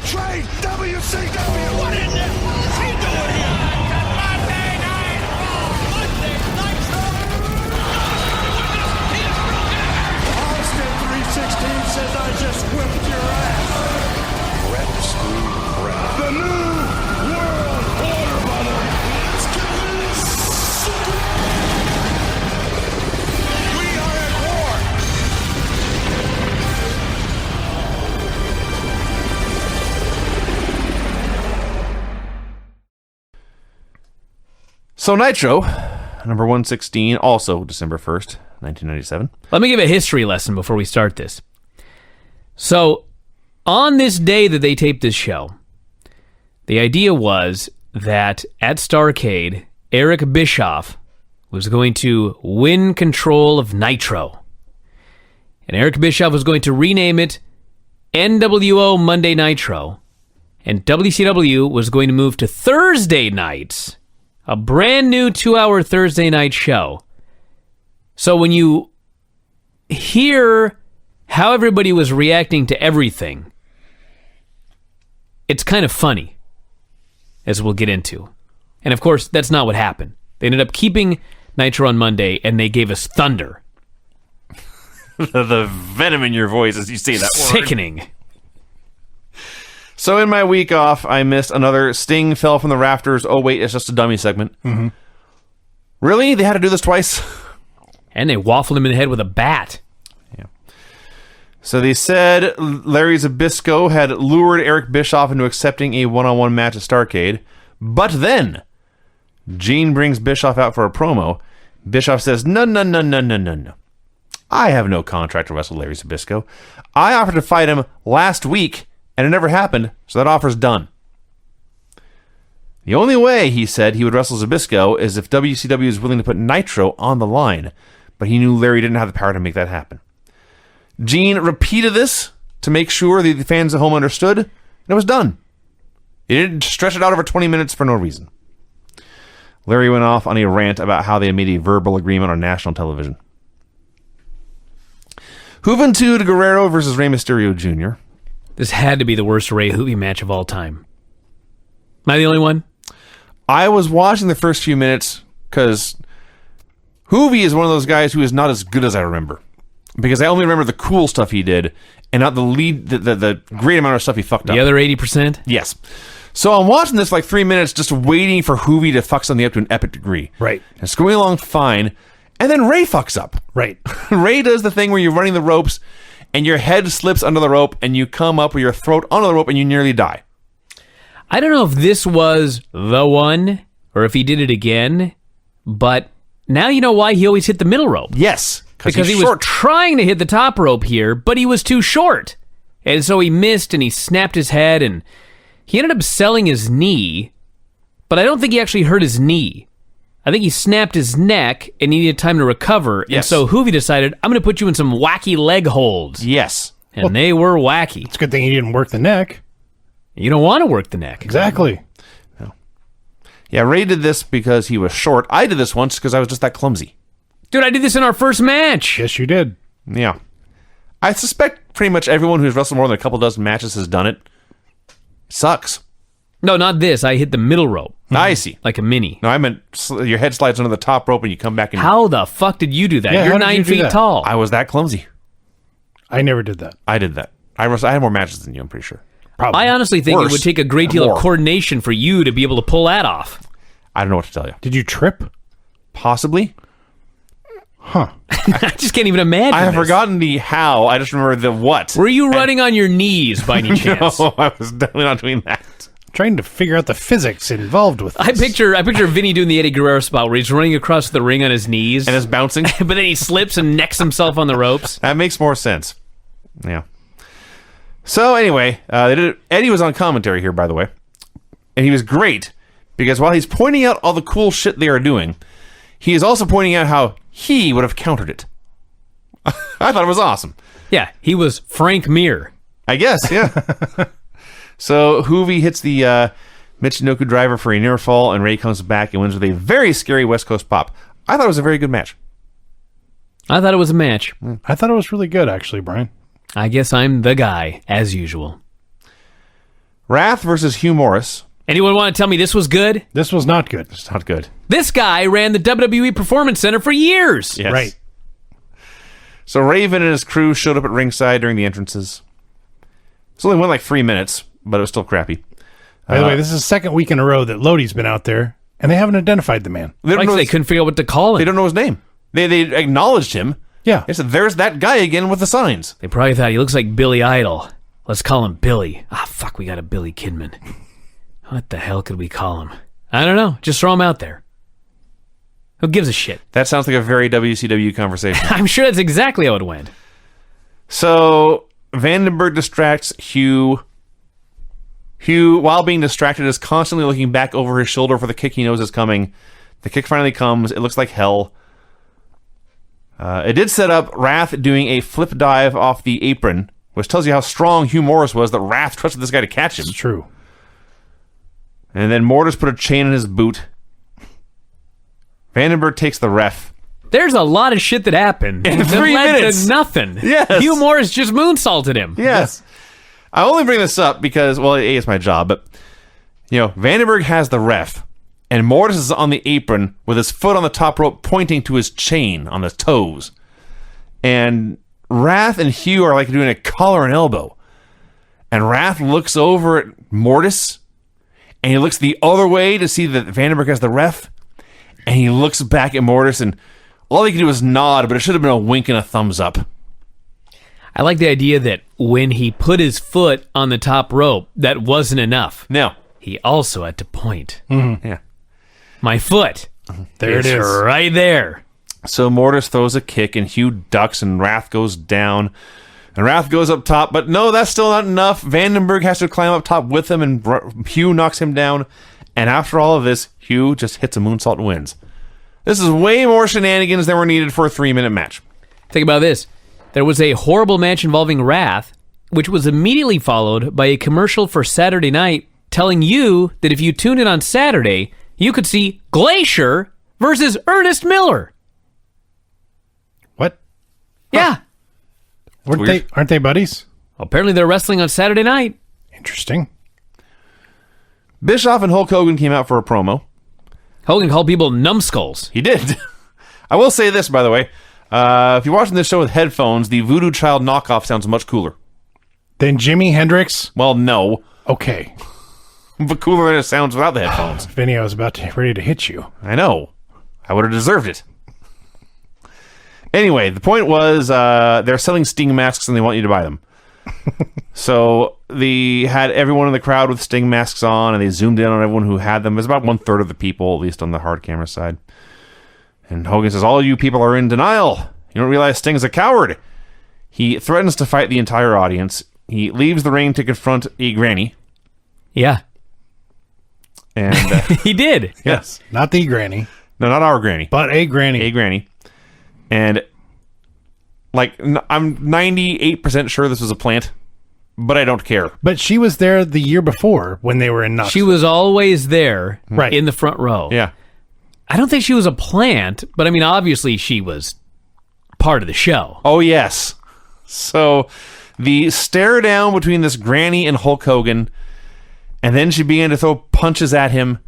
betrayed WCW. What in the hell is he doing here? Monday Nitro. Austin 316 says I just whipped your ass. Brett screwed Brett. The new world order, brother. Let's get this. We are at war. So Nitro, number 116, also December 1st, 1997. Let me give a history lesson before we start this. So, on this day that they taped this show, the idea was that at Starrcade, Eric Bischoff was going to win control of Nitro. And Eric Bischoff was going to rename it NWO Monday Nitro. And WCW was going to move to Thursday nights, a brand new 2-hour Thursday night show. So when you hear how everybody was reacting to everything, it's kind of funny, as we'll get into. And of course, that's not what happened. They ended up keeping Nitro on Monday, and they gave us Thunder. The venom in your voice as you say that word. Sickening. So in my week off, I missed another Sting fell from the rafters. Oh, wait, it's just a dummy segment. Mm-hmm. Really? They had to do this twice? And they waffled him in the head with a bat. Yeah. So they said Larry Zbyszko had lured Eric Bischoff into accepting a one-on-one match at Starrcade. But then, Gene brings Bischoff out for a promo. Bischoff says, no. I have no contract to wrestle Larry Zbyszko. I offered to fight him last week, and it never happened, so that offer's done. The only way, he said, he would wrestle Zbyszko is if WCW is willing to put Nitro on the line, but he knew Larry didn't have the power to make that happen. Gene repeated this to make sure the fans at home understood, and it was done. He didn't stretch it out over 20 minutes for no reason. Larry went off on a rant about how they had made a verbal agreement on national television. Juventud Guerrero versus Rey Mysterio Jr. This had to be the worst Ray Hoovy match of all time. Am I the only one? I was watching the first few minutes because Hoovy is one of those guys who is not as good as I remember. Because I only remember the cool stuff he did and not the great amount of stuff he fucked up. The other 80%? Yes. So I'm watching this like 3 minutes just waiting for Hoovy to fuck something up to an epic degree. Right. And it's going along fine. And then Ray fucks up. Right. Ray does the thing where you're running the ropes and your head slips under the rope and you come up with your throat onto the rope and you nearly die. I don't know if this was the one or if he did it again, but now you know why he always hit the middle rope. Yes. Because he short. was trying to hit the top rope here, but he was too short. And so he missed and he snapped his head and he ended up selling his knee, but I don't think he actually hurt his knee. I think he snapped his neck and he needed time to recover. Yes. And so Hoovy decided, I'm going to put you in some wacky leg holds. Yes. And they were wacky. It's a good thing he didn't work the neck. You don't want to work the neck. Exactly. Yeah, Ray did this because he was short. I did this once because I was just that clumsy. Dude, I did this in our first match. Yes, you did. Yeah. I suspect pretty much everyone who's wrestled more than a couple dozen matches has done it. Sucks. No, not this. I hit the middle rope. I see. Like a mini. No, I meant your head slides under the top rope and you come back and... How the fuck did you do that? Yeah, You're how did 9 you do feet that? tall. I was that clumsy. I never did that. I did that. I had more matches than you, I'm pretty sure. Probably. I honestly think Worse. it would take a great deal More. of coordination for you to be able to pull that off. I don't know what to tell you. Did you trip? Possibly. Huh. I just can't even imagine I have this. forgotten the how. I just remember the what. Were you running on your knees by any chance? No, I was definitely not doing that. Trying to figure out the physics involved with this. I picture Vinny doing the Eddie Guerrero spot where he's running across the ring on his knees. And it's bouncing. but then he slips and necks himself on the ropes. That makes more sense. Yeah. So anyway, Eddie was on commentary here, by the way. And he was great because while he's pointing out all the cool shit they are doing, he is also pointing out how he would have countered it. I thought it was awesome. Yeah, he was Frank Mir. I guess, yeah. So Hoovy hits the Michinoku driver for a near fall, and Ray comes back and wins with a very scary West Coast pop. I thought it was a very good match. I thought it was a match. I thought it was really good, actually, Brian. I guess I'm the guy, as usual. Wrath versus humorous. Anyone want to tell me this was good? This was not good. It's not good. This guy ran the WWE Performance Center for years. Yes. Right. So Raven and his crew showed up at ringside during the entrances. It only went like 3 minutes, but it was still crappy. By the way, this is the second week in a row that Lodi's been out there, and they haven't identified the man. They don't, Like know they his, couldn't figure out what to call him. they don't know his name. They acknowledged him. Yeah. They said, there's that guy again with the signs. They probably thought he looks like Billy Idol. Let's call him Billy. Ah, fuck, we got a Billy Kidman. What the hell could we call him? I don't know. Just throw him out there. Who gives a shit? That sounds like a very WCW conversation. I'm sure that's exactly how it went. So Vandenberg distracts Hugh. Hugh, while being distracted, is constantly looking back over his shoulder for the kick he knows is coming. The kick finally comes. It looks like hell. It did set up Wrath doing a flip dive off the apron, which tells you how strong Hugh Morris was that Wrath trusted this guy to catch him. It's true. And then Mortis put a chain in his boot. Vandenberg takes the ref. There's a lot of shit that happened. In that 3 led minutes. to nothing. Yes. Hugh Morris just moonsaulted him. Yes. I only bring this up because, well, A, it's my job, but, Vandenberg has the ref, and Mortis is on the apron with his foot on the top rope pointing to his chain on his toes. And Wrath and Hugh are like doing a collar and elbow. And Wrath looks over at Mortis, and he looks the other way to see that Vandenberg has the ref, and he looks back at Mortis, and all he can do is nod, but it should have been a wink and a thumbs up. I like the idea that when he put his foot on the top rope, that wasn't enough. No. He also had to point. Yeah. My foot. There it It's is. right there. So Mortis throws a kick, and Hugh ducks, and Wrath goes down. And Wrath goes up top, but no, that's still not enough. Vandenberg has to climb up top with him, and Hugh knocks him down. And after all of this, Hugh just hits a moonsault and wins. This is way more shenanigans than were needed for a 3-minute match. Think about this. There was a horrible match involving Wrath, which was immediately followed by a commercial for Saturday Night telling you that if you tuned in on Saturday, you could see Glacier versus Ernest Miller. What? Yeah. Aren't they buddies? Apparently they're wrestling on Saturday night. Interesting. Bischoff and Hulk Hogan came out for a promo. Hogan called people numbskulls. He did. I will say this, by the way. If you're watching this show with headphones, the Voodoo Child knockoff sounds much cooler. Then Jimi Hendrix? Well, no. Okay. But cooler than it sounds without the headphones. Vinny, I was ready to hit you. I know. I would have deserved it. Anyway, the point was they're selling Sting masks and they want you to buy them. So they had everyone in the crowd with Sting masks on, and they zoomed in on everyone who had them. It was about 1/3 of the people, at least on the hard camera side. And Hogan says, all you people are in denial. You don't realize Sting's a coward. He threatens to fight the entire audience. He leaves the ring to confront a granny. Yeah. And He did. yes. Not the granny, No, not our granny. but a granny. A granny. And I'm 98% sure this was a plant, but I don't care. But she was there the year before when they were in Knoxville. She was always there Right. in the front row. Yeah. I don't think she was a plant, but I mean, obviously she was part of the show. Oh, yes. So the stare down between this granny and Hulk Hogan, and then she began to throw punches at him,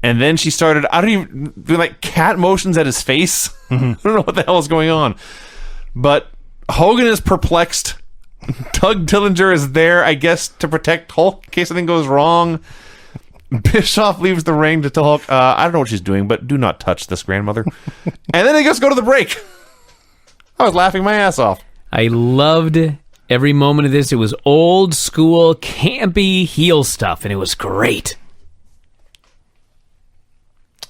and then she started, I don't even, doing like cat motions at his face. I don't know what the hell is going on. But Hogan is perplexed. Doug Dillinger is there, I guess, to protect Hulk in case anything goes wrong. Bischoff leaves the ring to tell Hulk, I don't know what she's doing, but do not touch this grandmother. And then they just go to the break. I was laughing my ass off. I loved every moment of this. It was old school, campy heel stuff, and it was great.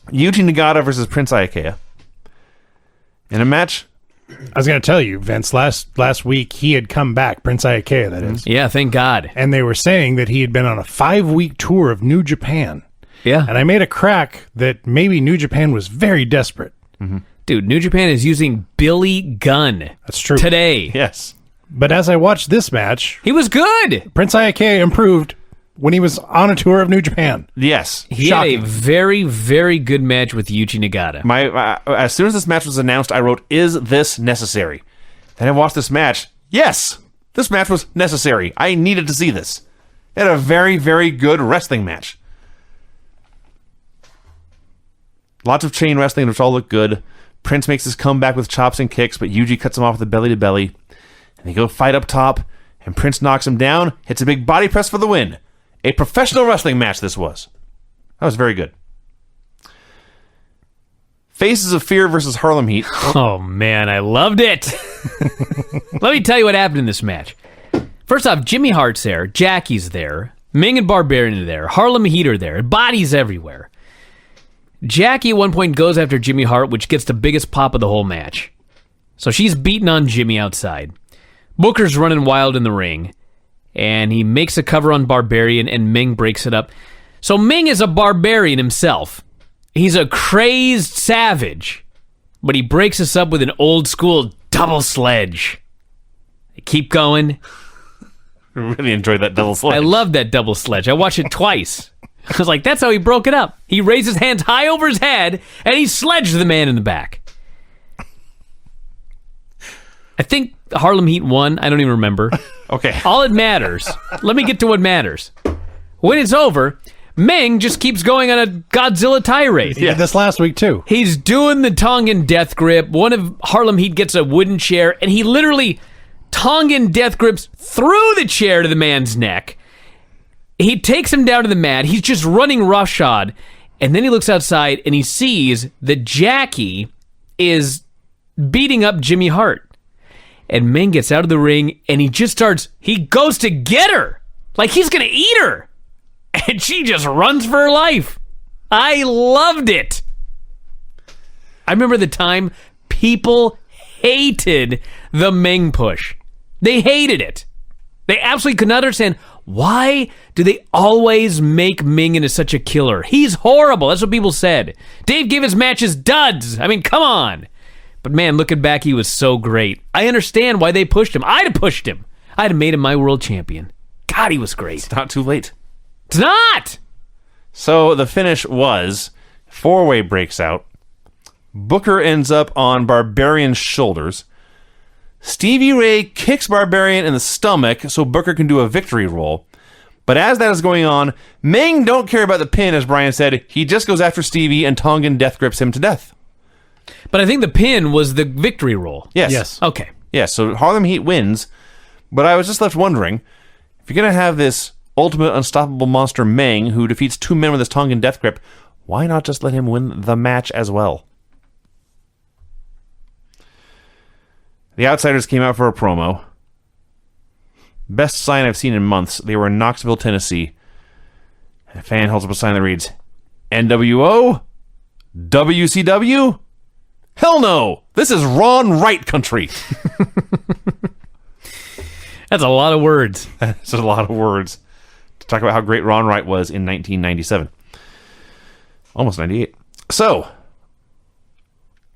Yuji Nagata versus Prince Iaukea. In a match, I was going to tell you, Vince, last week he had come back, Prince Iaukea, that is. Yeah, thank God. And they were saying that he had been on a 5-week tour of New Japan. Yeah. And I made a crack that maybe New Japan was very desperate. Dude, New Japan is using Billy Gunn. That's true. Today. yes. But as I watched this match, He was good. Prince Iaukea improved when he was on a tour of New Japan. Yes. He Shocking. had a very, very good match with Yuji Nagata. As soon as this match was announced, I wrote, is this necessary? Then I watched this match. Yes, this match was necessary. I needed to see this. They had a very, very good wrestling match. Lots of chain wrestling, which all looked good. Prince makes his comeback with chops and kicks, but Yuji cuts him off with a belly-to-belly. And they go fight up top, and Prince knocks him down, hits a big body press for the win. A professional wrestling match this was. That was very good. Faces of Fear versus Harlem Heat. Oh, man, I loved it. Let me tell you what happened in this match. First off, Jimmy Hart's there, Jackie's there, Ming and Barbarian are there, Harlem Heat are there, bodies everywhere. Jackie at one point goes after Jimmy Hart, which gets the biggest pop of the whole match. So she's beating on Jimmy outside. Booker's running wild in the ring, and he makes a cover on Barbarian, and Ming breaks it up. So Ming is a barbarian himself. He's a crazed savage, but he breaks us up with an old school double sledge. Keep going. I really enjoyed that double sledge. I love that double sledge. I watched it twice. I was like, that's how he broke it up. He raised his hands high over his head, and he sledged the man in the back. I think Harlem Heat won. I don't even remember. Okay. All it matters, let me get to what matters. When it's over, Ming just keeps going on a Godzilla tirade. He did this last week, too. He's doing the Tongan death grip. One of Harlem Heat gets a wooden chair, and he literally Tongan death grips through the chair to the man's neck. He takes him down to the mat. He's just running roughshod. And then he looks outside, and he sees that Jackie is beating up Jimmy Hart. And Ming gets out of the ring, and he goes to get her. Like he's going to eat her. And she just runs for her life. I loved it. I remember the time people hated the Ming push. They hated it. They absolutely could not understand, why do they always make Ming into such a killer? He's horrible. That's what people said. Dave gave his matches duds. I mean, come on. But man, looking back, he was so great. I understand why they pushed him. I'd have pushed him. I'd have made him my world champion. God, he was great. It's not too late. It's not! So the finish was, four-way breaks out. Booker ends up on Barbarian's shoulders. Stevie Ray kicks Barbarian in the stomach so Booker can do a victory roll. But as that is going on, Ming don't care about the pin, as Brian said. He just goes after Stevie and Tongan death grips him to death. But I think the pin was the victory roll. Yes. Okay. Yes, so Harlem Heat wins. But I was just left wondering, if you're going to have this ultimate unstoppable monster Meng, who defeats two men with his Tongan death grip, why not just let him win the match as well? The Outsiders came out for a promo. Best sign I've seen in months. They were in Knoxville, Tennessee. A fan holds up a sign that reads, NWO? WCW? Hell no! This is Ron Wright country. That's a lot of words. That's a lot of words to talk about how great Ron Wright was in 1997. Almost 98. So,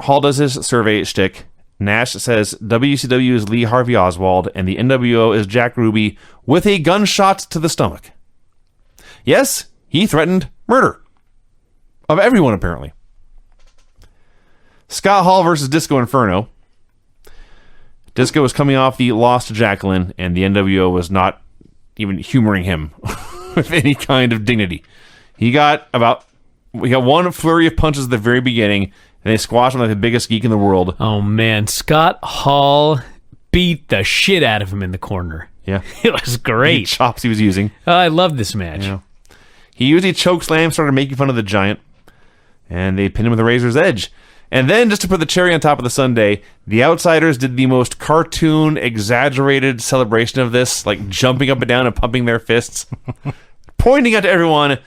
Hall does his survey shtick. Nash says WCW is Lee Harvey Oswald and the NWO is Jack Ruby with a gunshot to the stomach. Yes, he threatened murder of everyone, apparently. Scott Hall versus Disco Inferno. Disco was coming off the loss to Jacqueline, and the NWO was not even humoring him with any kind of dignity. We got one flurry of punches at the very beginning, and they squashed him like the biggest geek in the world. Oh, man. Scott Hall beat the shit out of him in the corner. Yeah. It was great. The chops he was using. I love this match. Yeah. He used a choke slam, started making fun of the Giant, and they pinned him with a razor's edge. And then, just to put the cherry on top of the sundae, the Outsiders did the most cartoon, exaggerated celebration of this, like jumping up and down and pumping their fists, pointing out to everyone,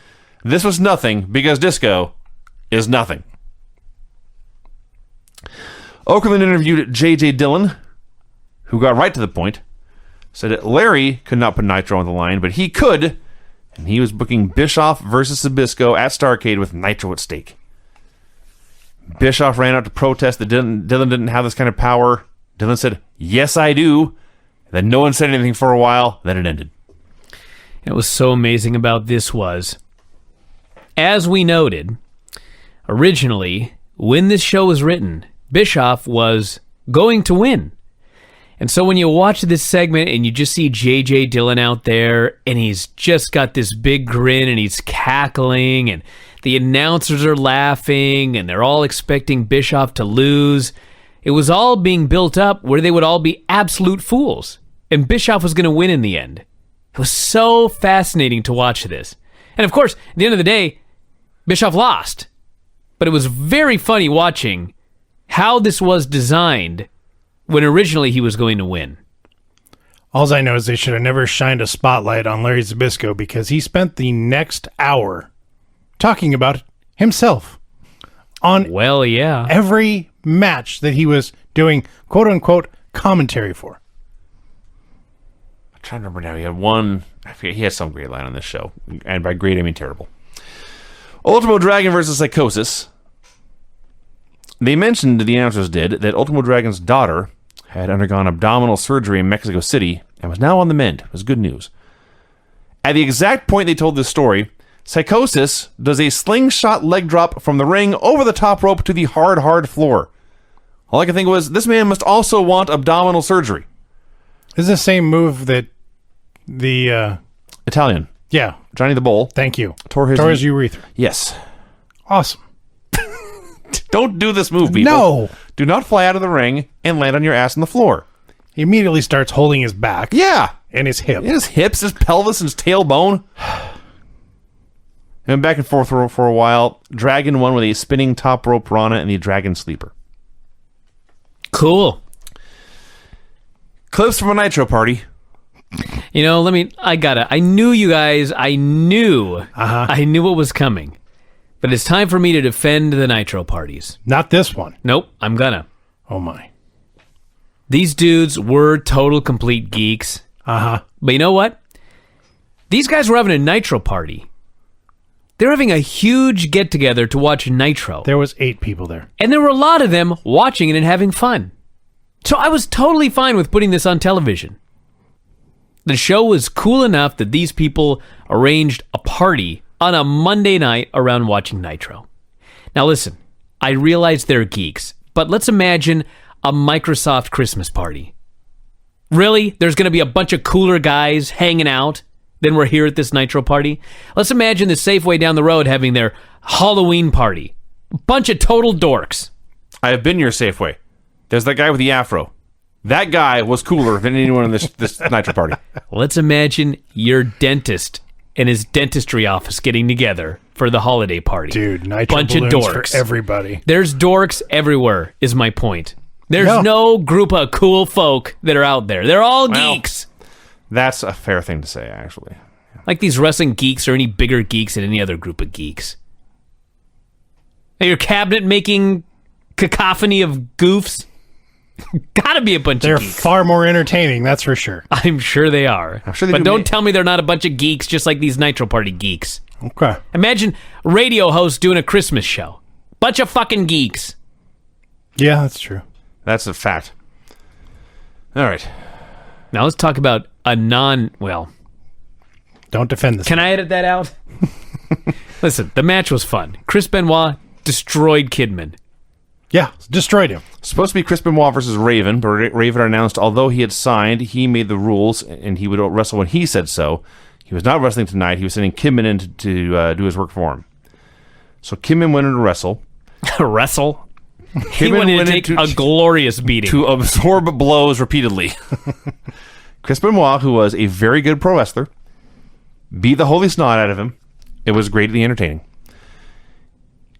this was nothing because Disco is nothing. Okerlund interviewed J.J. Dillon, who got right to the point, said that Larry could not put Nitro on the line, but he could, and he was booking Bischoff versus Zbyszko at Starrcade with Nitro at stake. Bischoff ran out to protest that Dillon didn't have this kind of power. Dillon said, yes, I do. Then no one said anything for a while. Then it ended. And what was so amazing about this was, as we noted, originally, when this show was written, Bischoff was going to win. And so when you watch this segment and you just see J.J. Dillon out there and he's just got this big grin and he's cackling and the announcers are laughing and they're all expecting Bischoff to lose, it was all being built up where they would all be absolute fools. And Bischoff was going to win in the end. It was so fascinating to watch this. And of course, at the end of the day, Bischoff lost. But it was very funny watching how this was designed when originally he was going to win. All I know is they should have never shined a spotlight on Larry Zbyszko because he spent the next hour talking about himself on every match that he was doing quote-unquote commentary for. I'm trying to remember now. He had one... I forget, he had some great line on this show. And by great, I mean terrible. Ultimo Dragon versus Psychosis. They mentioned, the announcers did, that Ultimo Dragon's daughter had undergone abdominal surgery in Mexico City and was now on the mend. It was good news. At the exact point they told this story, Psychosis does a slingshot leg drop from the ring over the top rope to the hard floor. All I could think was, this man must also want abdominal surgery. This is the same move that the... Italian. Yeah. Johnny the Bull. Thank you. Tore his urethra. Yes. Awesome. Don't do this move, people. No. Do not fly out of the ring and land on your ass on the floor. He immediately starts holding his back. Yeah. And his hip. His hips, his pelvis, and his tailbone. And back and forth for a while. Dragon won with a spinning top rope Rana and the Dragon Sleeper. Cool. Clips from a Nitro party. You know, I knew you guys, I knew what was coming. But it's time for me to defend the Nitro parties. Not this one. Nope, I'm gonna. Oh my. These dudes were total complete geeks. But you know what? These guys were having a Nitro party. They're having a huge get-together to watch Nitro. There was 8 people there. And there were a lot of them watching it and having fun. So I was totally fine with putting this on television. The show was cool enough that these people arranged a party on a Monday night around watching Nitro. Now listen, I realize they're geeks, but let's imagine a Microsoft Christmas party. Really? There's going to be a bunch of cooler guys hanging out than we're here at this Nitro party? Let's imagine the Safeway down the road having their Halloween party. A bunch of total dorks. I have been your Safeway. There's that guy with the afro. That guy was cooler than anyone in this Nitro party. Let's imagine your dentist and his dentistry office getting together for the holiday party. Dude, Nitro bunch of balloons dorks for everybody. There's dorks everywhere, is my point. There's no group of cool folk that are out there. They're all geeks. That's a fair thing to say, actually. Like these wrestling geeks are any bigger geeks than any other group of geeks. Hey, your cabinet making cacophony of goofs? Gotta be a bunch They're of geeks. They're far more entertaining, that's for sure. I'm sure they are. I'm sure they but do don't tell me they're not a bunch of geeks just like these Nitro Party geeks. Okay. Imagine radio hosts doing a Christmas show. Bunch of fucking geeks. Yeah, that's true. That's a fact. All right. Now let's talk about a Don't defend this. Can I edit that out? Listen, the match was fun. Chris Benoit destroyed Kidman. Yeah, destroyed him. Supposed to be Chris Benoit versus Raven, but Raven announced although he had signed, he made the rules and he would wrestle when he said so. He was not wrestling tonight. He was sending Kidman in to do his work for him. So Kidman went in to wrestle. Wrestle? He went in to take a glorious beating. To absorb blows repeatedly. Chris Benoit, who was a very good pro wrestler, beat the holy snot out of him. It was greatly entertaining.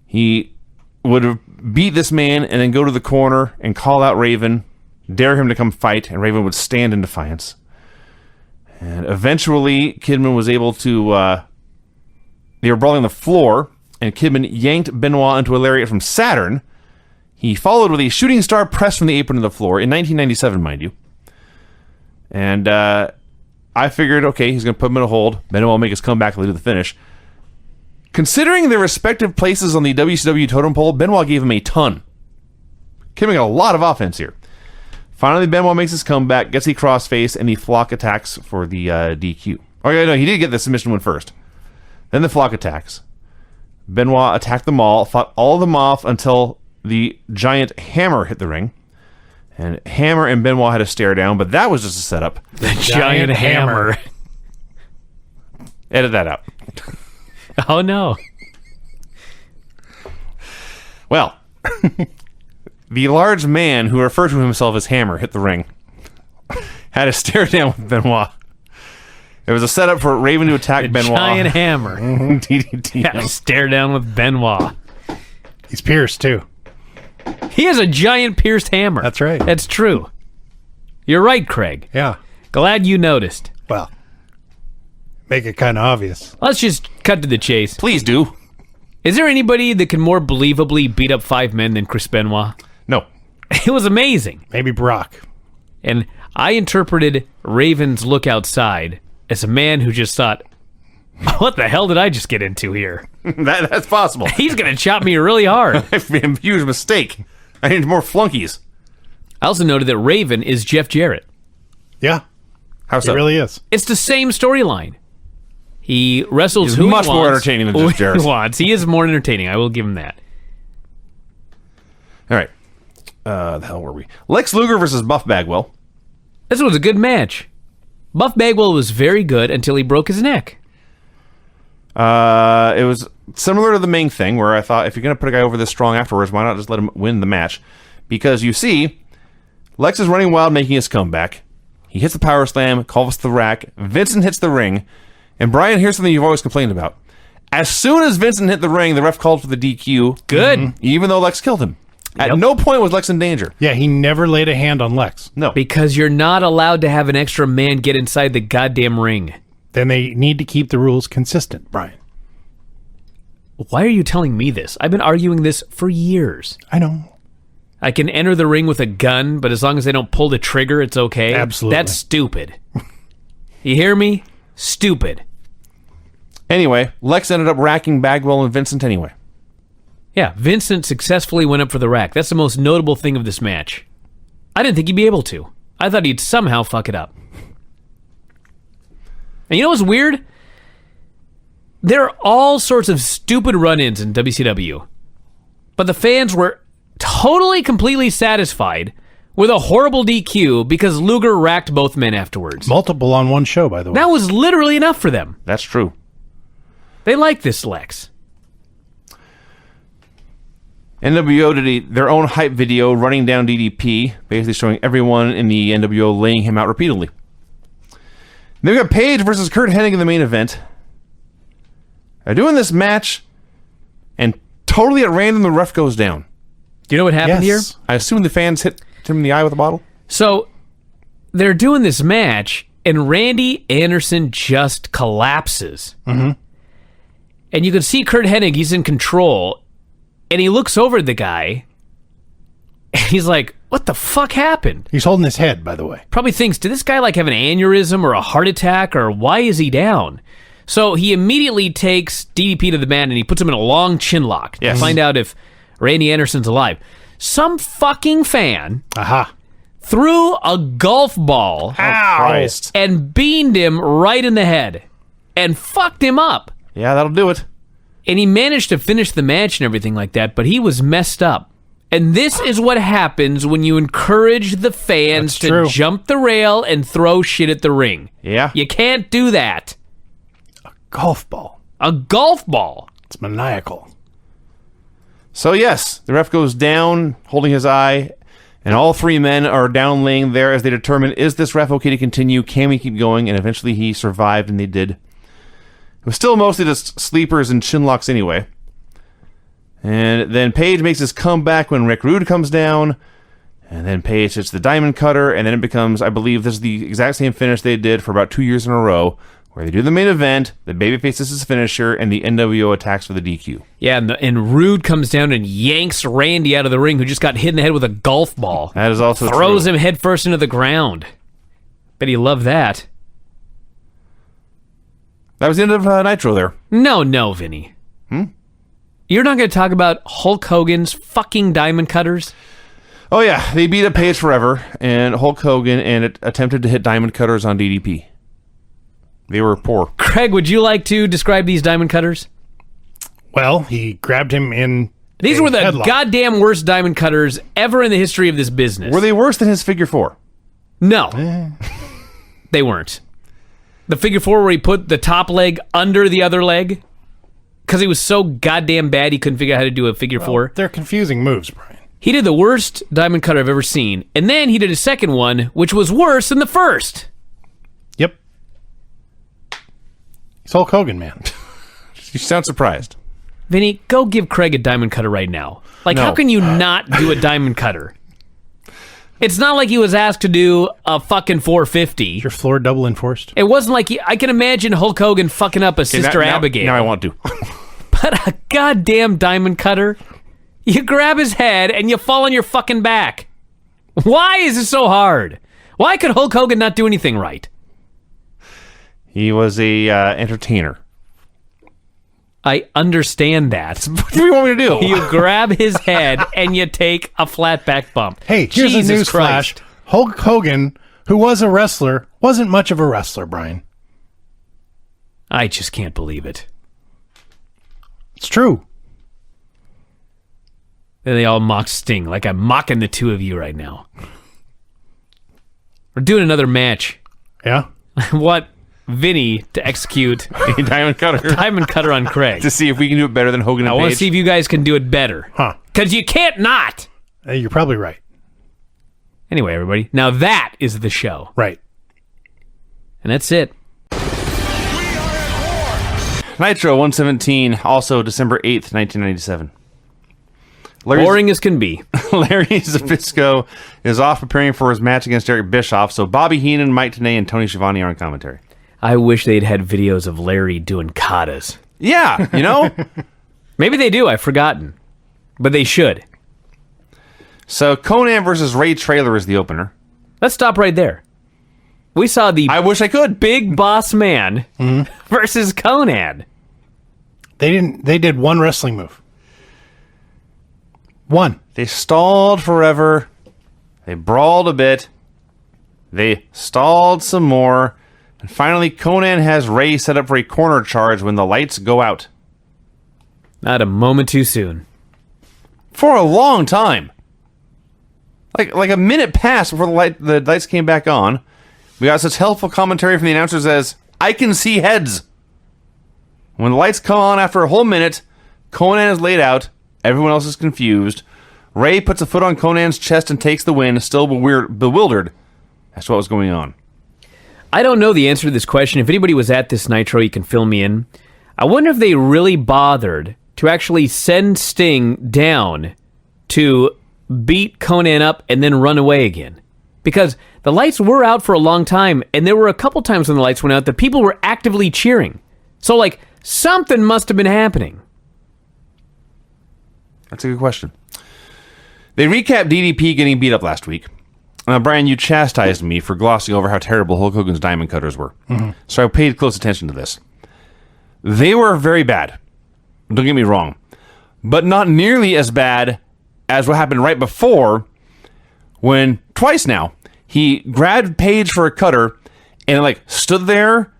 He would have beat this man and then go to the corner and call out Raven, dare him to come fight, and Raven would stand in defiance. And eventually, Kidman was able to... they were brawling on the floor, and Kidman yanked Benoit into a lariat from Saturn. He followed with a shooting star press from the apron to the floor, in 1997, mind you. And I figured, okay, he's going to put him in a hold. Benoit will make his comeback and do the finish. Considering their respective places on the WCW totem pole, Benoit gave him a ton. Kidman got a lot of offense here. Finally, Benoit makes his comeback, gets the crossface, and the flock attacks for the DQ. Oh, yeah, no, he did get the submission one first. Then the flock attacks. Benoit attacked them all, fought all of them off until the giant hammer hit the ring. And Hammer and Benoit had a stare down, but that was just a setup. The giant hammer. Edit that out. Oh, no. Well, the large man who referred to himself as Hammer hit the ring. Had a stare down with Benoit. It was a setup for Raven to attack Benoit. Giant hammer. DDT. Had a stare down with Benoit. He's pierced, too. He has a giant pierced hammer. That's right. That's true. You're right, Craig. Yeah. Glad you noticed. Well, make it kind of obvious. Let's just cut to the chase. Please do. Is there anybody that can more believably beat up 5 men than Chris Benoit? No. It was amazing. Maybe Brock. And I interpreted Raven's look outside as a man who just thought, what the hell did I just get into here? That's possible. He's going to chop me really hard. I've made a huge mistake. I need more flunkies. I also noted that Raven is Jeff Jarrett. Yeah. How so? It really is. It's the same storyline. He wrestles He's who much he more wants, entertaining than who just Jarrett. he wants. He is more entertaining. I will give him that. All right. The hell were we? Lex Luger versus Buff Bagwell. This was a good match. Buff Bagwell was very good until he broke his neck. It was similar to the Ming thing, where I thought, if you're going to put a guy over this strong afterwards, why not just let him win the match? Because you see, Lex is running wild, making his comeback. He hits the power slam, calls the rack. Vincent hits the ring. And Brian, here's something you've always complained about. As soon as Vincent hit the ring, the ref called for the DQ. Good. Even though Lex killed him. At Yep. no point was Lex in danger. Yeah, he never laid a hand on Lex. No. Because you're not allowed to have an extra man get inside the goddamn ring. Then they need to keep the rules consistent, Brian. Why are you telling me this? I've been arguing this for years. I know. I can enter the ring with a gun, but as long as they don't pull the trigger, it's okay. Absolutely. That's stupid. You hear me? Stupid. Anyway, Lex ended up racking Bagwell and Vincent anyway. Yeah, Vincent successfully went up for the rack. That's the most notable thing of this match. I didn't think he'd be able to. I thought he'd somehow fuck it up. And you know what's weird? There are all sorts of stupid run-ins in WCW. But the fans were totally, completely satisfied with a horrible DQ because Luger racked both men afterwards. Multiple on one show, by the way. That was literally enough for them. That's true. They like this Lex. NWO did their own hype video running down DDP, basically showing everyone in the NWO laying him out repeatedly. Then we got Paige versus Kurt Hennig in the main event. They're doing this match, and totally at random, the ref goes down. Do you know what happened here? I assume the fans hit him in the eye with a bottle. So, they're doing this match, and Randy Anderson just collapses. Mm-hmm. And you can see Kurt Hennig, he's in control, and he looks over at the guy, and he's like, what the fuck happened? He's holding his head, by the way. Probably thinks, did this guy like have an aneurysm or a heart attack, or why is he down? So he immediately takes DDP to the mat, and he puts him in a long chin lock to find out if Randy Anderson's alive. Some fucking fan threw a golf ball Christ. and beamed him right in the head and fucked him up. Yeah, that'll do it. And he managed to finish the match and everything like that, but he was messed up. And this is what happens when you encourage the fans to true. jump the rail and throw shit at the ring. Yeah. You can't do that. Golf ball. A golf ball. It's maniacal. So yes, the ref goes down, holding his eye, and all three men are down laying there as they determine, is this ref okay to continue? Can we keep going? And eventually he survived, and they did. It was still mostly just sleepers and chin locks anyway. And then Paige makes his comeback when Rick Rude comes down, and then Paige hits the diamond cutter, and then it becomes, I believe this is the exact same finish they did for about 2 years in a row, where they do the main event, the babyface is his finisher, and the NWO attacks for the DQ. Yeah, and Rude comes down and yanks Randy out of the ring, who just got hit in the head with a golf ball. That is also Throws true. him headfirst into the ground. Bet he loved that. That was the end of Nitro there. No, Vinny. You're not going to talk about Hulk Hogan's fucking diamond cutters? Oh yeah, they beat up Paige forever, and Hulk Hogan and attempted to hit diamond cutters on DDP. They were poor. Craig, would you like to describe these diamond cutters? Well, he grabbed him in These were the headlock. goddamn worst diamond cutters ever in the history of this business. Were they worse than his figure 4? No. They weren't. The figure 4 where he put the top leg under the other leg because he was so goddamn bad he couldn't figure out how to do a figure 4. They're confusing moves, Brian. He did the worst diamond cutter I've ever seen, and then he did a second one, which was worse than the first. Yep. He's Hulk Hogan, man. You sound surprised. Vinny, go give Craig a diamond cutter right now. Like, No. how can you not do a diamond cutter? It's not like he was asked to do a fucking 450. Your floor double enforced? It wasn't like I can imagine Hulk Hogan fucking up a Sister Abigail. Now I want to. But a goddamn diamond cutter, you grab his head and you fall on your fucking back. Why is it so hard? Why could Hulk Hogan not do anything right? He was a entertainer. I understand that. What do you want me to do? You grab his head and you take a flat back bump. Hey, here's Jesus a news Christ. flash. Hulk Hogan, who was a wrestler, wasn't much of a wrestler, Brian. I just can't believe it. It's true. Then they all mock Sting like I'm mocking the two of you right now. We're doing another match. Yeah? I want Vinny to execute A diamond cutter. diamond cutter on Craig. To see if we can do it better than Hogan I and want to Page. see if you guys can do it better. Huh. Because you can't not. You're probably right. Anyway, everybody, now that is the show. Right. And that's it. Nitro 117, also December 8th, 1997. Boring as can be. Larry Zbyszko is off preparing for his match against Eric Bischoff, so Bobby Heenan, Mike Tenay, and Tony Schiavone are on commentary. I wish they'd had videos of Larry doing katas. Yeah, you know? Maybe they do, I've forgotten. But they should. So Conan versus Ray Traylor is the opener. Let's stop right there. We saw the I wish I could. Big Boss Man versus Conan. They did one wrestling move. One. They stalled forever. They brawled a bit. They stalled some more. And finally, Conan has Ray set up for a corner charge when the lights go out. Not a moment too soon. For a long time. Like a minute passed before the lights came back on. We got such helpful commentary from the announcers as, I can see heads. When the lights come on after a whole minute, Conan is laid out. Everyone else is confused. Ray puts a foot on Conan's chest and takes the win, still bewildered as to what was going on. I don't know the answer to this question. If anybody was at this Nitro, you can fill me in. I wonder if they really bothered to actually send Sting down to beat Conan up and then run away again. Because the lights were out for a long time, and there were a couple times when the lights went out that people were actively cheering. So, like, something must have been happening. That's a good question. They recapped DDP getting beat up last week. Brian, you chastised me for glossing over how terrible Hulk Hogan's diamond cutters were. Mm-hmm. So I paid close attention to this. They were very bad. Don't get me wrong. But not nearly as bad as what happened right before when, twice now, he grabbed Page for a cutter and like stood there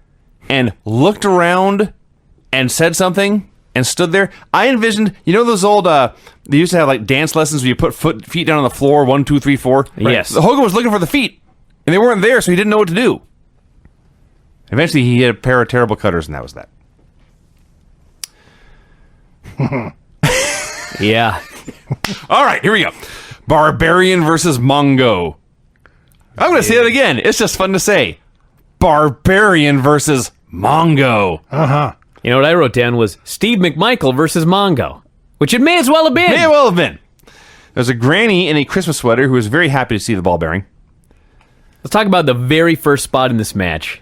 and looked around and said something and stood there. I envisioned, you know those old, they used to have like dance lessons where you put feet down on the floor, 1, 2, 3, 4. Right? Yes. Hogan was looking for the feet and they weren't there, so he didn't know what to do. Eventually he hit a pair of terrible cutters and that was that. Yeah. All right, here we go. Barbarian versus Mongo. I'm going to say it again. It's just fun to say. Barbarian versus Mongo. Uh-huh. You know what I wrote down was Steve McMichael versus Mongo, which it may as well have been. May well have been. There's a granny in a Christmas sweater who is very happy to see the ball bearing. Let's talk about the very first spot in this match.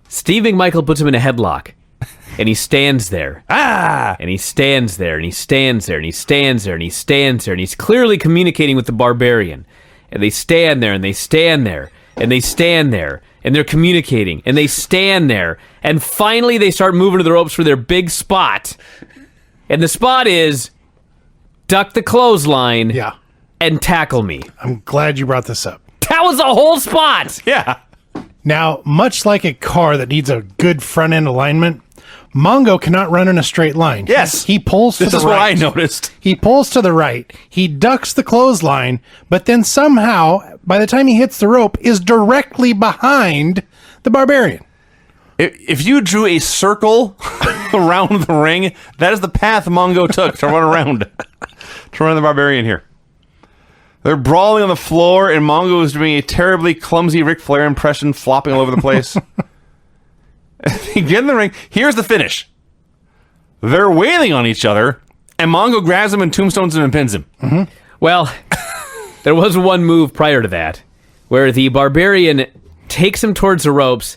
Steve McMichael puts him in a headlock, and he stands there. And he stands there, and he stands there, and he stands there, and he stands there, and he's clearly communicating with the Barbarian. And they stand there, and they stand there, and they stand there, and they're communicating, and they stand there, and finally they start moving to the ropes for their big spot. And the spot is duck the clothesline Yeah. and tackle me. I'm glad you brought this up. That was the whole spot. Yeah. Now, much like a car that needs a good front end alignment, Mongo cannot run in a straight line. Yes. He pulls to This the is right. what I noticed. He pulls to the right. He ducks the clothesline, but then somehow, by the time he hits the rope, is directly behind the Barbarian. If you drew a circle around the ring, that is the path Mongo took to run around. To run the Barbarian here. They're brawling on the floor, and Mongo is doing a terribly clumsy Ric Flair impression, flopping all over the place. They get in the ring. Here's the finish. They're wailing on each other, and Mongo grabs him and tombstones him and pins him. Mm-hmm. Well, there was one move prior to that where the Barbarian takes him towards the ropes.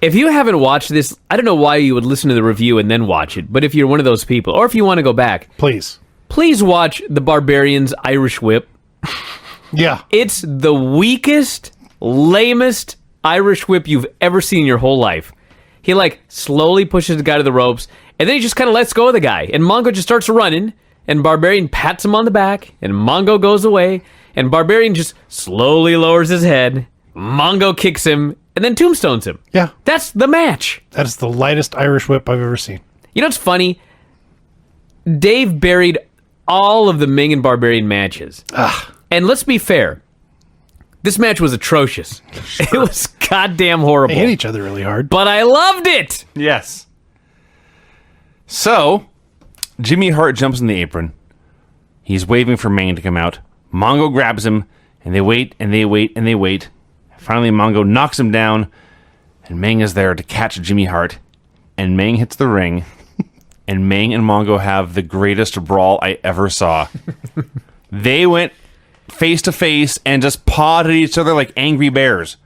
If you haven't watched this, I don't know why you would listen to the review and then watch it, but if you're one of those people, or if you want to go back, Please watch the Barbarian's Irish Whip. Yeah. It's the weakest, lamest Irish Whip you've ever seen in your whole life. He, slowly pushes the guy to the ropes, and then he just kind of lets go of the guy. And Mongo just starts running, and Barbarian pats him on the back, and Mongo goes away, and Barbarian just slowly lowers his head. Mongo kicks him, and then tombstones him. Yeah. That's the match. That is the lightest Irish whip I've ever seen. You know what's funny? Dave buried all of the Ming and Barbarian matches. And let's be fair. This match was atrocious. Sure. It was goddamn horrible. They hit each other really hard. But I loved it! Yes. So, Jimmy Hart jumps in the apron. He's waving for Ming to come out. Mongo grabs him, and they wait, and they wait, and they wait. Finally, Mongo knocks him down, and Ming is there to catch Jimmy Hart. And Ming hits the ring, and Ming and Mongo have the greatest brawl I ever saw. They went face to face and just pawed at each other like angry bears.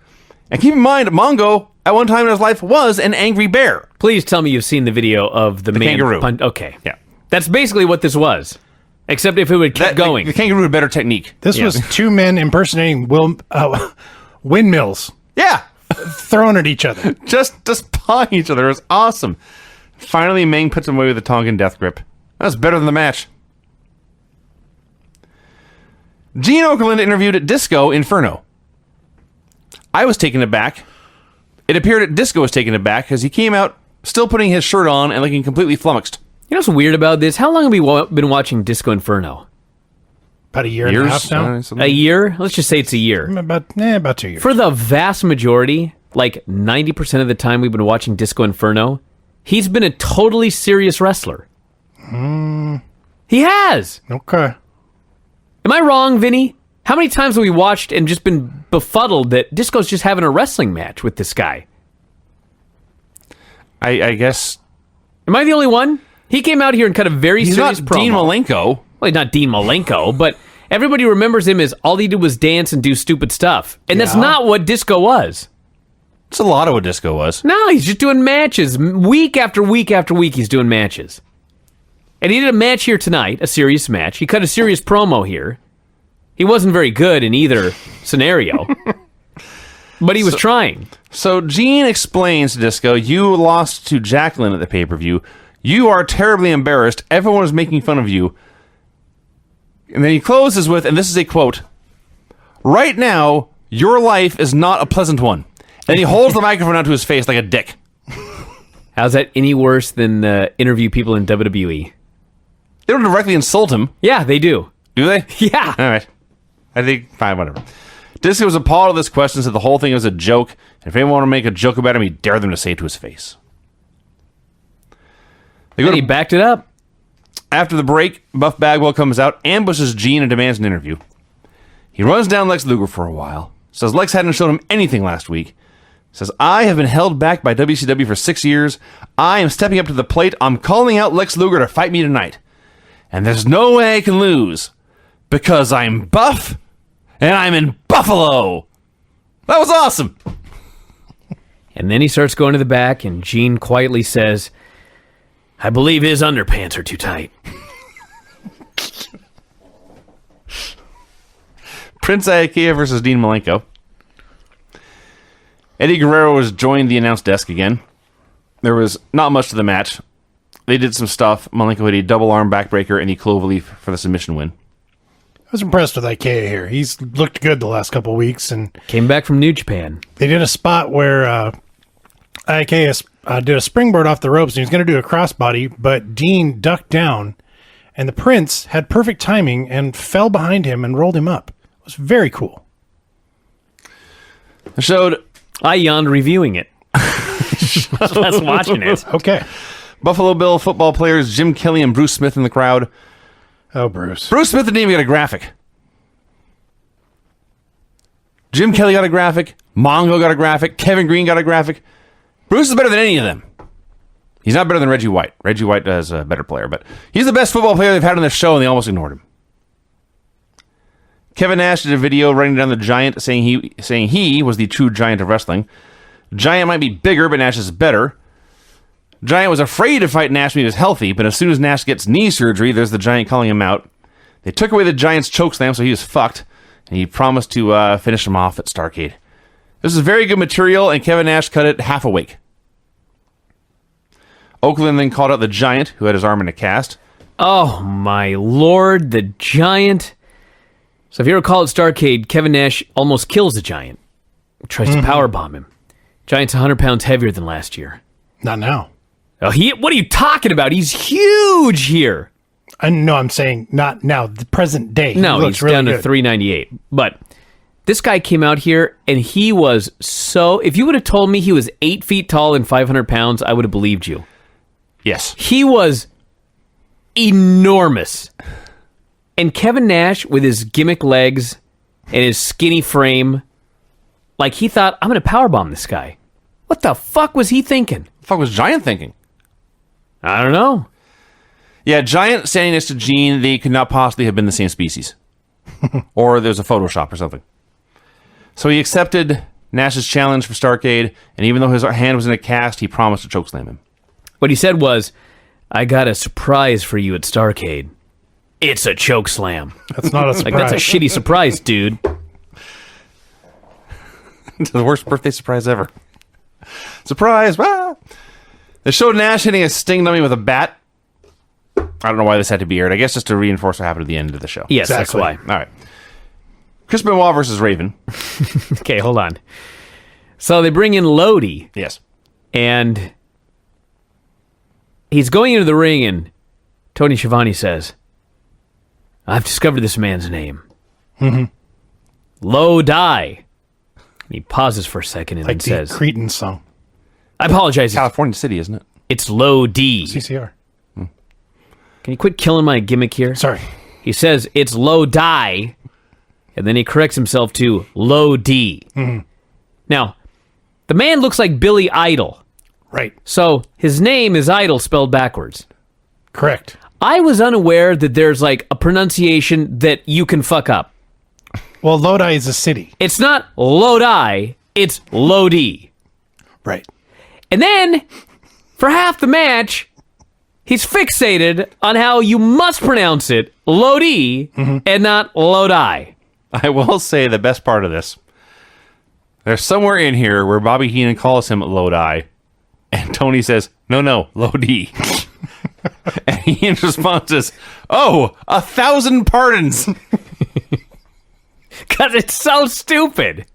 And keep in mind, Mongo, at one time in his life, was an angry bear. Please tell me you've seen the video of the man kangaroo. Okay. Yeah. That's basically what this was. Except if it would keep going. The kangaroo had better technique. This was two men impersonating windmills. Yeah. Thrown at each other. Just pawing each other. It was awesome. Finally, Ming puts him away with a Tongan death grip. That was better than the match. Gene Okerlund interviewed at Disco Inferno. I was taken aback. It appeared that Disco was taken aback because he came out still putting his shirt on and looking completely flummoxed. You know what's weird about this? How long have we been watching Disco Inferno? About a year and a half now. A year? Let's just say it's a year. About 2 years. For the vast majority, 90% of the time we've been watching Disco Inferno, he's been a totally serious wrestler. He has. Okay. Am I wrong, Vinny? How many times have we watched and just been befuddled that Disco's just having a wrestling match with this guy? I guess... Am I the only one? He came out here and cut a very serious promo. Dean Malenko. Well, he's not Dean Malenko, but everybody remembers him as all he did was dance and do stupid stuff. And that's not what Disco was. It's a lot of what Disco was. No, he's just doing matches. Week after week after week, he's doing matches. And he did a match here tonight, a serious match. He cut a serious promo here. He wasn't very good in either scenario. But he was trying. So Gene explains to Disco, you lost to Jacqueline at the pay-per-view. You are terribly embarrassed. Everyone is making fun of you. And then he closes with, and this is a quote, "Right now, your life is not a pleasant one." And he holds the microphone out to his face like a dick. How's that any worse than interview people in WWE? They don't directly insult him. Yeah, they do. Do they? Yeah. All right. I think, fine, whatever. Disco was appalled at this question, said the whole thing was a joke, and if anyone wanted to make a joke about him, he dared them to say it to his face. And he backed it up. After the break, Buff Bagwell comes out, ambushes Gene, and demands an interview. He runs down Lex Luger for a while, says Lex hadn't shown him anything last week, says, I have been held back by WCW for 6 years. I am stepping up to the plate. I'm calling out Lex Luger to fight me tonight. And there's no way I can lose, because I'm buff, and I'm in Buffalo. That was awesome. And then he starts going to the back, and Gene quietly says, I believe his underpants are too tight. Prince Iaukea versus Dean Malenko. Eddie Guerrero has joined the announce desk again. There was not much to the match. They did some stuff. Malenko hit a double arm backbreaker and a cloverleaf for the submission win. I was impressed with Ikea here. He's looked good the last couple of weeks, and came back from New Japan. They did a spot where IKS did a springboard off the ropes, and he was going to do a crossbody, but Dean ducked down, and the Prince had perfect timing and fell behind him and rolled him up. It was very cool. It showed... I yawned reviewing it. Less watching it. Okay. Buffalo Bill football players Jim Kelly and Bruce Smith in the crowd. Oh, Bruce. Bruce Smith didn't even get a graphic. Jim Kelly got a graphic. Mongo got a graphic. Kevin Green got a graphic. Bruce is better than any of them. He's not better than Reggie White. Reggie White is a better player, but he's the best football player they've had on this show, and they almost ignored him. Kevin Nash did a video running down the Giant, saying he was the true Giant of wrestling. Giant might be bigger, but Nash is better. Giant was afraid to fight Nash when he was healthy, but as soon as Nash gets knee surgery, there's the Giant calling him out. They took away the Giant's chokeslam, so he was fucked, and he promised to finish him off at Starrcade. This is very good material, and Kevin Nash cut it half awake. Oakland then called out the Giant, who had his arm in a cast. Oh, my lord, the Giant. So if you recall at Starrcade, Kevin Nash almost kills the Giant. Tries to powerbomb him. Giant's 100 pounds heavier than last year. Not now. Oh, what are you talking about? He's huge here. No, I'm saying not now, the present day. No, he he's looks really down to good. 398. But this guy came out here, and he was so... If you would have told me he was 8 feet tall and 500 pounds, I would have believed you. Yes. He was enormous. And Kevin Nash, with his gimmick legs and his skinny frame, like he thought, I'm going to powerbomb this guy. What the fuck was he thinking? What the fuck was Giant thinking? I don't know. Yeah, Giant standing next to Gene, they could not possibly have been the same species. Or there's a Photoshop or something. So he accepted Nash's challenge for Starrcade, and even though his hand was in a cast, he promised to chokeslam him. What he said was, I got a surprise for you at Starrcade. It's a chokeslam. That's not a surprise. Like, that's a shitty surprise, dude. It's the worst birthday surprise ever. Surprise! Ah! They showed Nash hitting a Sting dummy with a bat. I don't know why this had to be aired. I guess just to reinforce what happened at the end of the show. Yes, Exactly. that's why. All right. Chris Benoit versus Raven. Okay, hold on. So they bring in Lodi, Yes. and he's going into the ring, and Tony Shivani says, I've discovered this man's name. Lodi. He pauses for a second and Like then the says, Cretan song. I apologize. California City, isn't it? It's Lodi. CCR. Can you quit killing my gimmick here? Sorry. He says it's Lodi, and then he corrects himself to Lodi. Now, the man looks like Billy Idol, Right. so his name is Idol spelled backwards. Correct. I was unaware that there's like a pronunciation that you can fuck up. Well, Lodi is a city. It's not Lodi, it's Lodi. Right. And then, for half the match, he's fixated on how you must pronounce it Lodi and not Lodi. I will say the best part of this. There's somewhere in here where Bobby Heenan calls him Lodi, and Tony says, no, Lodi. And Heenan's response is, 1,000 pardons. Because it's so stupid.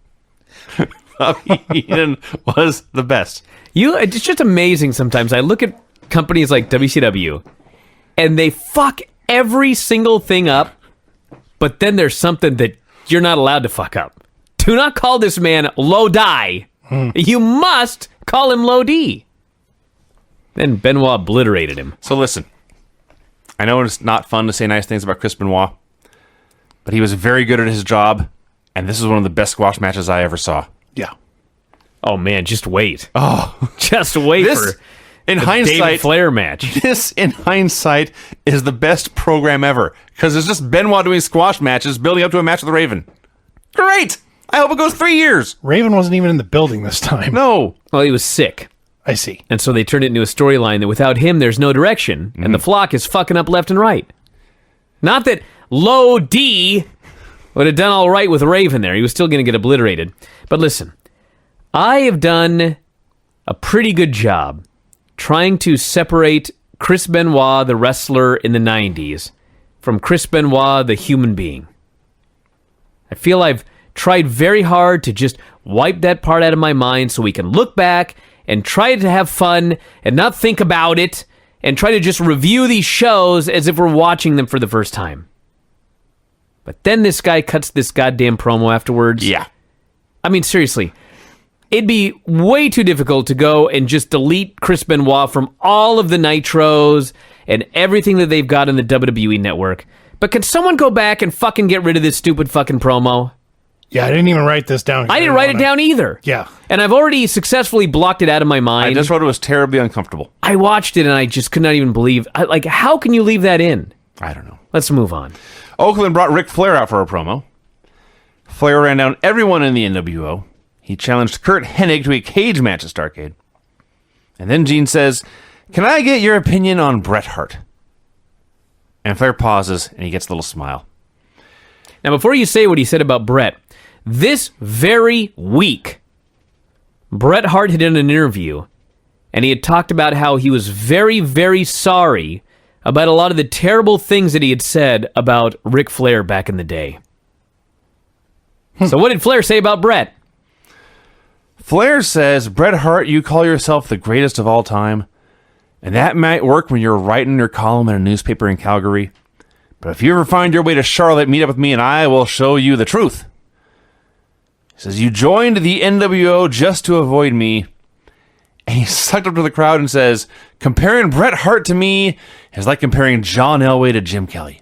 Bobby Heenan was the best. It's just amazing sometimes. I look at companies like WCW, and they fuck every single thing up, but then there's something that you're not allowed to fuck up. Do not call this man Lodi. You must call him Lodi. Then Benoit obliterated him. So listen, I know it's not fun to say nice things about Chris Benoit, but he was very good at his job, and this is one of the best squash matches I ever saw. Yeah. Oh man, just wait. Just wait This, for in the hindsight, David Flair match. This, in hindsight, is the best program ever, because it's just Benoit doing squash matches building up to a match with Raven. Great! I hope it goes 3 years. Raven wasn't even in the building this time. No. Well, he was sick. I see. And so they turned it into a storyline that without him, there's no direction, and the flock is fucking up left and right. Not that Lodi would have done all right with Raven there. He was still going to get obliterated. But listen, I have done a pretty good job trying to separate Chris Benoit, the wrestler in the 90s, from Chris Benoit, the human being. I feel I've tried very hard to just wipe that part out of my mind so we can look back and try to have fun and not think about it and try to just review these shows as if we're watching them for the first time. But then this guy cuts this goddamn promo afterwards. Yeah. I mean, seriously, it'd be way too difficult to go and just delete Chris Benoit from all of the Nitros and everything that they've got in the WWE network. But can someone go back and fucking get rid of this stupid fucking promo? Yeah, I didn't even write this down. I didn't write it down either. Yeah. And I've already successfully blocked it out of my mind. I just wrote it was terribly uncomfortable. I watched it and I just could not even believe. How can you leave that in? I don't know. Let's move on. Oakland brought Ric Flair out for a promo. Flair ran down everyone in the NWO. He challenged Kurt Hennig to a cage match at Starrcade. And then Gene says, "Can I get your opinion on Bret Hart?" And Flair pauses, and he gets a little smile. Now, before you say what he said about Bret, this very week, Bret Hart had done an interview, and he had talked about how he was very, very sorry about a lot of the terrible things that he had said about Ric Flair back in the day. So what did Flair say about Bret? Flair says, "Bret Hart, you call yourself the greatest of all time, and that might work when you're writing your column in a newspaper in Calgary. But if you ever find your way to Charlotte, meet up with me and I will show you the truth." He says, "You joined the NWO just to avoid me." And he sucked up to the crowd and says, "Comparing Bret Hart to me is like comparing John Elway to Jim Kelly."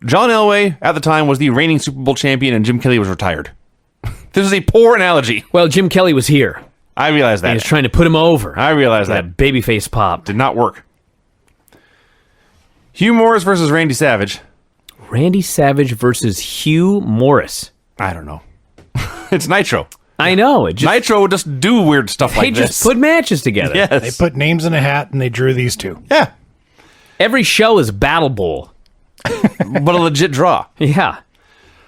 John Elway, at the time, was the reigning Super Bowl champion, and Jim Kelly was retired. This is a poor analogy. Well, Jim Kelly was here. I realize that. He was trying to put him over. I realize that. Babyface pop. Did not work. Hugh Morris versus Randy Savage. Randy Savage versus Hugh Morris. I don't know. It's Nitro. I know. Nitro would just do weird stuff like this. They just put matches together. Yes. They put names in a hat and they drew these two. Yeah. Every show is Battle Bowl. But a legit draw. Yeah.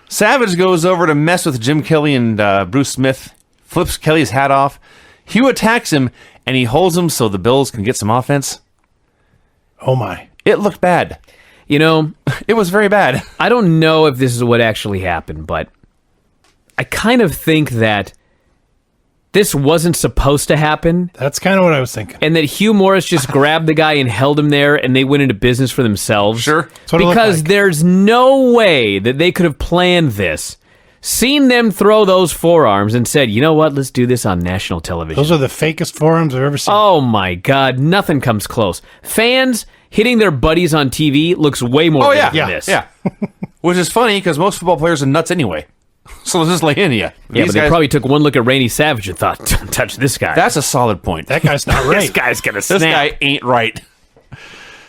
Savage goes over to mess with Jim Kelly and Bruce Smith, flips Kelly's hat off. Hugh attacks him, and he holds him so the Bills can get some offense. Oh, my. It looked bad. You know, it was very bad. I don't know if this is what actually happened, but I kind of think that this wasn't supposed to happen. That's kind of what I was thinking. And that Hugh Morris just grabbed the guy and held him there, and they went into business for themselves. Sure. Because there's no way that they could have planned this, seen them throw those forearms, and said, "You know what, let's do this on national television." Those are the fakest forearms I've ever seen. Oh my God, nothing comes close. Fans hitting their buddies on TV looks way more real than this. Yeah. Which is funny, because most football players are nuts anyway. So let's just lay in you. Yeah, but they probably took one look at Randy Savage and thought, "Don't touch this guy." That's a solid point. That guy's not right. This guy's going to snap. This guy ain't right.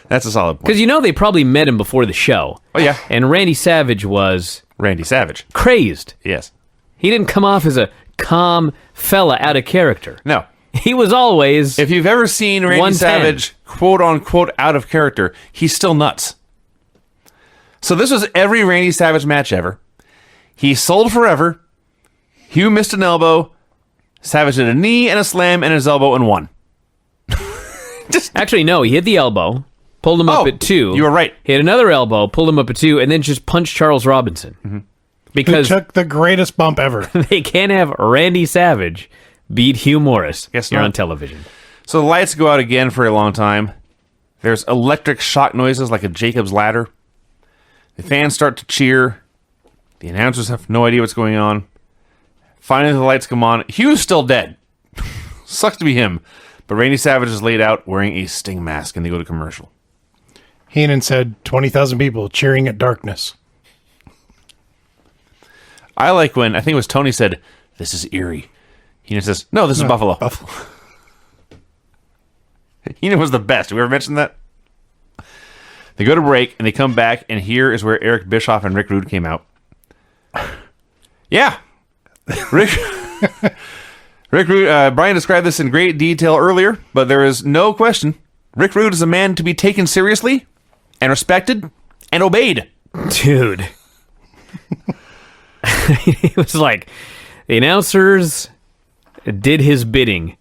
That's a solid point. Because you know they probably met him before the show. Oh, yeah. And Randy Savage was Randy Savage. crazed. Yes. He didn't come off as a calm fella out of character. No. He was always... If you've ever seen Randy 110. Savage, quote-unquote, out of character, he's still nuts. So this was every Randy Savage match ever. He sold forever. Hugh missed an elbow. Savage did a knee and a slam and his elbow and won. Actually, no, he hit the elbow, pulled him up at 2. You were right. Hit another elbow, pulled him up at 2, and then just punched Charles Robinson. Mm-hmm. Who Because took the greatest bump ever. they can't have Randy Savage beat Hugh Morris Guess here not. on television. So the lights go out again for a long time. There's electric shock noises like a Jacob's ladder. The fans start to cheer. The announcers have no idea what's going on. Finally, the lights come on. Hugh's still dead. Sucks to be him. But Randy Savage is laid out wearing a Sting mask, and they go to commercial. Heenan said 20,000 people cheering at darkness. I like when, I think it was Tony said, "This is eerie." Heenan says, "No, this is Buffalo." Buffalo. Heenan was the best. Have we ever mentioned that? They go to break, and they come back, and here is where Eric Bischoff and Rick Rude came out. Yeah. Rick Rude, Brian described this in great detail earlier, but there is no question. Rick Rude is a man to be taken seriously and respected and obeyed. Dude. It was like the announcers did his bidding,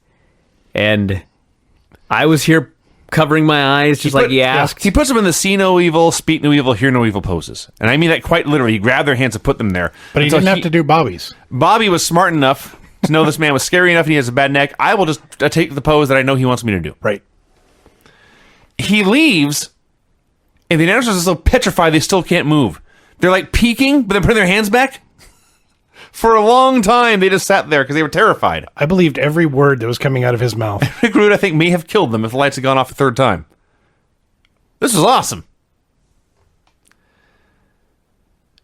and I was here covering my eyes just like he asked. He puts them in the see no evil, speak no evil, hear no evil poses. And I mean that quite literally. He grabbed their hands and put them there. But he didn't have to do Bobby's. Bobby was smart enough to know this man was scary enough and he has a bad neck. I will just take the pose that I know he wants me to do. Right. He leaves, and the announcers are so petrified they still can't move. They're like peeking, but they're putting their hands back. For a long time, they just sat there because they were terrified. I believed every word that was coming out of his mouth. Rick Rude, I think, may have killed them if the lights had gone off a third time. This was awesome.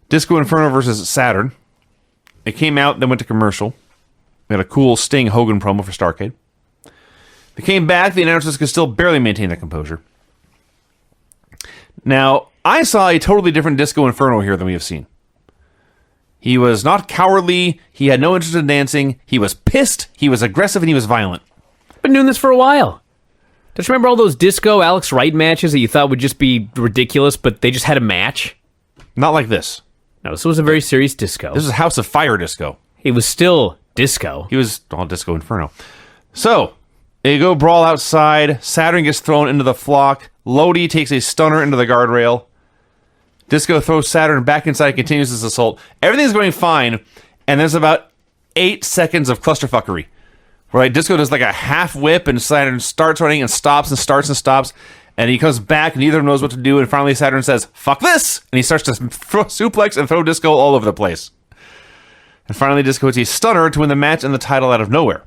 Disco Inferno versus Saturn. It came out, then went to commercial. We had a cool Sting Hogan promo for Starrcade. They came back, the announcers could still barely maintain their composure. Now, I saw a totally different Disco Inferno here than we have seen. He was not cowardly, he had no interest in dancing, he was pissed, he was aggressive, and he was violent. I've been doing this for a while. Don't you remember all those Disco Alex Wright matches that you thought would just be ridiculous, but they just had a match? Not like this. No, this was a very serious disco. This is House of Fire Disco. He was still disco. He was all Disco Inferno. So, they go brawl outside. Saturn gets thrown into the flock. Lodi takes a stunner into the guardrail. Disco throws Saturn back inside and continues his assault. Everything's going fine, and there's about 8 seconds of clusterfuckery. Where like, Disco does like a half whip, and Saturn starts running and stops and starts and stops. And he comes back, and neither of them knows what to do. And finally, Saturn says, "Fuck this!" And he starts to suplex and throw Disco all over the place. And finally, Disco hits a stunner to win the match and the title out of nowhere.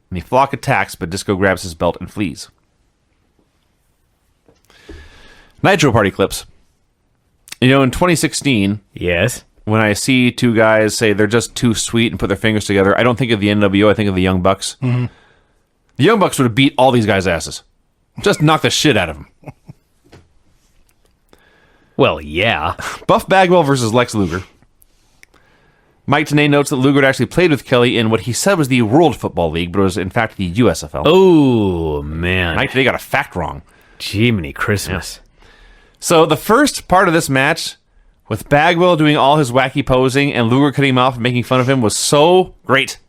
And the flock attacks, but Disco grabs his belt and flees. Nitro party clips. You know, in 2016, Yes. when I see two guys say they're just too sweet and put their fingers together, I don't think of the NWO, I think of the Young Bucks. Mm-hmm. The Young Bucks would have beat all these guys' asses. Just knock the shit out of them. Well, yeah. Buff Bagwell versus Lex Luger. Mike Tenay notes that Luger had actually played with Kelly in what he said was the World Football League, but it was in fact the USFL. Oh, man. Mike Tenay got a fact wrong. Jiminy Christmas. Yeah. So the first part of this match, with Bagwell doing all his wacky posing and Luger cutting him off and making fun of him, was so great.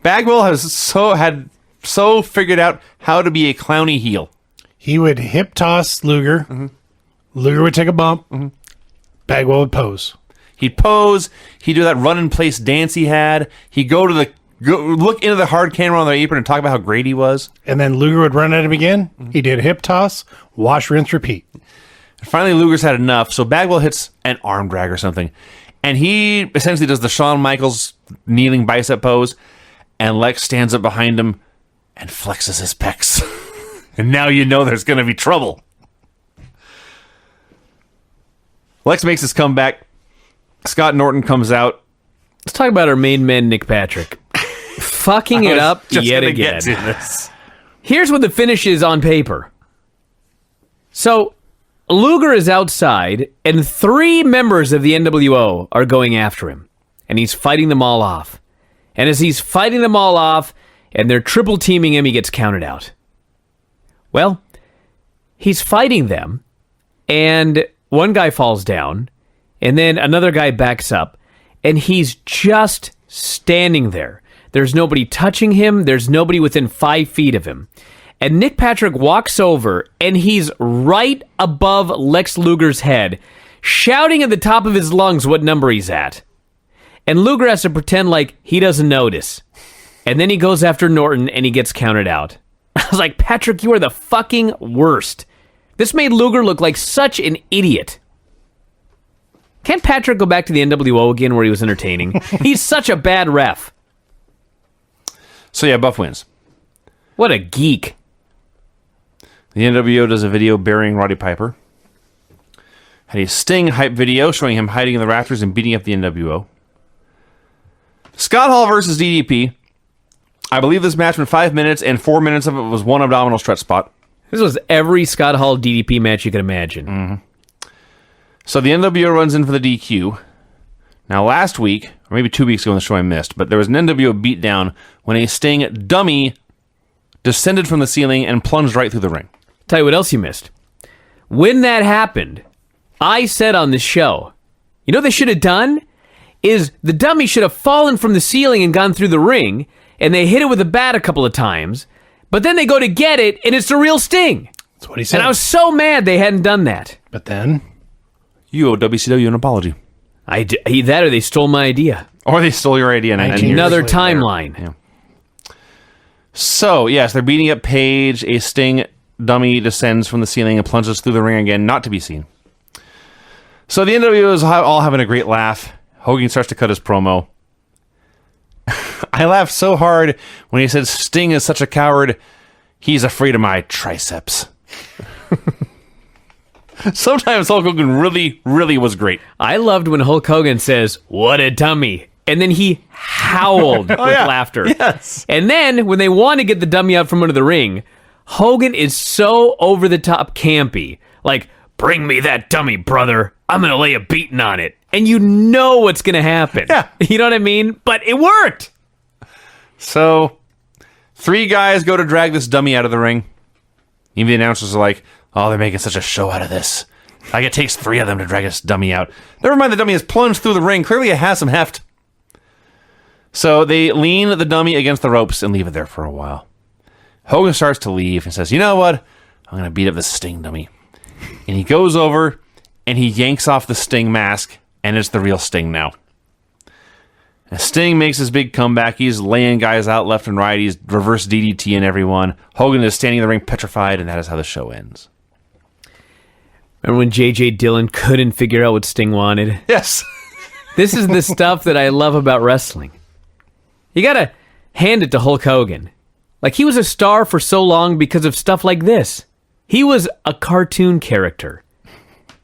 Bagwell had so figured out how to be a clowny heel. He would hip toss Luger. Mm-hmm. Luger would take a bump. Mm-hmm. Bagwell would pose. He'd pose. He'd do that run-in-place dance he had. He'd go look into the hard camera on the apron and talk about how great he was. And then Luger would run at him again. Mm-hmm. He did hip toss, wash, rinse, repeat. And finally, Luger's had enough, so Bagwell hits an arm drag or something. And he essentially does the Shawn Michaels kneeling bicep pose, and Lex stands up behind him and flexes his pecs. And now you know there's going to be trouble. Lex makes his comeback. Scott Norton comes out. Let's talk about our main man, Nick Patrick. Fucking it up yet again. Get to this. Here's what the finish is on paper. So, Luger is outside, and 3 members of the NWO are going after him. And he's fighting them all off. And as he's fighting them all off, and they're triple teaming him, he gets counted out. Well, he's fighting them, and one guy falls down, and then another guy backs up, and he's just standing there. There's nobody touching him. There's nobody within 5 feet of him. And Nick Patrick walks over, and he's right above Lex Luger's head, shouting at the top of his lungs what number he's at. And Luger has to pretend like he doesn't notice. And then he goes after Norton, and he gets counted out. I was like, Patrick, you are the fucking worst. This made Luger look like such an idiot. Can't Patrick go back to the NWO again where he was entertaining? He's such a bad ref. So yeah, Buff wins. What a geek. The NWO does a video burying Roddy Piper. Had a Sting hype video showing him hiding in the rafters and beating up the NWO. Scott Hall versus DDP. I believe this match went 5 minutes, and 4 minutes of it was one abdominal stretch spot. This was every Scott Hall DDP match you could imagine. Mm-hmm. So the NWO runs in for the DQ. Now last week, or maybe 2 weeks ago in the show I missed, but there was an NWO beatdown when a Sting dummy descended from the ceiling and plunged right through the ring. Tell you what else you missed. When that happened, I said on this show, you know what they should have done? Is the dummy should have fallen from the ceiling and gone through the ring, and they hit it with a bat a couple of times, but then they go to get it, and it's the real Sting. That's what he said. And I was so mad they hadn't done that. But then? You owe WCW an apology. That or they stole my idea. Or they stole your idea. And Another timeline. Yeah. So, yes, they're beating up Paige. A Sting dummy descends from the ceiling and plunges through the ring again, not to be seen. So the NWO is all having a great laugh. Hogan starts to cut his promo. I laughed so hard when he said Sting is such a coward, he's afraid of my triceps. Sometimes Hulk Hogan really, really was great. I loved when Hulk Hogan says, "What a dummy." And then he howled with laughter. Yes. And then when they want to get the dummy out from under the ring, Hogan is so over the top campy. Like, "Bring me that dummy, brother. I'm going to lay a beating on it." And you know what's going to happen. Yeah. You know what I mean? But it worked. So, 3 guys go to drag this dummy out of the ring. Even the announcers are like, "Oh, they're making such a show out of this. Like, it takes 3 of them to drag this dummy out." Never mind, the dummy has plunged through the ring. Clearly it has some heft. So they lean the dummy against the ropes and leave it there for a while. Hogan starts to leave and says, "You know what? I'm going to beat up this Sting dummy." And he goes over and he yanks off the Sting mask, and it's the real Sting now. And Sting makes his big comeback. He's laying guys out left and right. He's reverse DDTing everyone. Hogan is standing in the ring petrified, and that is how the show ends. Remember when J.J. Dillon couldn't figure out what Sting wanted? Yes. This is the stuff that I love about wrestling. You gotta hand it to Hulk Hogan. Like, he was a star for so long because of stuff like this. He was a cartoon character.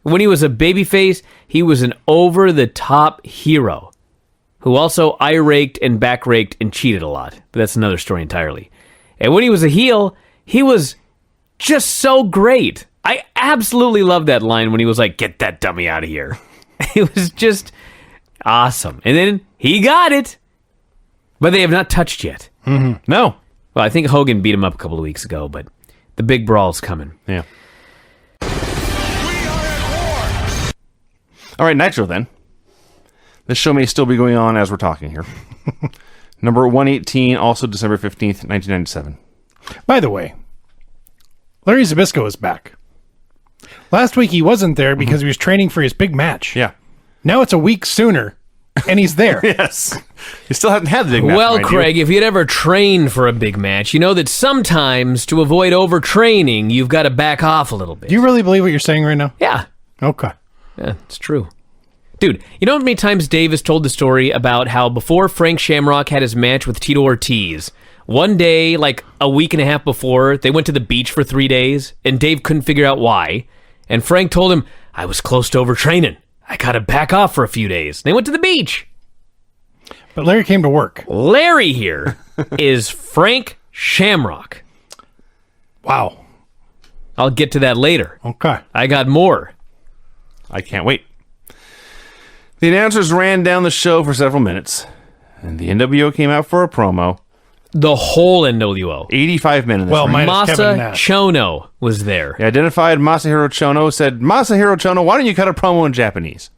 When he was a babyface, he was an over-the-top hero who also eye-raked and back-raked and cheated a lot. But that's another story entirely. And when he was a heel, he was just so great. I absolutely love that line when he was like, "Get that dummy out of here." It was just awesome. And then he got it. But they have not touched yet. Mm-hmm. No. Well, I think Hogan beat him up a couple of weeks ago, but the big brawl's coming. Yeah. All right, Nitro then. This show may still be going on as we're talking here. Number 118, also December 15th, 1997. By the way, Larry Zbyszko is back. Last week he wasn't there because he was training for his big match. Yeah. Now it's a week sooner, and he's there. Yes. He still hasn't had the big match. Well, Craig, if you'd ever trained for a big match, you know that sometimes to avoid overtraining, you've got to back off a little bit. Do you really believe what you're saying right now? Yeah. Okay. Yeah, it's true. Dude, you know how many times Dave has told the story about how before Frank Shamrock had his match with Tito Ortiz, one day, like a week and a half before, they went to the beach for 3 days, and Dave couldn't figure out why. And Frank told him, "I was close to overtraining. I got to back off for a few days." They went to the beach. But Larry came to work. Larry here is Frank Shamrock. Wow. I'll get to that later. Okay. I got more. I can't wait. The announcers ran down the show for several minutes, and the NWO came out for a promo. The whole NWO. 85 minutes. Well, minus Kevin Masa Nash. Chono was there. He identified Masahiro Chono, said, "Masahiro Chono, why don't you cut a promo in Japanese?"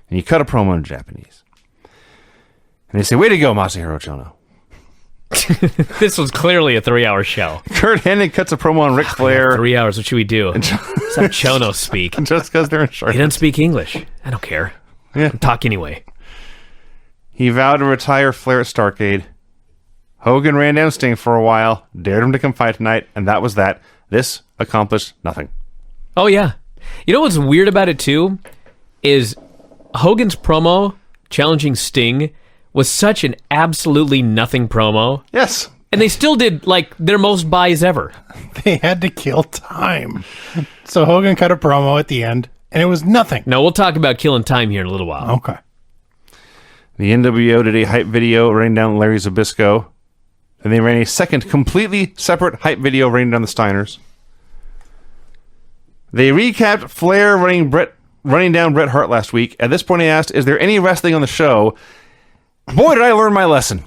And he cut a promo in Japanese. And they say, "Way to go, Masahiro Chono." This was clearly a 3-hour show. Kurt Hennig cuts a promo on Ric Flair. 3 hours. What should we do? Let's have Chono speak. Just because they're in He short. doesn't speak English. I don't care. Yeah. Talk anyway. He vowed to retire Flair at Starrcade. Hogan ran down Sting for a while, dared him to come fight tonight, and that was that. This accomplished nothing. Oh, yeah. You know what's weird about it, too? Is Hogan's promo challenging Sting was such an absolutely nothing promo. Yes. And they still did, like, their most buys ever. They had to kill time. So Hogan cut a promo at the end, and it was nothing. No, we'll talk about killing time here in a little while. Okay. The NWO did a hype video running down Larry Zbyszko. And they ran a second, completely separate hype video running down the Steiners. They recapped Flair running down Bret Hart last week. At this point, I asked, "Is there any wrestling on the show?" Boy, did I learn my lesson.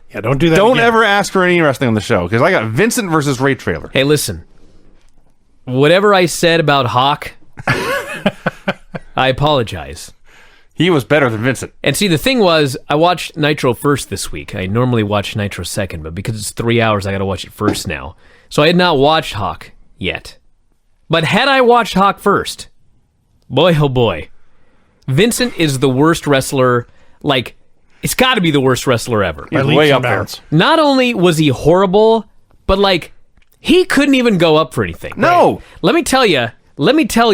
Yeah, don't do that Don't again. ever ask for any wrestling on the show, because I got Vincent versus Ray Traylor. Hey, listen. Whatever I said about Hawk, I apologize. He was better than Vincent. And see, the thing was, I watched Nitro first this week. I normally watch Nitro second, but because it's 3 hours, I got to watch it first now. So I had not watched Hawk yet. But had I watched Hawk first, boy, oh boy, Vincent is the worst wrestler. Like, It's got to be the worst wrestler ever. By He's leaps way and up there. bounds. Not only was he horrible, but like he couldn't even go up for anything. No. Let me tell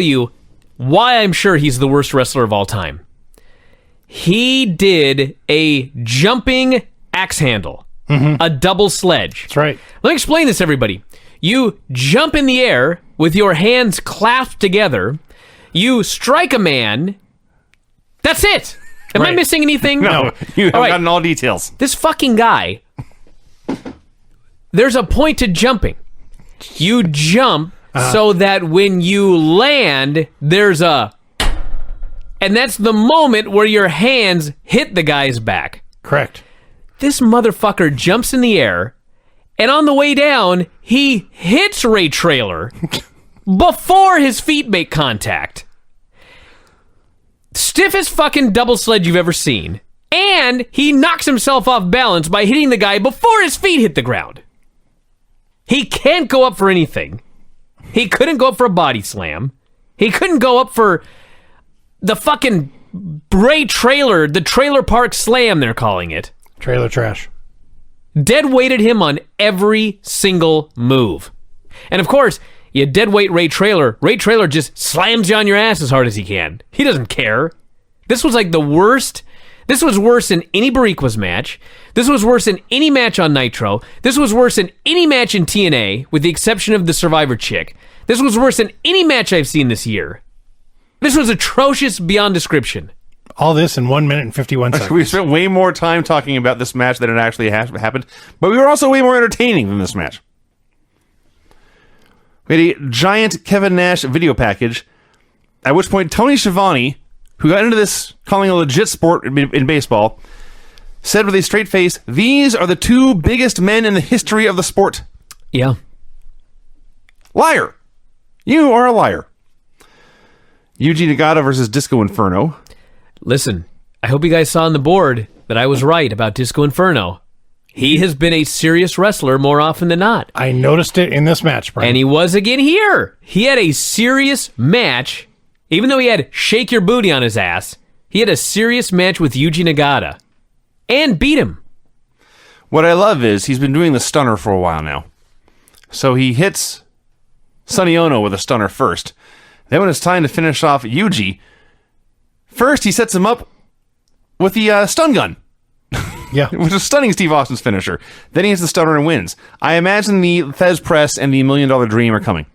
you why I'm sure he's the worst wrestler of all time. He did a jumping axe handle, a double sledge. That's right. Let me explain this, everybody. You jump in the air with your hands clasped together. You strike a man. That's it. Am I Right. missing anything? No, you have All right. gotten all details. This fucking guy, there's a point to jumping. You jump so that when you land, there's a... And that's the moment where your hands hit the guy's back. Correct. This motherfucker jumps in the air, and on the way down, he hits Ray Traylor before his feet make contact. Stiffest fucking double sledge you've ever seen. And he knocks himself off balance by hitting the guy before his feet hit the ground. He can't go up for anything. He couldn't go up for a body slam. He couldn't go up for the fucking Ray Trailer, the Trailer Park Slam, they're calling it. Trailer trash. Dead weighted him on every single move. And of course, you dead weight Ray Trailer. Ray Trailer just slams you on your ass as hard as he can. He doesn't care. This was like the worst. This was worse than any Bariquas match. This was worse than any match on Nitro. This was worse than any match in TNA, with the exception of the Survivor chick. This was worse than any match I've seen this year. This was atrocious beyond description. All this in 1 minute and 51 seconds. We spent way more time talking about this match than it actually happened, but we were also way more entertaining than this match. We had a giant Kevin Nash video package, at which point Tony Shivani, who got into this calling a legit sport in baseball, said with a straight face, "These are the two biggest men in the history of the sport." Yeah. Liar. You are a liar. Yuji Nagata versus Disco Inferno. Listen, I hope you guys saw on the board that I was right about Disco Inferno. He has been a serious wrestler more often than not. I noticed it in this match, Brian. And he was again here. He had a serious match. Even though he had Shake Your Booty on his ass, he had a serious match with Yuji Nagata. And beat him. What I love is he's been doing the stunner for a while now. So he hits Sonny Ono with a stunner first. Then when it's time to finish off Yuji, first he sets him up with the stun gun. Yeah. Which is stunning Steve Austin's finisher. Then he hits the stunner and wins. I imagine the Fez Press and the $1 Million Dream are coming.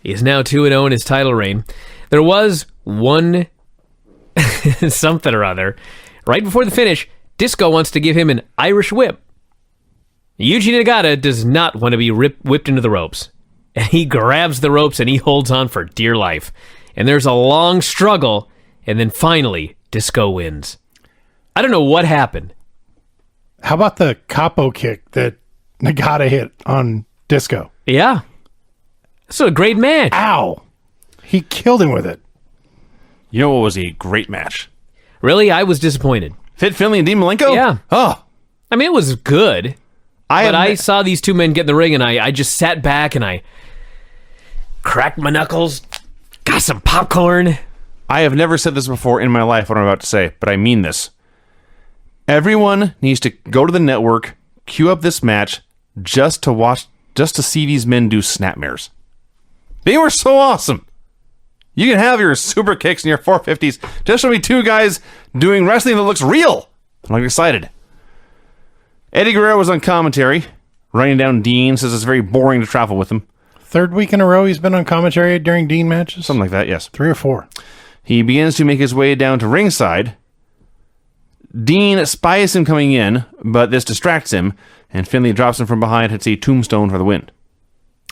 He is now 2-0 in his title reign. There was one something or other. Right before the finish, Disco wants to give him an Irish whip. Yuji Nagata does not want to be whipped into the ropes. And he grabs the ropes and he holds on for dear life. And there's a long struggle, and then finally, Disco wins. I don't know what happened. How about the capo kick that Nagata hit on Disco? Yeah. It's a great match. Ow! He killed him with it. You know what was a great match? Really, I was disappointed. Fit Finlay and Dean Malenko? Yeah. Oh. I mean, it was good. I saw these two men get in the ring, and I just sat back and I cracked my knuckles, got some popcorn. I have never said this before in my life, what I'm about to say, but I mean this. Everyone needs to go to the network, queue up this match, just to see these men do snapmares. They were so awesome. You can have your super kicks and your 450s. Just show me two guys doing wrestling that looks real. I'm excited. Eddie Guerrero was on commentary, writing down Dean, says it's very boring to travel with him. Third week in a row he's been on commentary during Dean matches? Something like that, yes. 3 or 4. He begins to make his way down to ringside. Dean spies him coming in, but this distracts him, and Finlay drops him from behind, hits a tombstone for the win.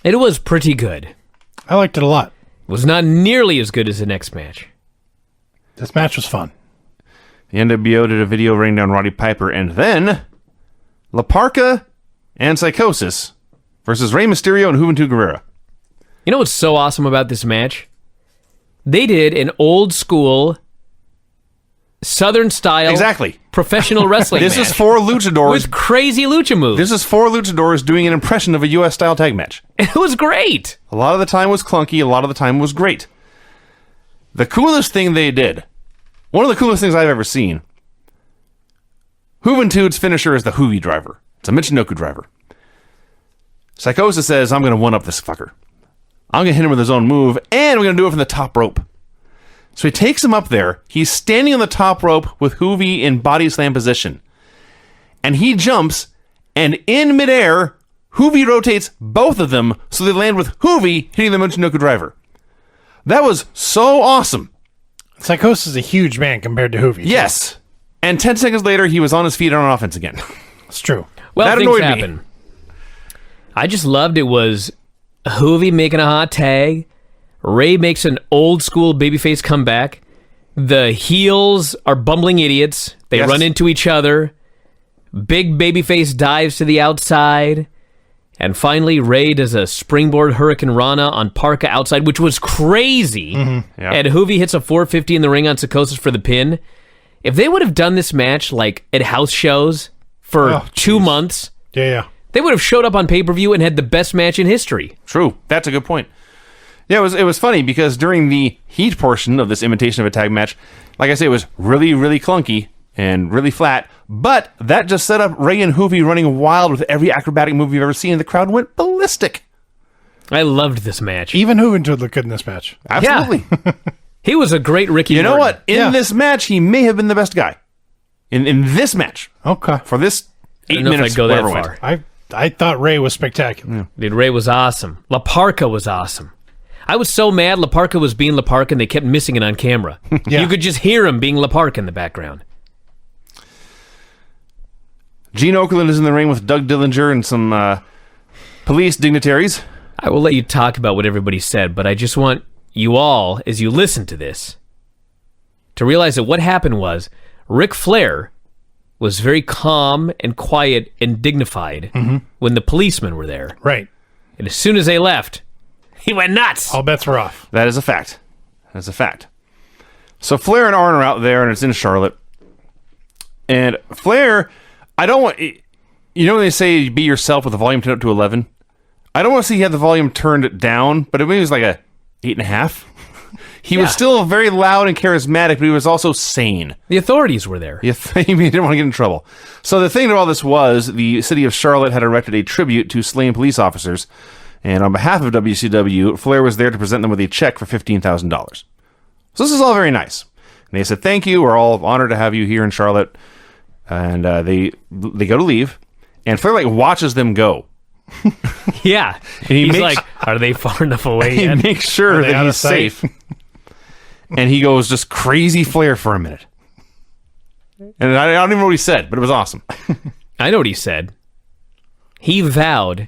It was pretty good. I liked it a lot. It was not nearly as good as the next match. This match was fun. The NWO did a video writing down Roddy Piper, and then La Parka and Psychosis versus Rey Mysterio and Juventud Guerrera. You know what's so awesome about this match? They did an old school Southern style Exactly. professional wrestling This match is four luchadors. with crazy lucha moves. This is four luchadors doing an impression of a U.S. style tag match. It was great. A lot of the time was clunky, a lot of the time was great. The coolest thing they did, one of the coolest things I've ever seen. Juventude's finisher is the Hoovy driver. It's a Michinoku driver. Psychosis says, I'm going to one-up this fucker. I'm going to hit him with his own move, and we're going to do it from the top rope. So he takes him up there. He's standing on the top rope with Hoovy in body slam position. And he jumps, and in midair, Hoovy rotates both of them so they land with Hoovy hitting the Michinoku driver. That was so awesome. Psychosis is a huge man compared to Hoovy. Yes. And 10 seconds later, he was on his feet on offense again. It's true. Well, that things annoyed happen. me. I just loved it was Hoovy making a hot tag. Ray makes an old school babyface comeback. The heels are bumbling idiots. They Yes. run into each other. Big babyface dives to the outside. And finally, Ray does a springboard Hurricane Rana on Parka outside, which was crazy. Mm-hmm. Yeah. And Hoovy hits a 450 in the ring on Psychosis for the pin. If they would have done this match like at house shows for 2 months, Yeah. they would have showed up on pay-per-view and had the best match in history. True. That's a good point. Yeah, it was funny because during the heat portion of this imitation of a tag match, like I say, it was really, really clunky and really flat, but that just set up Ray and Hoovy running wild with every acrobatic move you've ever seen, and the crowd went ballistic. I loved this match. Even Juventude looked good in this match. Absolutely. He was a great Ricky You know Morton. what? In this match, he may have been the best guy. In this match. Okay. For this I 8 don't know if minutes, I'd go that whatever far. went. I thought Ray was spectacular. Dude, Ray was awesome. La Parka was awesome. I was so mad La Parka was being La Parka and they kept missing it on camera. Yeah. You could just hear him being La Parka in the background. Gene Okerlund is in the ring with Doug Dillinger and some police dignitaries. I will let you talk about what everybody said, but I just want you all, as you listen to this, to realize that what happened was Ric Flair was very calm and quiet and dignified when the policemen were there. Right. And as soon as they left, he went nuts. All bets were off. That is a fact. That's a fact. So Flair and Arn are out there, and it's in Charlotte. And Flair, I don't want... You know when they say be yourself with the volume turned up to 11? I don't want to see he had the volume turned down, but it was like a 8.5. He was still very loud and charismatic, but he was also sane. The authorities were there. He didn't want to get in trouble. So the thing of all this was, the city of Charlotte had erected a tribute to slain police officers, and on behalf of WCW, Flair was there to present them with a check for $15,000. So this is all very nice. And they said, thank you, we're all honored to have you here in Charlotte. And they go to leave, and Flair watches them go. Yeah. And he He's makes- like, are they far enough away He yet? makes sure they that out he's of sight? safe. And he goes just crazy Flair for a minute. And I don't even know what he said, but it was awesome. I know what he said. He vowed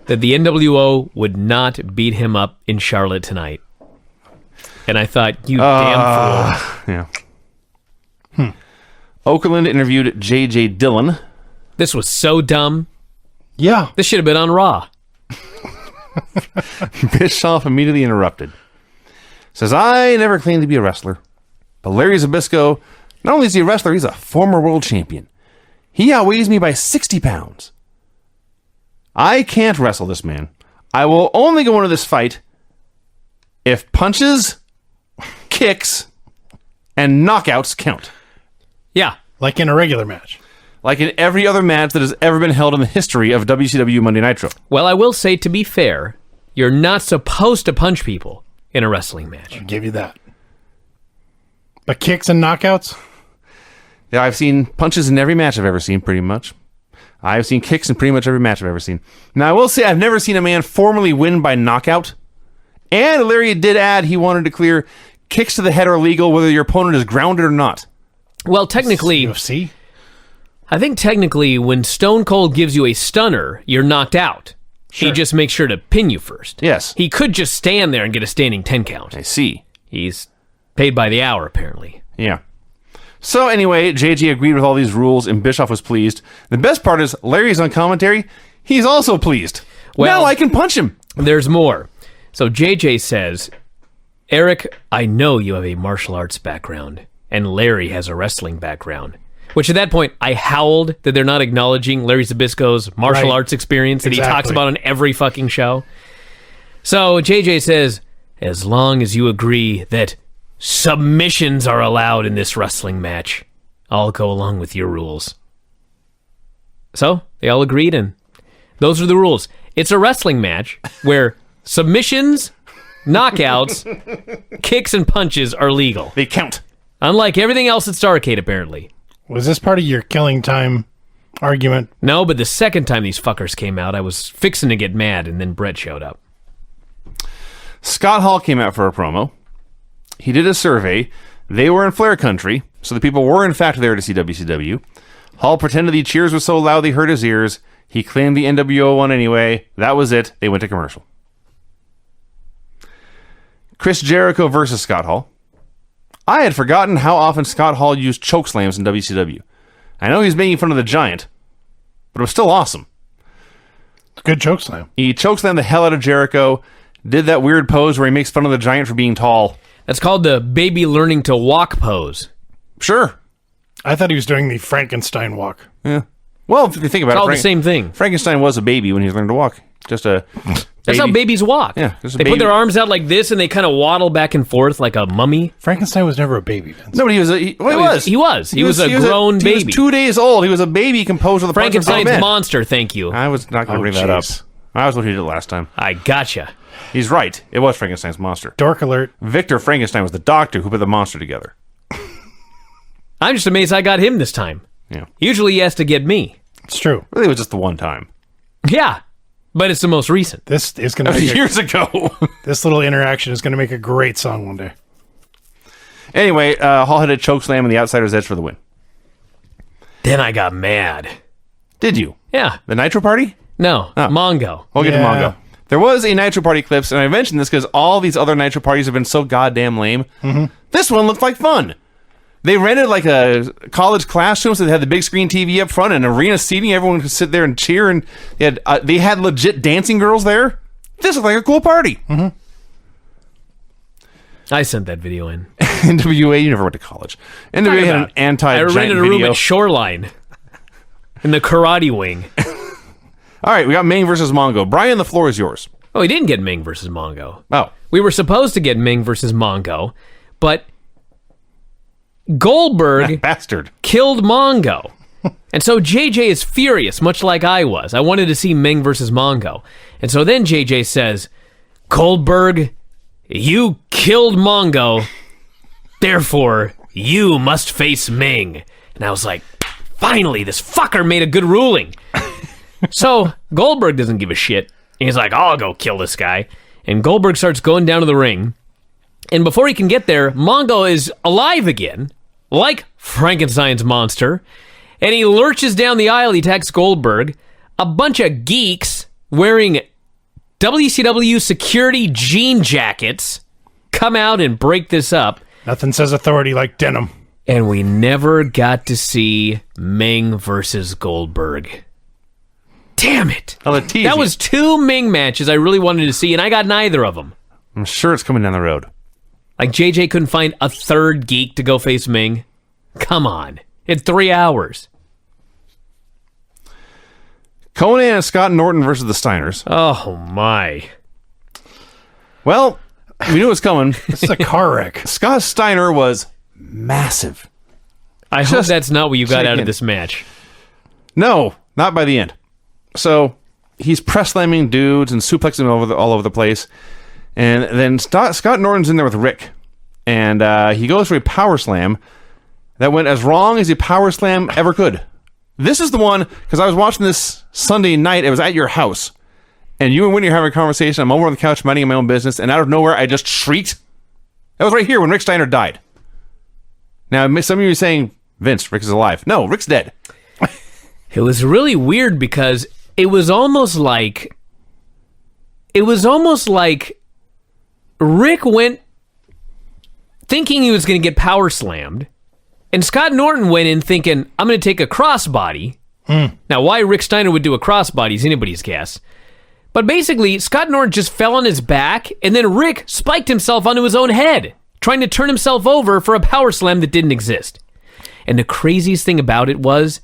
that the NWO would not beat him up in Charlotte tonight. And I thought, you damn fool. Yeah. Okerlund interviewed J.J. Dillon. This was so dumb. Yeah. This should have been on Raw. Bischoff immediately interrupted. Says, I never claimed to be a wrestler. But Larry Zbyszko, not only is he a wrestler, he's a former world champion. He outweighs me by 60 pounds. I can't wrestle this man. I will only go into this fight if punches, kicks, and knockouts count. Yeah. Like in a regular match. Like in every other match that has ever been held in the history of WCW Monday Nitro. Well, I will say, to be fair, you're not supposed to punch people in a wrestling match. I'll give you that. But kicks and knockouts? Yeah, I've seen punches in every match I've ever seen, pretty much. I've seen kicks in pretty much every match I've ever seen. Now, I will say I've never seen a man formally win by knockout. And Larry did add he wanted to clear kicks to the head are illegal whether your opponent is grounded or not. Well, technically, UFC? I think technically when Stone Cold gives you a stunner, you're knocked out. He just makes sure to pin you first. Yes. He could just stand there and get a standing 10 count. I see. He's paid by the hour, apparently. Yeah. So anyway, JJ agreed with all these rules and Bischoff was pleased. The best part is Larry's on commentary. He's also pleased. Well- Now I can punch him. There's more. So JJ says, Eric, I know you have a martial arts background, and Larry has a wrestling background. Which at that point, I howled that they're not acknowledging Larry Zbyszko's martial Right. arts experience that he Exactly. talks about on every fucking show. So JJ says, as long as you agree that submissions are allowed in this wrestling match, I'll go along with your rules. So they all agreed, and those are the rules. It's a wrestling match where submissions, knockouts, kicks, and punches are legal. They count. Unlike everything else at Starrcade, apparently. Was this part of your killing time argument? No, but the second time these fuckers came out, I was fixing to get mad, and then Brett showed up. Scott Hall came out for a promo. He did a survey. They were in Flair country, so the people were in fact there to see WCW. Hall pretended the cheers were so loud they hurt his ears. He claimed the NWO won anyway. That was it. They went to commercial. Chris Jericho versus Scott Hall. I had forgotten how often Scott Hall used chokeslams in WCW. I know he's making fun of the Giant, but it was still awesome. Good chokeslam. He chokeslammed the hell out of Jericho, did that weird pose where he makes fun of the Giant for being tall. That's called the baby learning to walk pose. Sure. I thought he was doing the Frankenstein walk. Yeah. Well, if you think about It's all it, the same thing. Frankenstein was a baby when he learned to walk. Just a That's how babies walk. Yeah, just a they baby. put their arms out like this, and they kind of waddle back and forth like a mummy. Frankenstein was never a baby, Vince. No, but he was. He was. He was a grown baby. He was 2 days old. He was a baby composed of the parts of Frankenstein's grown men. monster, thank you. I was not going to bring that up. I was looking at it last time. I gotcha. He's right. It was Frankenstein's monster. Dork alert. Victor Frankenstein was the doctor who put the monster together. I'm just amazed I got him this time. Yeah. Usually he has to get me. It's true. Really, it was just the one time. Yeah, but it's the most recent. This is going That to was make years ago. this little interaction is going to make a great song one day. Anyway, Hall had a chokeslam and the Outsider's Edge for the win. Then I got mad. Did you? Yeah. The Nitro Party? No, Mongo. We'll get to Yeah. Mongo. There was a Nitro Party clips, and I mentioned this because all these other Nitro Parties have been so goddamn lame. Mm-hmm. This one looked like fun. They rented like a college classroom, so they had the big screen TV up front and arena seating. Everyone could sit there and cheer, and they had legit dancing girls there. This looked like a cool party. Mm-hmm. I sent that video in. NWA, you never went to college. NWA had an I anti-giant rented a room video. at Shoreline in the karate wing. All right, we got Ming versus Mongo. Brian, the floor is yours. Oh, he didn't get Ming versus Mongo. Oh. We were supposed to get Ming versus Mongo, but Goldberg Bastard. killed Mongo. And so JJ is furious, much like I was. I wanted to see Ming versus Mongo. And so then JJ says, Goldberg, you killed Mongo, therefore you must face Ming. And I was like, finally, this fucker made a good ruling. So Goldberg doesn't give a shit. He's like, I'll go kill this guy. And Goldberg starts going down to the ring. And before he can get there, Mongo is alive again, like Frankenstein's monster. And he lurches down the aisle. He attacks Goldberg. A bunch of geeks wearing WCW security jean jackets come out and break this up. Nothing says authority like denim. And we never got to see Ming versus Goldberg. Damn it. That was 2 Ming matches I really wanted to see, and I got neither of them. I'm sure it's coming down the road. Like JJ couldn't find a third geek to go face Ming. Come on. In 3 hours. Conan and Scott Norton versus the Steiners. Oh, my. Well, we knew it was coming. This is a car wreck. Scott Steiner was massive. I hope that's not what you got out shaking. of this match. No, not by the end. So he's press slamming dudes and suplexing them all over the place. And then Scott Norton's in there with Rick. And he goes for a power slam that went as wrong as a power slam ever could. This is the one, because I was watching this Sunday night. It was at your house. And you and Winnie are having a conversation. I'm over on the couch minding my own business. And out of nowhere, I just shrieked. That was right here when Rick Steiner died. Now, some of you are saying, Vince, Rick is alive. No, Rick's dead. It was really weird because it was almost like Rick went thinking he was going to get power slammed, and Scott Norton went in thinking, I'm going to take a crossbody. Now, why Rick Steiner would do a crossbody is anybody's guess. But basically, Scott Norton just fell on his back, and then Rick spiked himself onto his own head, trying to turn himself over for a power slam that didn't exist. And the craziest thing about it was,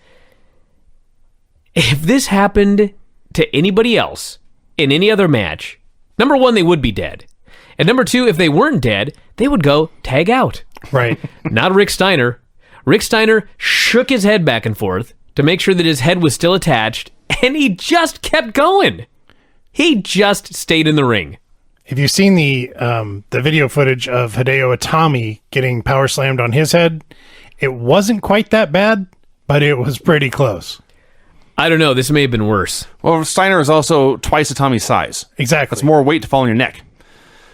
if this happened to anybody else in any other match, number one, they would be dead. And number two, if they weren't dead, they would go tag out. Right. Not Rick Steiner. Rick Steiner shook his head back and forth, to make sure that his head was still attached, and he just kept going. He just stayed in the ring. Have you seen the video footage of Hideo Itami getting power slammed on his head? It wasn't quite that bad, but it was pretty close. I don't know. This may have been worse. Well, Steiner is also twice Itami's size. Exactly. That's more weight to fall on your neck.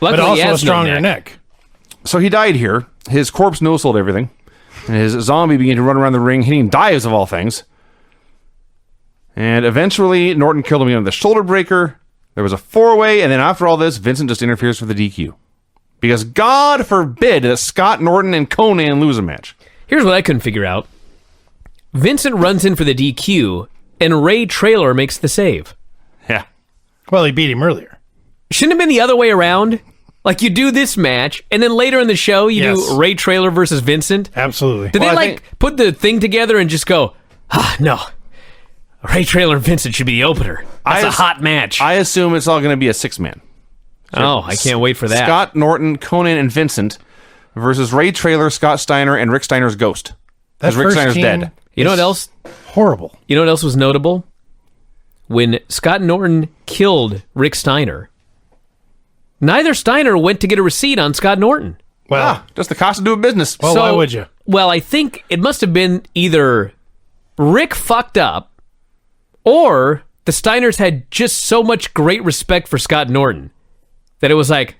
Luckily, But he also a has no stronger neck. So he died here. His corpse no-sold everything. And his zombie began to run around the ring, hitting dives of all things. And eventually, Norton killed him again with a shoulder breaker. There was a four-way, and then after all this, Vincent just interferes for the DQ. Because God forbid that Scott Norton and Conan lose a match. Here's what I couldn't figure out. Vincent runs in for the DQ, and Ray Traylor makes the save. Yeah. Well, he beat him earlier. Shouldn't have been the other way around? Like, you do this match, and then later in the show, you do Ray Traylor versus Vincent? Absolutely. Did they, put the thing together and just go, no. Ray Traylor and Vincent should be the opener. That's a hot match. I assume it's all going to be a six-man. I can't wait for that. Scott Norton, Conan, and Vincent versus Ray Traylor, Scott Steiner, and Rick Steiner's ghost. Because Rick Steiner's dead. You know what else? Horrible. You know what else was notable? When Scott Norton killed Rick Steiner, neither Steiner went to get a receipt on Scott Norton. Well, just the cost of doing business. Well, why would you? Well, I think it must have been either Rick fucked up or the Steiners had just so much great respect for Scott Norton that it was like,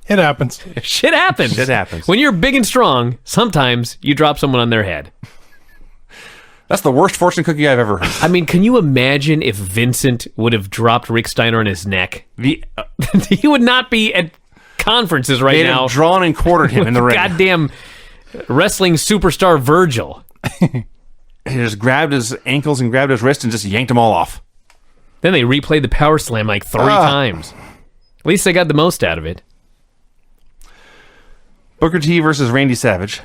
It happens. shit happens. Shit happens. When you're big and strong, sometimes you drop someone on their head. That's the worst fortune cookie I've ever heard. I mean, can you imagine if Vincent would have dropped Rick Steiner on his neck? He would not be at conferences right They'd now. have drawn and quartered him in the ring. Goddamn wrestling superstar Virgil. He just grabbed his ankles and grabbed his wrist and just yanked them all off. Then they replayed the power slam like 3 times. At least they got the most out of it. Booker T versus Randy Savage.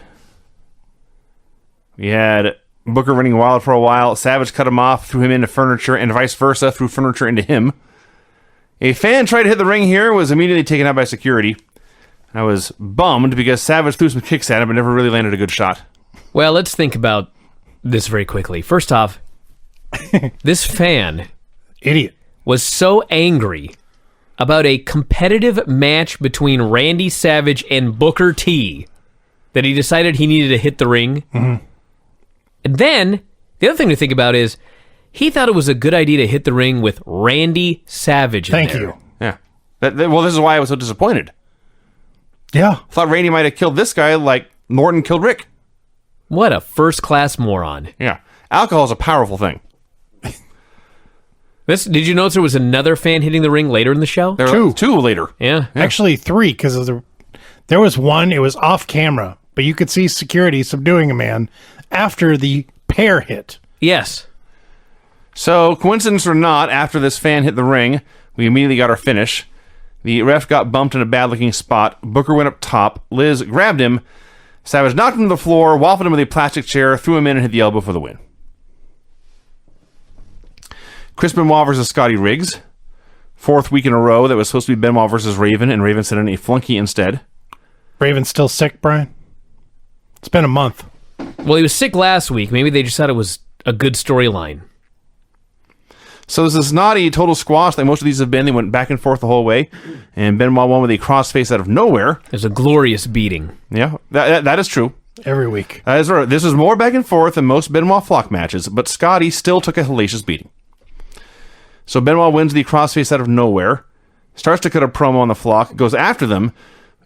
We had Booker running wild for a while. Savage cut him off, threw him into furniture, and vice versa, threw furniture into him. A fan tried to hit the ring here, was immediately taken out by security. I was bummed because Savage threw some kicks at him but never really landed a good shot. Well, let's think about this very quickly. First off, this fan Idiot. was so angry about a competitive match between Randy Savage and Booker T that he decided he needed to hit the ring. Mm-hmm. And then, the other thing to think about is, he thought it was a good idea to hit the ring with Randy Savage in Thank there. you. Yeah. Well, this is why I was so disappointed. Yeah. Thought Randy might have killed this guy like Norton killed Rick. What a first-class moron. Yeah. Alcohol is a powerful thing. Did you notice there was another fan hitting the ring later in the show? There were two later. Yeah. Actually, 3, because there was one, it was off camera, but you could see security subduing a man after the pair hit. Yes. So, coincidence or not, after this fan hit the ring, we immediately got our finish. The ref got bumped in a bad-looking spot. Booker went up top. Liz grabbed him. Savage knocked him to the floor, waffled him with a plastic chair, threw him in, and hit the elbow for the win. Chris Benoit versus Scotty Riggs. 4th week in a row that was supposed to be Benoit versus Raven, and Raven sent in a flunky instead. Raven's still sick, Brian? It's been a month. Well, he was sick last week. Maybe they just thought it was a good storyline. So this is not a total squash like most of these have been. They went back and forth the whole way. And Benoit won with a crossface out of nowhere. It was a glorious beating. Yeah, that is true. Every week. That is right. This is more back and forth than most Benoit flock matches, but Scotty still took a hellacious beating. So Benoit wins the crossface out of nowhere, starts to cut a promo on the flock, goes after them.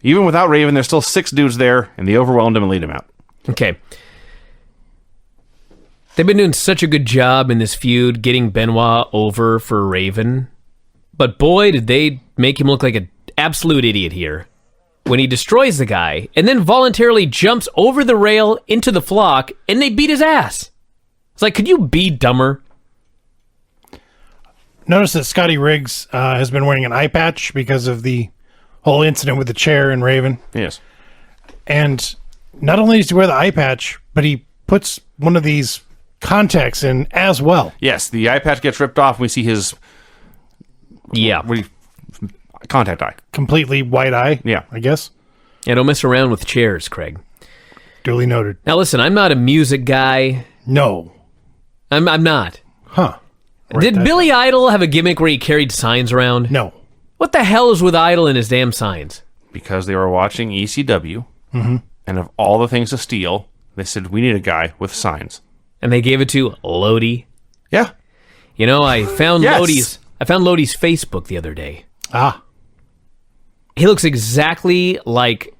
Even without Raven, there's still 6 dudes there, and they overwhelmed him and laid him out. Okay. They've been doing such a good job in this feud getting Benoit over for Raven. But boy, did they make him look like an absolute idiot here. When he destroys the guy and then voluntarily jumps over the rail into the flock and they beat his ass. It's like, could you be dumber? Notice that Scotty Riggs has been wearing an eye patch because of the whole incident with the chair and Raven. Yes. And not only does he wear the eye patch, but he puts one of these contacts in as well. Yes, the eye patch gets ripped off and we see his contact eye. Completely white eye. Yeah. I guess. Yeah, don't mess around with chairs, Craig. Duly noted. Now listen, I'm not a music guy. No. I'm not. Huh. Did Billy Idol have a gimmick where he carried signs around? No. What the hell is with Idol and his damn signs? Because they were watching ECW, and of all the things to steal, they said, we need a guy with signs. And they gave it to Lodi. Yeah. You know, I found Yes. Lodi's Facebook the other day. Ah. He looks exactly like...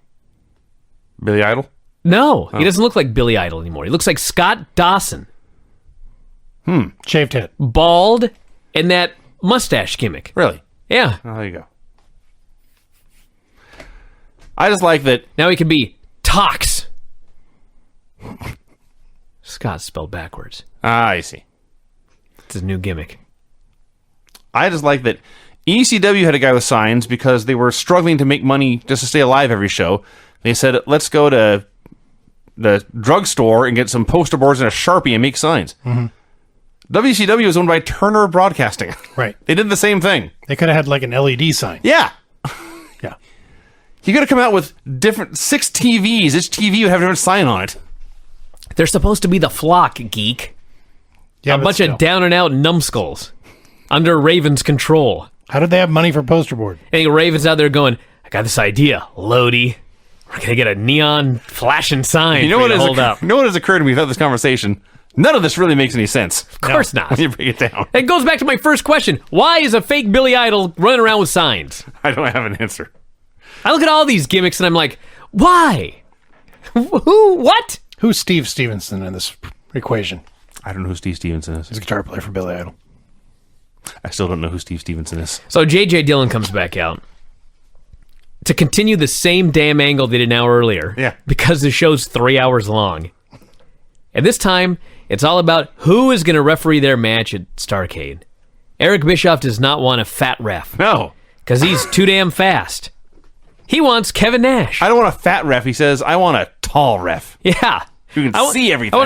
Billy Idol? No, he doesn't look like Billy Idol anymore. He looks like Scott Dawson. Shaved head. Bald and that mustache gimmick. Really? Yeah. Oh, there you go. I just like that. Now he could be Tox. Scott's spelled backwards. I see. It's his new gimmick. I just like that ECW had a guy with signs because they were struggling to make money just to stay alive every show. They said, let's go to the drugstore and get some poster boards and a Sharpie and make signs. WCW was owned by Turner Broadcasting. Right. They did the same thing. They could have had like an LED sign. Yeah. Yeah. You got to come out with 6 TVs. Each TV would have a different sign on it. They're supposed to be the flock, geek. Yeah, A but bunch still. of down-and-out numbskulls under Raven's control. How did they have money for poster board? And Raven's out there going, I got this idea, Lodi. We're going to get a neon flashing sign You know for what you to has hold up. you know what has occurred to me without this conversation? None of this really makes any sense. Of course not. When you break it down. It goes back to my first question. Why is a fake Billy Idol running around with signs? I don't have an answer. I look at all these gimmicks and I'm like, why? Who? What? Who's Steve Stevenson in this equation? I don't know who Steve Stevenson is. He's a guitar player for Billy Idol. I still don't know who Steve Stevenson is. So J.J. Dillon comes back out to continue the same damn angle they did an hour earlier. Yeah. Because the show's 3 hours long. And this time, it's all about who is going to referee their match at Starrcade. Eric Bischoff does not want a fat ref. No. Because he's too damn fast. He wants Kevin Nash. I don't want a fat ref. He says, I want a tall ref. Yeah. Who can see everything. I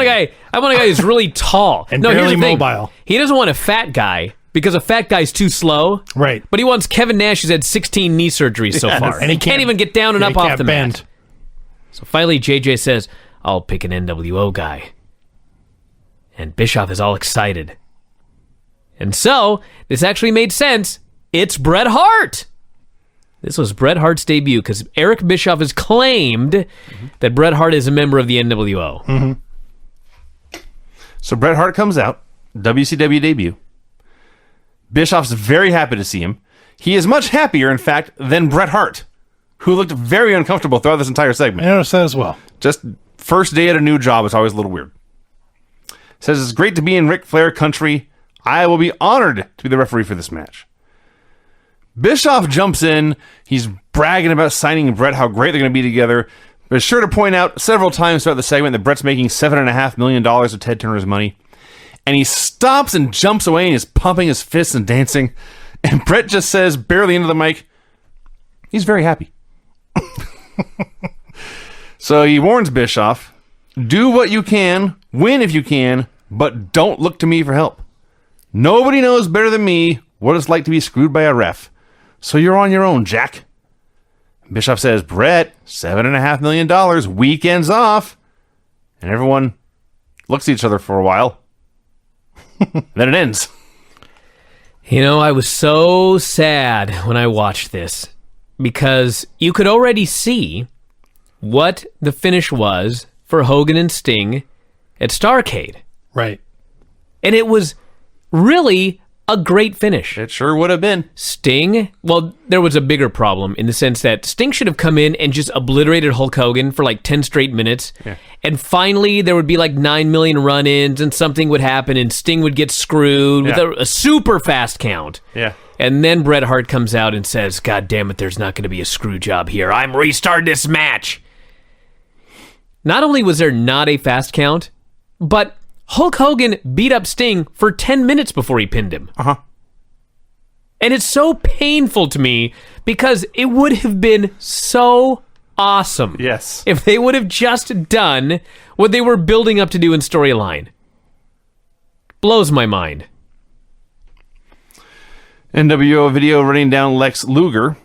want a guy who's really tall. And here's barely the thing. mobile. He doesn't want a fat guy because a fat guy's too slow. Right. But he wants Kevin Nash who's had 16 knee surgeries so far. And he can't even get down and up off can't the bend. mat. So finally JJ says, I'll pick an NWO guy. And Bischoff is all excited. And so, this actually made sense. It's Bret Hart. This was Bret Hart's debut because Eric Bischoff has claimed that Bret Hart is a member of the NWO. So Bret Hart comes out, WCW debut. Bischoff's very happy to see him. He is much happier, in fact, than Bret Hart, who looked very uncomfortable throughout this entire I segment. noticed that as well. Just first day at a new job is always a little weird. Says it's great to be in Ric Flair country. I will be honored to be the referee for this match. Bischoff jumps in. He's bragging about signing Bret, how great they're going to be together. But is sure to point out several times throughout the segment that Bret's making $7.5 million of Ted Turner's money. And he stops and jumps away and is pumping his fists and dancing. And Bret just says, barely into the mic, he's very happy. So he warns Bischoff, do what you can, win if you can, but don't look to me for help. Nobody knows better than me what it's like to be screwed by a ref. So you're on your own, Jack. Bischoff says, Bret, $7.5 million, weekends off. And everyone looks at each other for a while. Then it ends. You know, I was so sad when I watched this because you could already see what the finish was for Hogan and Sting at Starrcade. Right. And it was really a great finish. It sure would have been. Sting, well, there was a bigger problem in the sense that Sting should have come in and just obliterated Hulk Hogan for like 10 straight minutes. Yeah. And finally, there would be like 9 million run-ins and something would happen and Sting would get screwed with a super fast count. Yeah. And then Bret Hart comes out and says, God damn it, there's not going to be a screw job here. I'm restarting this match. Not only was there not a fast count, but Hulk Hogan beat up Sting for 10 minutes before he pinned him. Uh-huh. And it's so painful to me because it would have been so awesome Yes. if they would have just done what they were building up to do in storyline. Blows my mind. NWO video running down Lex Luger.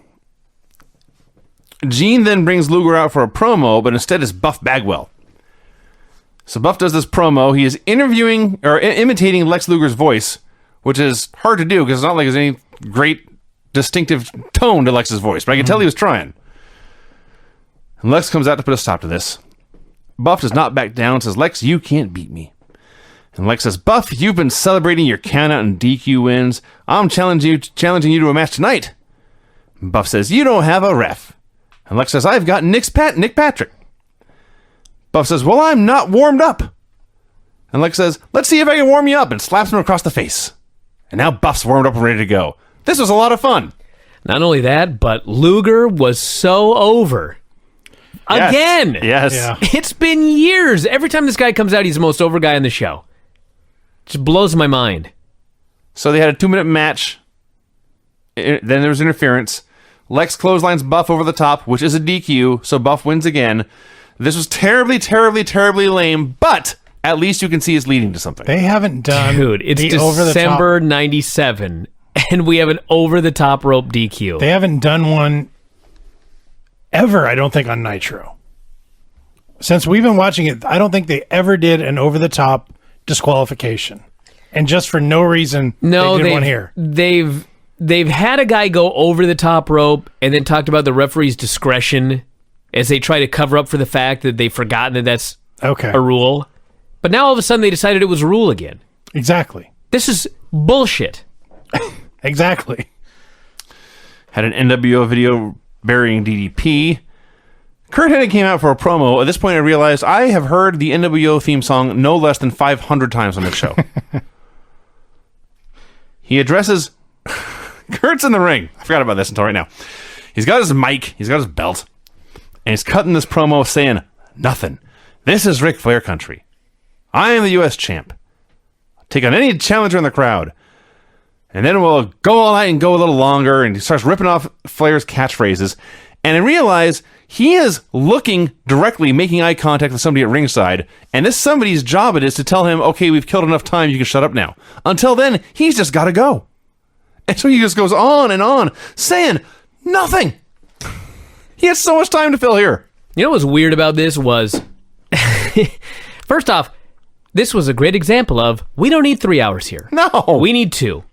Gene then brings Luger out for a promo, but instead it's Buff Bagwell. So Buff does this promo. He is interviewing or imitating Lex Luger's voice, which is hard to do because it's not like there's any great distinctive tone to Lex's voice, but I can tell he was trying. And Lex comes out to put a stop to this. Buff does not back down and says, Lex, you can't beat me. And Lex says, Buff, you've been celebrating your countout and DQ wins. I'm challenging you to a match tonight. And Buff says, you don't have a ref. And Lex says, I've got Nick Patrick. Buff says, well, I'm not warmed up. And Lex says, let's see if I can warm you up, and slaps him across the face. And now Buff's warmed up and ready to go. This was a lot of fun. Not only that, but Luger was so over. Yes. Again. Yes. Yeah. It's been years. Every time this guy comes out, he's the most over guy on the show. Just blows my mind. So they had a 2-minute match. Then there was interference. Lex clotheslines Buff over the top, which is a DQ, so Buff wins again. This was terribly, terribly, terribly lame, but at least you can see it's leading to something. They haven't done Dude, it's the December 97, and we have an over-the-top rope DQ. They haven't done one ever, I don't think, on Nitro. Since we've been watching it, I don't think they ever did an over-the-top disqualification. And just for no reason, they did one here. They've had a guy go over the top rope and then talked about the referee's discretion as they try to cover up for the fact that they've forgotten that that's a rule. But now all of a sudden they decided it was a rule again. Exactly. This is bullshit. Exactly. Had an NWO video burying DDP. Curt Hennig came out for a promo. At this point I realized I have heard the NWO theme song no less than 500 times on this show. He addresses... Kurt's in the ring. I forgot about this until right now. He's got his mic. He's got his belt. And he's cutting this promo saying, nothing. This is Ric Flair country. I am the U.S. champ. I'll take on any challenger in the crowd. And then we'll go all night and go a little longer. And he starts ripping off Flair's catchphrases. And I realize he is looking directly, making eye contact with somebody at ringside. And this somebody's job it is to tell him, okay, we've killed enough time. You can shut up now. Until then, he's just got to go. And so he just goes on, saying nothing. He has so much time to fill here. You know what was weird about this was, first off, this was a great example of, we don't need 3 hours here. No. We need 2.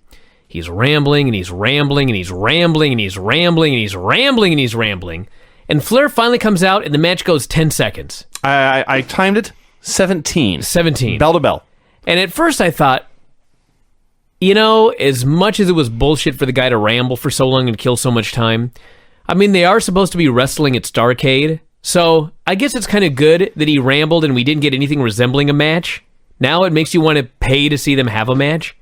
He's rambling, and he's rambling, and he's rambling, and he's rambling, and he's rambling, and he's rambling. And Flair finally comes out, and the match goes 10 seconds. I timed it 17. 17. Bell to bell. And at first I thought, you know, as much as it was bullshit for the guy to ramble for so long and kill so much time, I mean, they are supposed to be wrestling at Starrcade, so I guess it's kind of good that he rambled and we didn't get anything resembling a match. Now it makes you want to pay to see them have a match.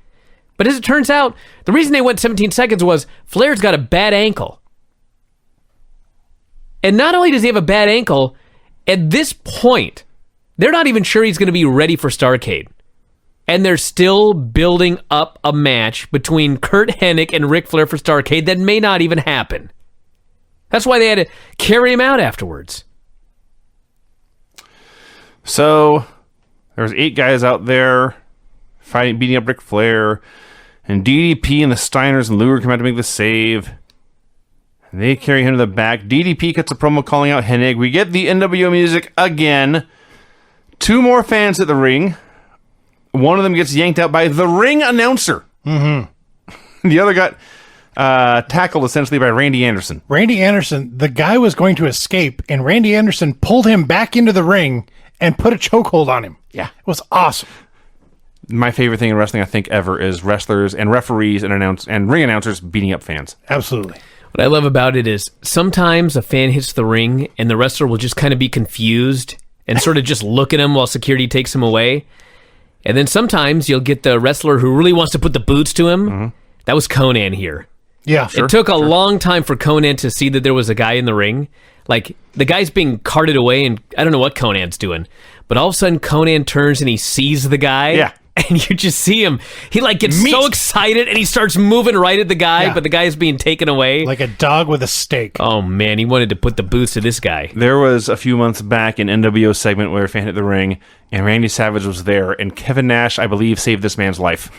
But as it turns out, the reason they went 17 seconds was Flair's got a bad ankle. And not only does he have a bad ankle, at this point, they're not even sure he's going to be ready for Starrcade. And they're still building up a match between Curt Hennig and Ric Flair for Starrcade that may not even happen. That's why they had to carry him out afterwards. So, there's 8 guys out there fighting, beating up Ric Flair. And DDP and the Steiners and Luger come out to make the save. And they carry him to the back. DDP cuts a promo calling out Hennig. We get the NWO music again. 2 more fans at the ring. One of them gets yanked out by the ring announcer. Mm-hmm. The other got tackled essentially by Randy Anderson. Randy Anderson, the guy was going to escape, and Randy Anderson pulled him back into the ring and put a chokehold on him. Yeah. It was awesome. My favorite thing in wrestling, I think, ever is wrestlers and referees and ring announcers beating up fans. Absolutely. What I love about it is sometimes a fan hits the ring and the wrestler will just kind of be confused and sort of just look at him while security takes him away. And then sometimes you'll get the wrestler who really wants to put the boots to him. Mm-hmm. That was Conan here. Yeah, It took a long time for Conan to see that there was a guy in the ring. Like, the guy's being carted away, and I don't know what Conan's doing. But all of a sudden, Conan turns and he sees the guy. Yeah. And you just see him. He, like, gets so excited, and he starts moving right at the guy, but the guy is being taken away. Like a dog with a steak. Oh, man, he wanted to put the boots to this guy. There was a few months back an NWO segment where a fan hit the ring, and Randy Savage was there, and Kevin Nash, I believe, saved this man's life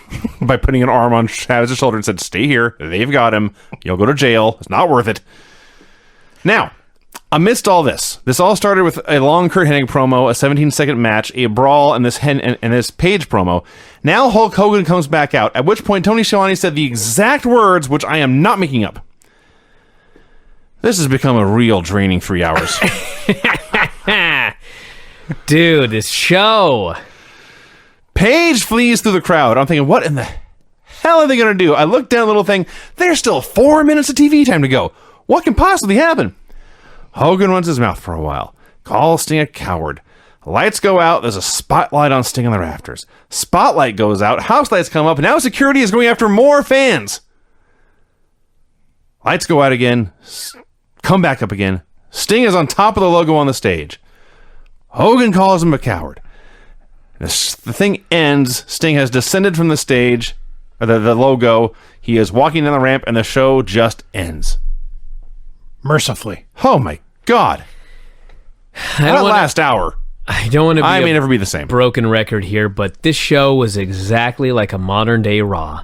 by putting an arm on Savage's shoulder and said, stay here. They've got him. You'll go to jail. It's not worth it. Now, Amidst all this all started with a long Kurt Hennig promo, a 17-second match, a brawl, and this Page promo. Now Hulk Hogan comes back out, at which point Tony Shivani said the exact words, which I am not making up. This has become a real draining 3 hours. Dude, this show. Page flees through the crowd. I'm thinking, what in the hell are they going to do? I looked down the little thing. There's still 4 minutes of TV time to go. What can possibly happen? Hogan runs his mouth for a while. Calls Sting a coward. Lights go out. There's a spotlight on Sting on the rafters. Spotlight goes out. House lights come up. Now security is going after more fans. Lights go out again. Come back up again. Sting is on top of the logo on the stage. Hogan calls him a coward. The thing ends. Sting has descended from the stage, or the logo. He is walking down the ramp, and the show just ends. Mercifully. Oh my God. That last hour. I don't want to be I may never be the same. Broken record here, but this show was exactly like a modern day Raw.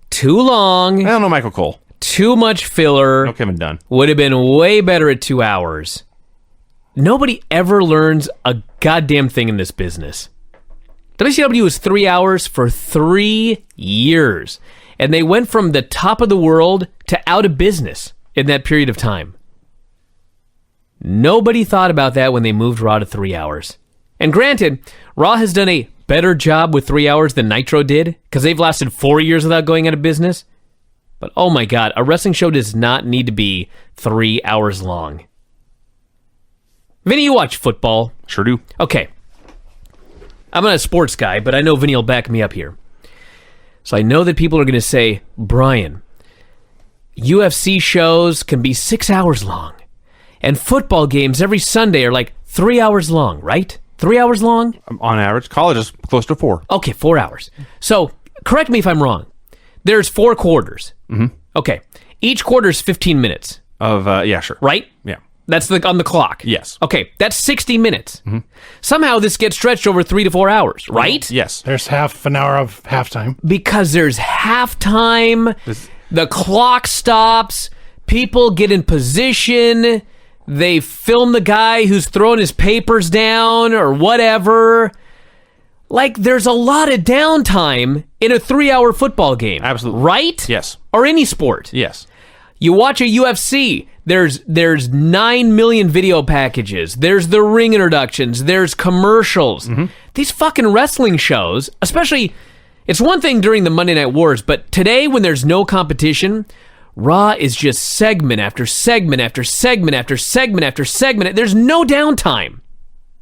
Too long. I don't know Michael Cole. Too much filler. No Kevin Dunn. Would have been way better at 2 hours. Nobody ever learns a goddamn thing in this business. WCW was 3 hours for 3 years. And they went from the top of the world to out of business in that period of time. Nobody thought about that when they moved Raw to 3 hours. And granted, Raw has done a better job with 3 hours than Nitro did, because they've lasted 4 years without going out of business. But oh my God, a wrestling show does not need to be 3 hours long. Vinny, you watch football? Sure do. Okay. I'm not a sports guy, but I know Vinny will back me up here. So I know that people are going to say, Bryan, UFC shows can be 6 hours long. And football games every Sunday are like 3 hours long, right? 3 hours long? On average. College is close to 4. Okay, 4 hours. So, correct me if I'm wrong. There's 4 quarters. Mm-hmm. Okay. Each quarter is 15 minutes. Yeah, sure. Right? Yeah. That's on the clock. Yes. Okay, that's 60 minutes. Mm-hmm. Somehow this gets stretched over 3 to 4 hours, right? Yes. There's half an hour of halftime. Because there's halftime, the clock stops, people get in position, they film the guy who's throwing his papers down or whatever. Like, there's a lot of downtime in a 3-hour football game. Absolutely. Right? Yes. Or any sport. Yes. You watch a UFC, there's 9 million video packages, there's the ring introductions, there's commercials. Mm-hmm. These fucking wrestling shows, especially, it's one thing during the Monday Night Wars, but today when there's no competition, Raw is just segment after segment after segment after segment after segment. There's no downtime.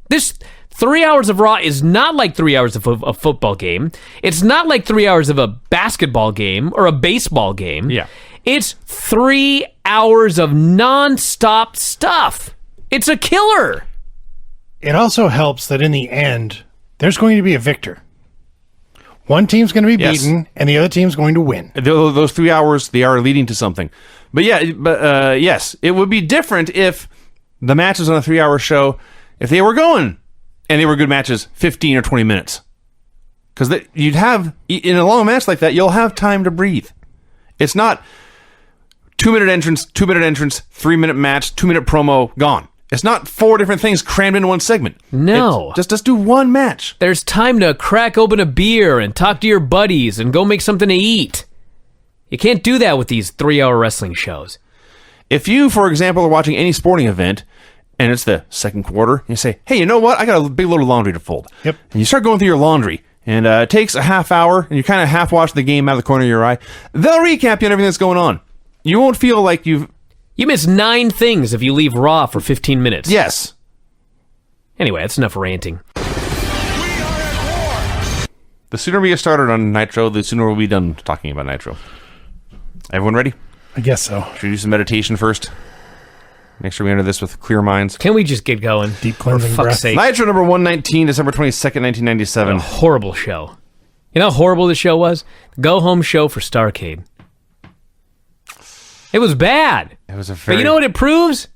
This 3 hours of Raw is not like 3 hours of a football game. It's not like 3 hours of a basketball game or a baseball game. Yeah. It's 3 hours of non-stop stuff. It's a killer. It also helps that in the end, there's going to be a victor. One team's going to be beaten, and the other team's going to win. Those 3 hours, they are leading to something. But yes, it would be different if the matches on a 3-hour show, if they were going, and they were good matches, 15 or 20 minutes. Because you'd have, in a long match like that, you'll have time to breathe. It's not 2-minute entrance, 2-minute entrance, 3-minute match, 2-minute promo, gone. It's not 4 different things crammed into one segment. No. Just do one match. There's time to crack open a beer and talk to your buddies and go make something to eat. You can't do that with these 3-hour wrestling shows. If you, for example, are watching any sporting event, and it's the second quarter, and you say, hey, you know what? I got a big load of laundry to fold. Yep. And you start going through your laundry, and it takes a half hour, and you kind of half watch the game out of the corner of your eye. They'll recap you on everything that's going on. You won't feel like You miss 9 things if you leave Raw for 15 minutes. Yes. Anyway, that's enough ranting. The sooner we get started on Nitro, the sooner we'll be done talking about Nitro. Everyone ready? I guess so. Should we do some meditation first? Make sure we enter this with clear minds. Can we just get going? Deep cleansing For fuck's breath. sake. Nitro number 119, December 22nd, 1997. A horrible show. You know how horrible the show was? Go home show for Starrcade. It was bad. It was a But you know what it proves?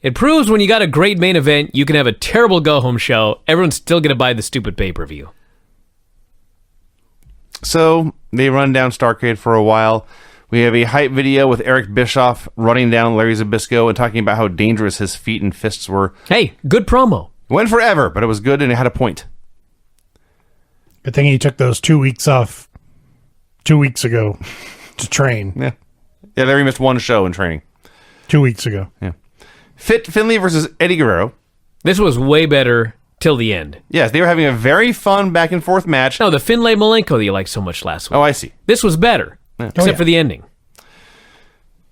It proves when you got a great main event, you can have a terrible go-home show. Everyone's still going to buy the stupid pay-per-view. So, they run down Starrcade for a while. We have a hype video with Eric Bischoff running down Larry Zbyszko and talking about how dangerous his feet and fists were. Hey, good promo. Went forever, but it was good and it had a point. Good thing he took those 2 weeks off 2 weeks ago to train. Yeah. Yeah, Larry missed one show in training. 2 weeks ago. Yeah. Fit Finlay versus Eddie Guerrero. This was way better till the end. Yes, they were having a very fun back and forth match. No, the Finlay Malenko that you liked so much last week. Oh, I see. This was better, except for the ending.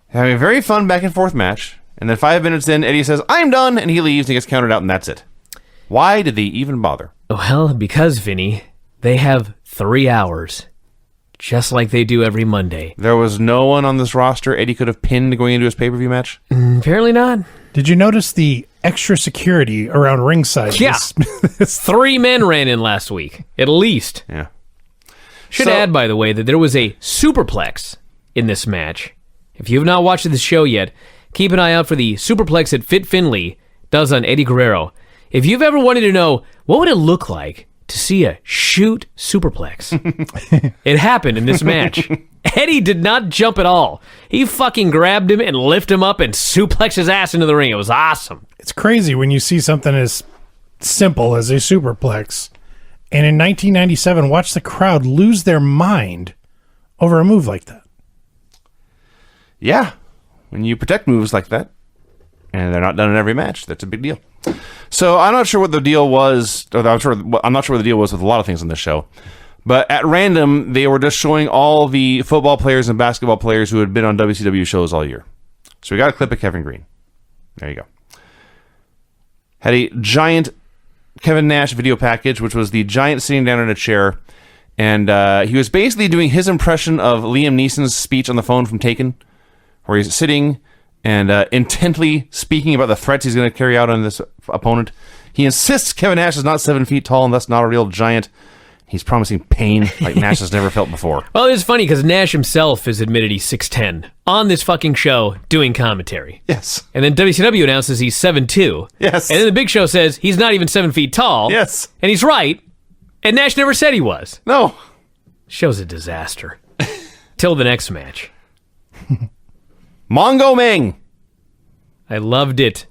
Having a very fun back and forth match, and then 5 minutes in, Eddie says, "I'm done," and he leaves and he gets counted out, and that's it. Why did they even bother? Well, because, Vinny, they have 3 hours, just like they do every Monday. There was no one on this roster Eddie could have pinned going into his pay-per-view match? Apparently not. Did you notice the extra security around ringside? Yeah. 3 men ran in last week, at least. Yeah. Should add, by the way, that there was a superplex in this match. If you have not watched the show yet, keep an eye out for the superplex that Fit Finlay does on Eddie Guerrero. If you've ever wanted to know, what would it look like to see a shoot superplex? It happened in this match. Eddie did not jump at all. He fucking grabbed him and lifted him up and suplexed his ass into the ring. It was awesome. It's crazy when you see something as simple as a superplex. And in 1997, watch the crowd lose their mind over a move like that. Yeah. When you protect moves like that, and they're not done in every match, that's a big deal. So I'm not sure what the deal was. I'm not sure what the deal was with a lot of things on this show. But at random, they were just showing all the football players and basketball players who had been on WCW shows all year. So we got a clip of Kevin Green. There you go. Had a giant Kevin Nash video package, which was the giant sitting down in a chair. And he was basically doing his impression of Liam Neeson's speech on the phone from Taken, where he's sitting and intently speaking about the threats he's going to carry out on this opponent. He insists Kevin Nash is not 7 feet tall and thus not a real giant. He's promising pain like Nash has never felt before. Well, it's funny because Nash himself has admitted he's 6'10" on this fucking show doing commentary. Yes. And then WCW announces he's 7'2". Yes. And then the Big Show says he's not even 7 feet tall. Yes. And he's right. And Nash never said he was. No. Show's a disaster. Till the next match. Mongo Meng. I loved it.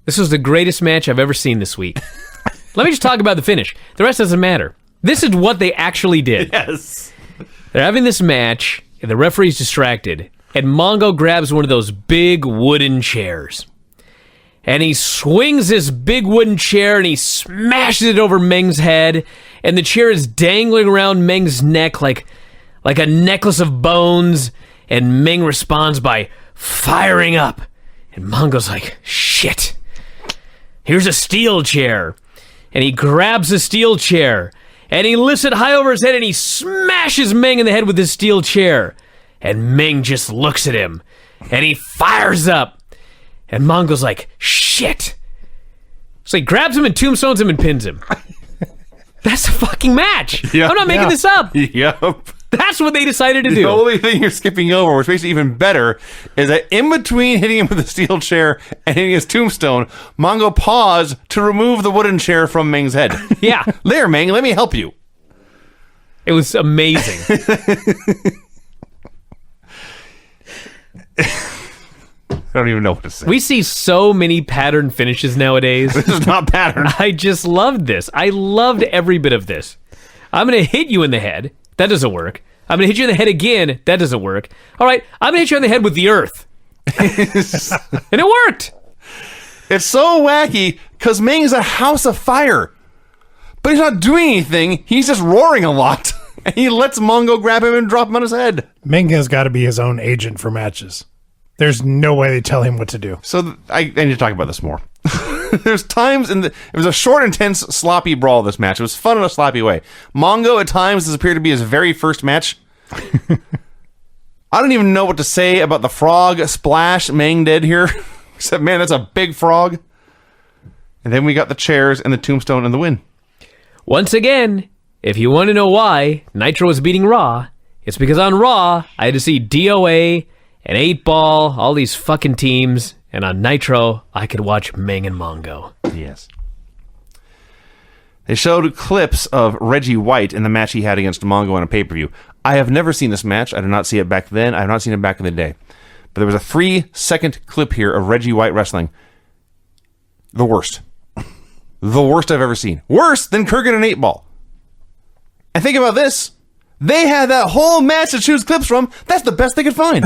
This was the greatest match I've ever seen this week. Let me just talk about the finish. The rest doesn't matter. This is what they actually did. Yes. They're having this match, and the referee's distracted, and Mongo grabs one of those big wooden chairs. And he swings this big wooden chair, and he smashes it over Meng's head, and the chair is dangling around Meng's neck like a necklace of bones, and Meng responds by firing up. And Mongo's like, shit. Here's a steel chair. And he grabs the steel chair, and he lifts it high over his head, and he smashes Meng in the head with his steel chair. And Meng just looks at him, and he fires up. And Mongo's like, shit. So he grabs him and tombstones him and pins him. That's a fucking match. Yep. I'm not making this up. Yep. That's what they decided to The do. only thing you're skipping over, which makes it even better, is that in between hitting him with the steel chair and hitting his tombstone, Mongo paused to remove the wooden chair from Meng's head. Yeah. There, Meng, let me help you. It was amazing. I don't even know what to say. We see so many pattern finishes nowadays. This is not pattern. I just loved this. I loved every bit of this. I'm going to hit you in the head. That doesn't work. I'm going to hit you in the head again. That doesn't work. All right, I'm going to hit you in the head with the earth. And it worked. It's so wacky because Meng is a house of fire. But he's not doing anything. He's just roaring a lot. And he lets Mongo grab him and drop him on his head. Meng has got to be his own agent for matches. There's no way they tell him what to do. So I need to talk about this more. There's times it was a short, intense, sloppy brawl, this match. It was fun in a sloppy way. Mongo, at times, this appeared to be his very first match. I don't even know what to say about the frog splash Meng did here. Except, man, that's a big frog. And then we got the chairs and the tombstone and the win. Once again, if you want to know why Nitro was beating Raw, it's because on Raw, I had to see DOA and 8-Ball, all these fucking teams, and on Nitro, I could watch Meng and Mongo. Yes. They showed clips of Reggie White in the match he had against Mongo on a pay-per-view. I have never seen this match. I did not see it back then. I have not seen it back in the day. But there was a 3-second clip here of Reggie White wrestling. The worst. The worst I've ever seen. Worse than Kurgan and 8-Ball. And think about this. They had that whole match to choose clips from. That's the best they could find.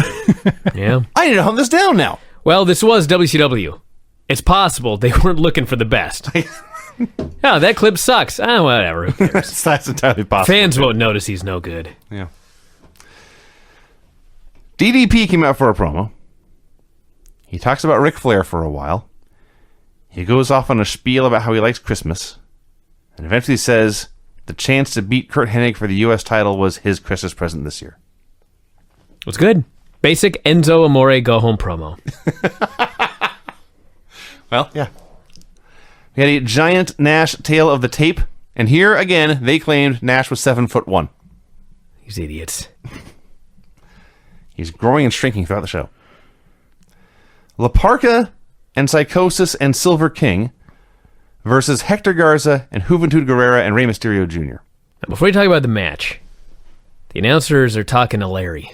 Yeah. I need to hunt this down now. Well, this was WCW. It's possible they weren't looking for the best. Oh, that clip sucks. Whatever. Who cares? That's entirely possible. Fans won't notice he's no good. Yeah. DDP came out for a promo. He talks about Ric Flair for a while. He goes off on a spiel about how he likes Christmas. And eventually says the chance to beat Kurt Hennig for the U.S. title was his Christmas present this year. It was good. Basic Enzo Amore go-home promo. Well, yeah. We had a giant Nash tale of the tape. And here, again, they claimed Nash was 7'1". These idiots. He's growing and shrinking throughout the show. La Parka and Psychosis and Silver King versus Hector Garza and Juventud Guerrera and Rey Mysterio Jr. Now, before we talk about the match, the announcers are talking to Larry.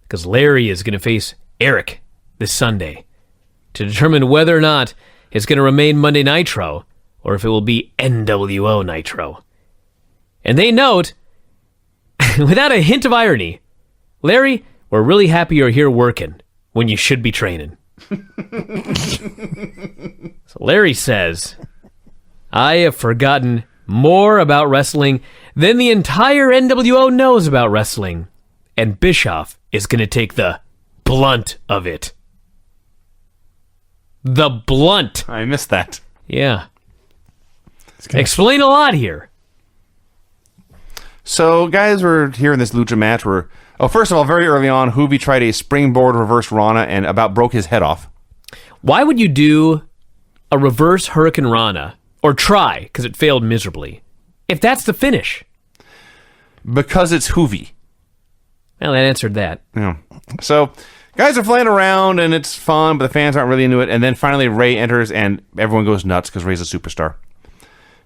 Because Larry is going to face Eric this Sunday to determine whether or not it's going to remain Monday Nitro or if it will be NWO Nitro. And they note, without a hint of irony, Larry, we're really happy you're here working when you should be training. So Larry says, I have forgotten more about wrestling than the entire NWO knows about wrestling, and Bischoff is going to take the blunt of it. The blunt. I missed that. Yeah. Explain a lot here. So, guys, we're here in this lucha match where, first of all, very early on, Hoovy tried a springboard reverse Rana and about broke his head off. Why would you do a reverse Hurricane Rana, or try, because it failed miserably, if that's the finish? Because it's Hoovy. Well, that answered that. Yeah. So, guys are flying around, and it's fun, but the fans aren't really into it. And then finally, Ray enters, and everyone goes nuts because Ray's a superstar.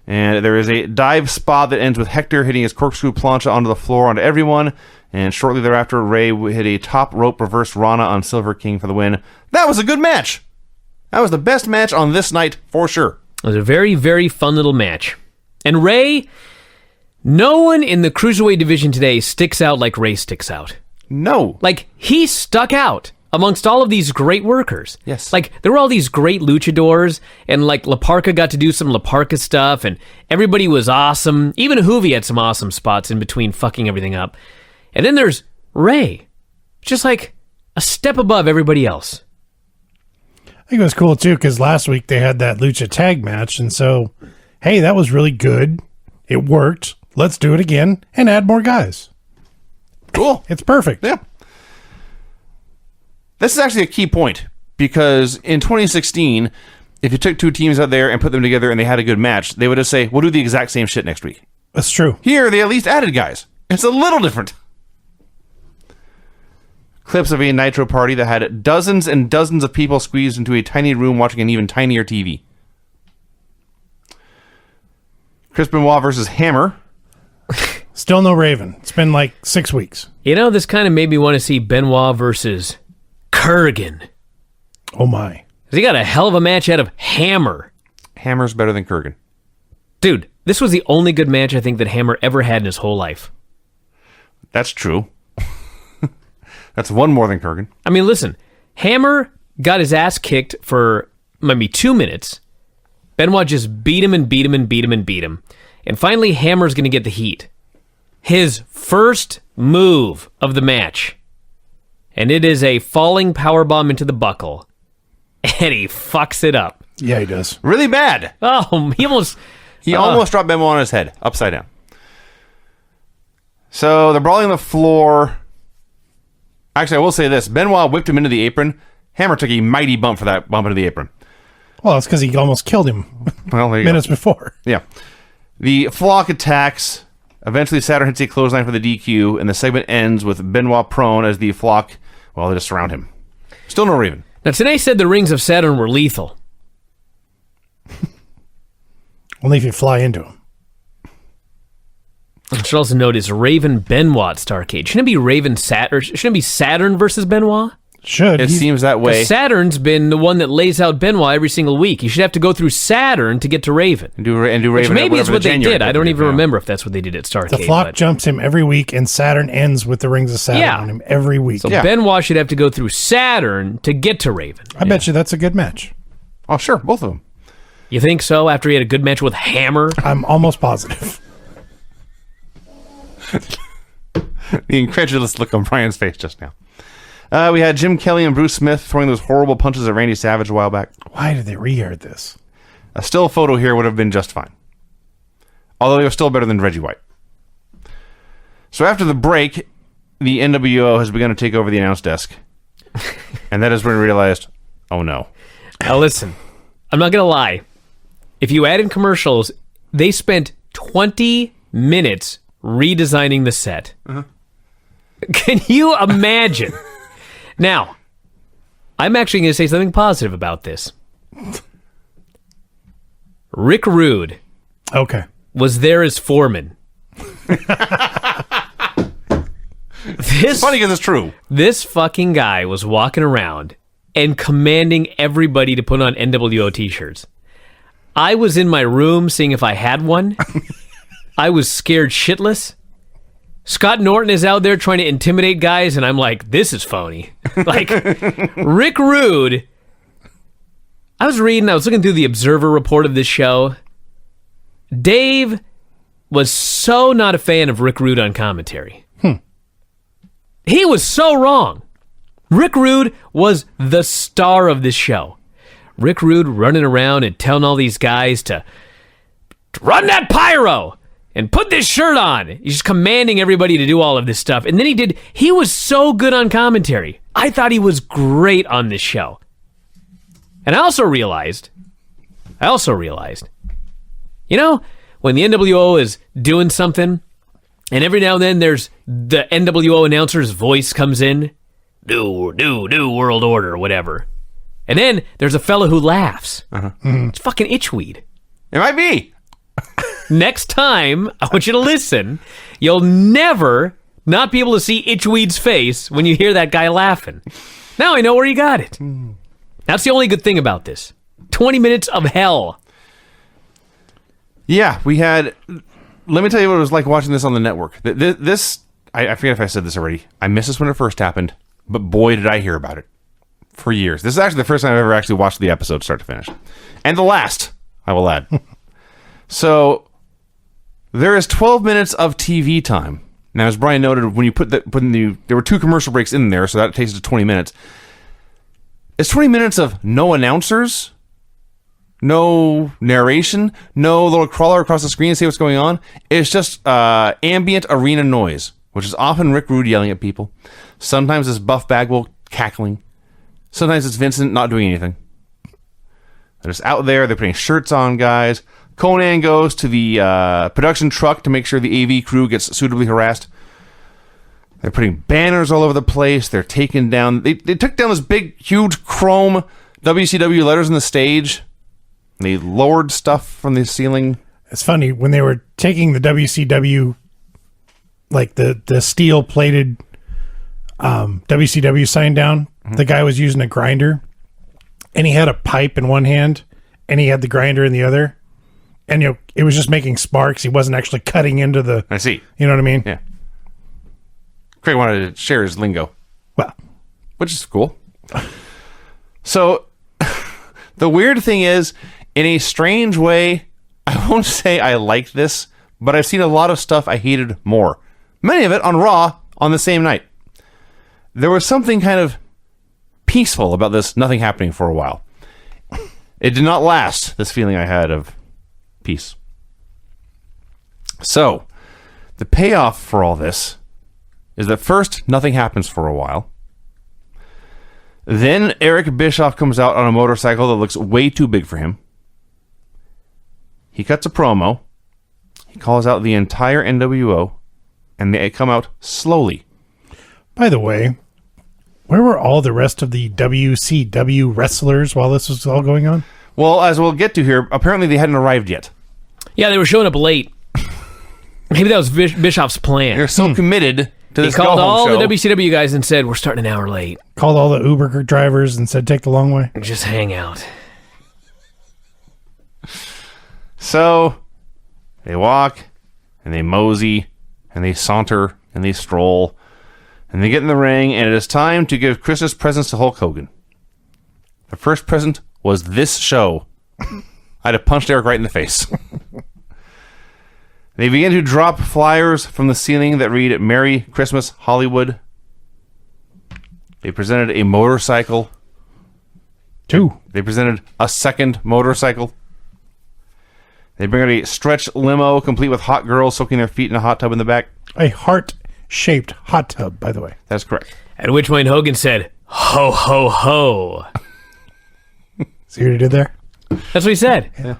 And there is a dive spot that ends with Hector hitting his corkscrew plancha onto the floor onto everyone. And shortly thereafter, Ray hit a top rope reverse Rana on Silver King for the win. That was a good match. That was the best match on this night, for sure. It was a very, very fun little match. And Ray, no one in the Cruiserweight division today sticks out like Ray sticks out. No. Like, he stuck out amongst all of these great workers. Yes. Like, there were all these great luchadors, and, like, La Parka got to do some La Parka stuff, and everybody was awesome. Even Hoovy had some awesome spots in between fucking everything up. And then there's Ray. Just, like, a step above everybody else. I think it was cool, too, because last week they had that lucha tag match, and so, hey, that was really good. It worked. Let's do it again and add more guys. Cool. It's perfect. Yeah. This is actually a key point, because in 2016, if you took two teams out there and put them together and they had a good match, they would just say, we'll do the exact same shit next week. That's true. Here, they at least added guys. It's a little different. Clips of a Nitro party that had dozens and dozens of people squeezed into a tiny room watching an even tinier TV. Chris Benoit versus Hammer. Still no Raven. It's been like 6 weeks. You know, this kind of made me want to see Benoit versus Kurgan. Oh, my. He got a hell of a match out of Hammer. Hammer's better than Kurgan. Dude, this was the only good match I think that Hammer ever had in his whole life. That's true. That's one more than Kurgan. I mean, listen, Hammer got his ass kicked for maybe 2 minutes. Benoit just beat him and beat him and beat him and beat him. And finally, Hammer's going to get the heat. His first move of the match. And it is a falling powerbomb into the buckle. And he fucks it up. Yeah, he does. Really bad. Oh, he almost dropped Benoit on his head, upside down. So they're brawling on the floor. Actually, I will say this. Benoit whipped him into the apron. Hammer took a mighty bump for that bump into the apron. Well, it's because he almost killed him Well, there you minutes go. before. Yeah. The flock attacks. Eventually, Saturn hits a clothesline for the DQ, and the segment ends with Benoit prone as the flock, well, they just surround him. Still no Raven. Now, today said the rings of Saturn were lethal. Only if you fly into him. I should also note is Raven Benoit Starrcade. Shouldn't it be Raven Saturn? Shouldn't it be Saturn versus Benoit? Should. It seems that way. Saturn's been the one that lays out Benoit every single week. You should have to go through Saturn to get to Raven. And do Raven. Which maybe it's what they did. I don't even know. remember if that's what they did at Starrcade. The flock jumps him every week, and Saturn ends with the Rings of Saturn on him every week. So Benoit should have to go through Saturn to get to Raven. I bet you that's a good match. Oh, sure. Both of them. You think so? After he had a good match with Hammer? I'm almost positive. The incredulous look on Brian's face just now. We had Jim Kelly and Bruce Smith throwing those horrible punches at Randy Savage a while back. Why did they re-air this? A still photo here would have been just fine. Although they were still better than Reggie White. So after the break, the NWO has begun to take over the announce desk. And that is when we realized, oh no. Now listen, I'm not going to lie. If you add in commercials, they spent 20 minutes redesigning the set. Can you imagine? Now, I'm actually going to say something positive about this. Rick Rude was there as foreman. It's funny because it's true. This fucking guy was walking around and commanding everybody to put on NWO t-shirts. I was in my room seeing if I had one. I was scared shitless. Scott Norton is out there trying to intimidate guys, and I'm like, this is phony. Like, Rick Rude. I was looking through the Observer report of this show. Dave was so not a fan of Rick Rude on commentary. He was so wrong. Rick Rude was the star of this show. Rick Rude running around and telling all these guys to run that pyro and put this shirt on. He's just commanding everybody to do all of this stuff. And then he was so good on commentary. I thought he was great on this show. And I also realized, you know, when the NWO is doing something, and every now and then there's the NWO announcer's voice comes in, new world order, or whatever. And then there's a fella who laughs. It's fucking Itchweed. It might be. Next time, I want you to listen. You'll never not be able to see Itchweed's face when you hear that guy laughing. Now I know where you got it. That's the only good thing about this. 20 minutes of hell. Yeah, we had... Let me tell you what it was like watching this on the network. This, I forget if I said this already. I missed this when it first happened, but boy, did I hear about it. For years. This is actually the first time I've ever actually watched the episode start to finish. And the last, I will add. So, there is 12 minutes of TV time. Now, as Brian noted, when you there were 2 commercial breaks in there, so that takes it to 20 minutes. It's 20 minutes of no announcers, no narration, no little crawler across the screen to see what's going on. It's just ambient arena noise, which is often Rick Rude yelling at people. Sometimes it's Buff Bagwell cackling. Sometimes it's Vincent not doing anything. They're just out there. They're putting shirts on guys. Conan goes to the production truck to make sure the AV crew gets suitably harassed. They're putting banners all over the place. They're taking down... They took down this big, huge chrome WCW letters on the stage. They lowered stuff from the ceiling. It's funny, when they were taking the WCW, like the steel-plated WCW sign down, the guy was using a grinder, and he had a pipe in one hand, and he had the grinder in the other, and it was just making sparks. He wasn't actually cutting into the... I see. You know what I mean? Yeah. Craig wanted to share his lingo. Well, which is cool. So, the weird thing is, in a strange way, I won't say I like this, but I've seen a lot of stuff I hated more. Many of it on Raw on the same night. There was something kind of peaceful about this nothing happening for a while. It did not last, this feeling I had of peace. So, the payoff for all this is that first, nothing happens for a while. Then Eric Bischoff comes out on a motorcycle that looks way too big for him. He cuts a promo. He calls out the entire NWO, and they come out slowly. By the way, where were all the rest of the WCW wrestlers while this was all going on? Well, as we'll get to here, apparently they hadn't arrived yet. Yeah, they were showing up late. Maybe that was Bischoff's plan. You're so committed to He this called all show. the WCW guys and said, we're starting an hour late. Called all the Uber drivers and said, take the long way. Just hang out. So they walk and they mosey and they saunter and they stroll and they get in the ring, and it is time to give Christmas presents to Hulk Hogan. The first present was this show. I'd have punched Eric right in the face. They begin to drop flyers from the ceiling that read Merry Christmas Hollywood. They presented a motorcycle. 2. They presented a second motorcycle. They bring out a stretch limo complete with hot girls soaking their feet in a hot tub in the back. A heart-shaped hot tub, by the way. That's correct. At which point Hogan said, ho, ho, ho. See what he did there? That's what he said. Yeah.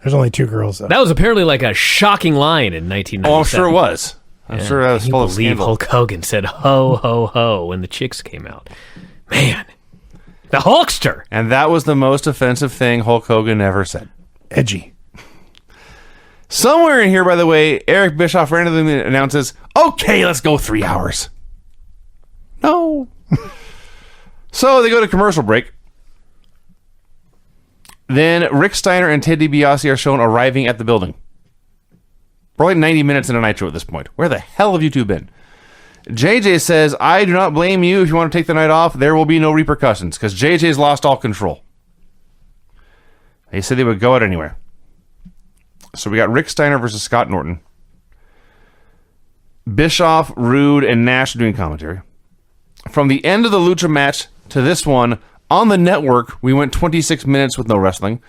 There's only 2 girls, though. That was apparently like a shocking line in 1997. Oh, I'm sure it was. I'm sure that was Can you full of believe scandal. Hulk Hogan said ho, ho, ho when the chicks came out. Man, the Hulkster. And that was the most offensive thing Hulk Hogan ever said. Edgy. Somewhere in here, by the way, Eric Bischoff randomly announces, okay, let's go 3 hours. No. So they go to commercial break. Then Rick Steiner and Ted DiBiase are shown arriving at the building. We're like 90 minutes into Nitro at this point. Where the hell have you two been? JJ says, I do not blame you if you want to take the night off. There will be no repercussions because JJ's lost all control. They said they would go out anywhere. So we got Rick Steiner versus Scott Norton. Bischoff, Rude, and Nash doing commentary. From the end of the Lucha match to this one, on the network, we went 26 minutes with no wrestling.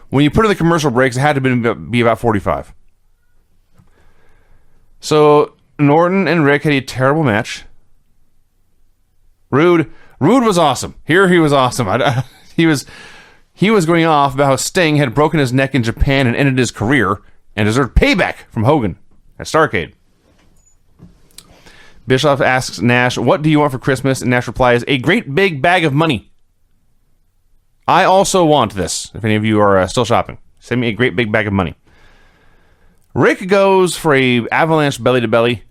When you put in the commercial breaks, it had to be about 45. So Norton and Rick had a terrible match. Rude was awesome. Here he was awesome. He was going off about how Sting had broken his neck in Japan and ended his career and deserved payback from Hogan at Starrcade. Bischoff asks Nash, what do you want for Christmas? And Nash replies, a great big bag of money. I also want this, if any of you are still shopping. Send me a great big bag of money. Rick goes for a avalanche belly-to-belly.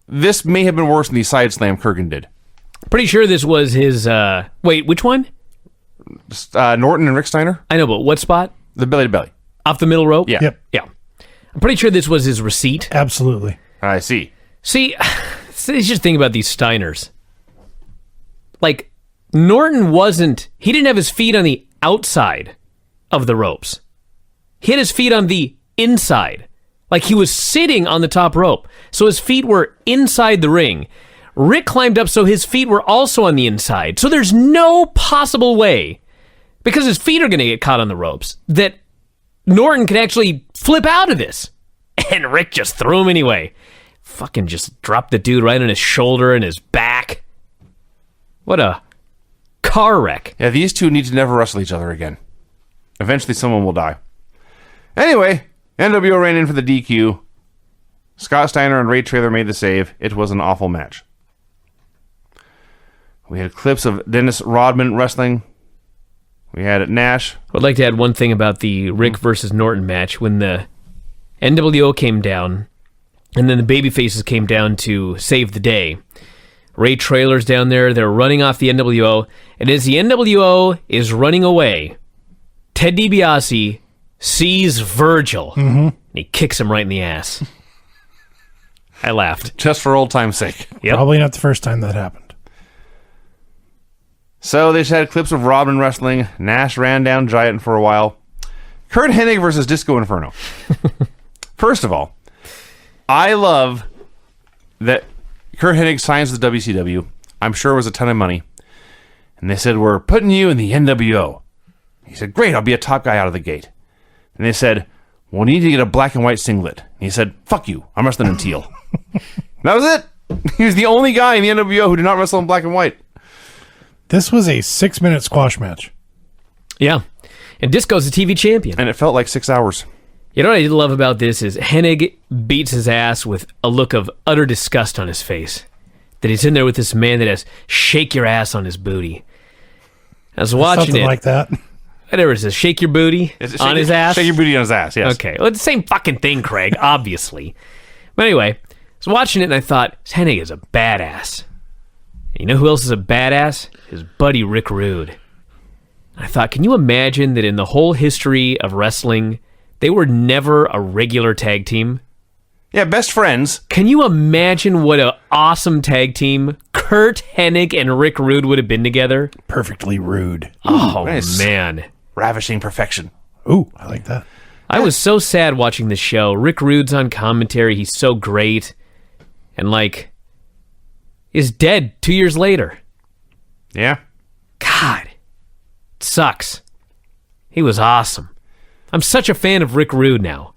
This may have been worse than the side slam Kurgan did. Pretty sure this was his, wait, which one? Norton and Rick Steiner? I know, but what spot? The belly-to-belly. Off the middle rope? Yeah. Yep. Yeah. I'm pretty sure this was his receipt. Absolutely. I see. See, just think about these Steiners. Like, Norton he didn't have his feet on the outside of the ropes. He had his feet on the inside. Like he was sitting on the top rope. So his feet were inside the ring. Rick climbed up so his feet were also on the inside. So there's no possible way, because his feet are going to get caught on the ropes, that Norton can actually flip out of this. And Rick just threw him anyway. Fucking just dropped the dude right on his shoulder and his back. What a car wreck. Yeah, these two need to never wrestle each other again. Eventually someone will die. Anyway, NWO ran in for the DQ. Scott Steiner and Ray Traylor made the save. It was an awful match. We had clips of Dennis Rodman wrestling. We had Nash. I'd like to add one thing about the Rick versus Norton match. When the NWO came down, and then the babyfaces came down to save the day, Ray Traylor's down there. They're running off the NWO. And as the NWO is running away, Ted DiBiase sees Virgil. And he kicks him right in the ass. I laughed. Just for old time's sake. Yep. Probably not the first time that happened. So they just had clips of Rodman wrestling. Nash ran down Giant for a while. Kurt Hennig versus Disco Inferno. First of all, I love that Kurt Hennig signs with WCW. I'm sure it was a ton of money. And they said, we're putting you in the NWO. He said, great, I'll be a top guy out of the gate. And they said, well, we need to get a black and white singlet. And he said, fuck you, I'm wrestling in teal. That was it. He was the only guy in the NWO who did not wrestle in black and white. This was a 6-minute squash match. Yeah. And Disco's a TV champion. And it felt like 6 hours. You know what I did love about this is Hennig beats his ass with a look of utter disgust on his face. That he's in there with this man that has shake your ass on his booty. I was watching Something it. like that. whatever it says, shake your booty on his ass? Shake your booty on his ass, yes. Okay, well, it's the same fucking thing, Craig, obviously. But anyway, I was watching it and I thought, Hennig is a badass. And you know who else is a badass? His buddy Rick Rude. I thought, can you imagine that in the whole history of wrestling, they were never a regular tag team? Yeah, best friends. Can you imagine what an awesome tag team Kurt Hennig and Rick Rude would have been together? Perfectly rude. Oh, nice. man. Ravishing perfection. Ooh, I like that. I was so sad watching this show. Rick Rude's on commentary. He's so great. And, like, is dead 2 years later. Yeah. God. It sucks. He was awesome. I'm such a fan of Rick Rude now.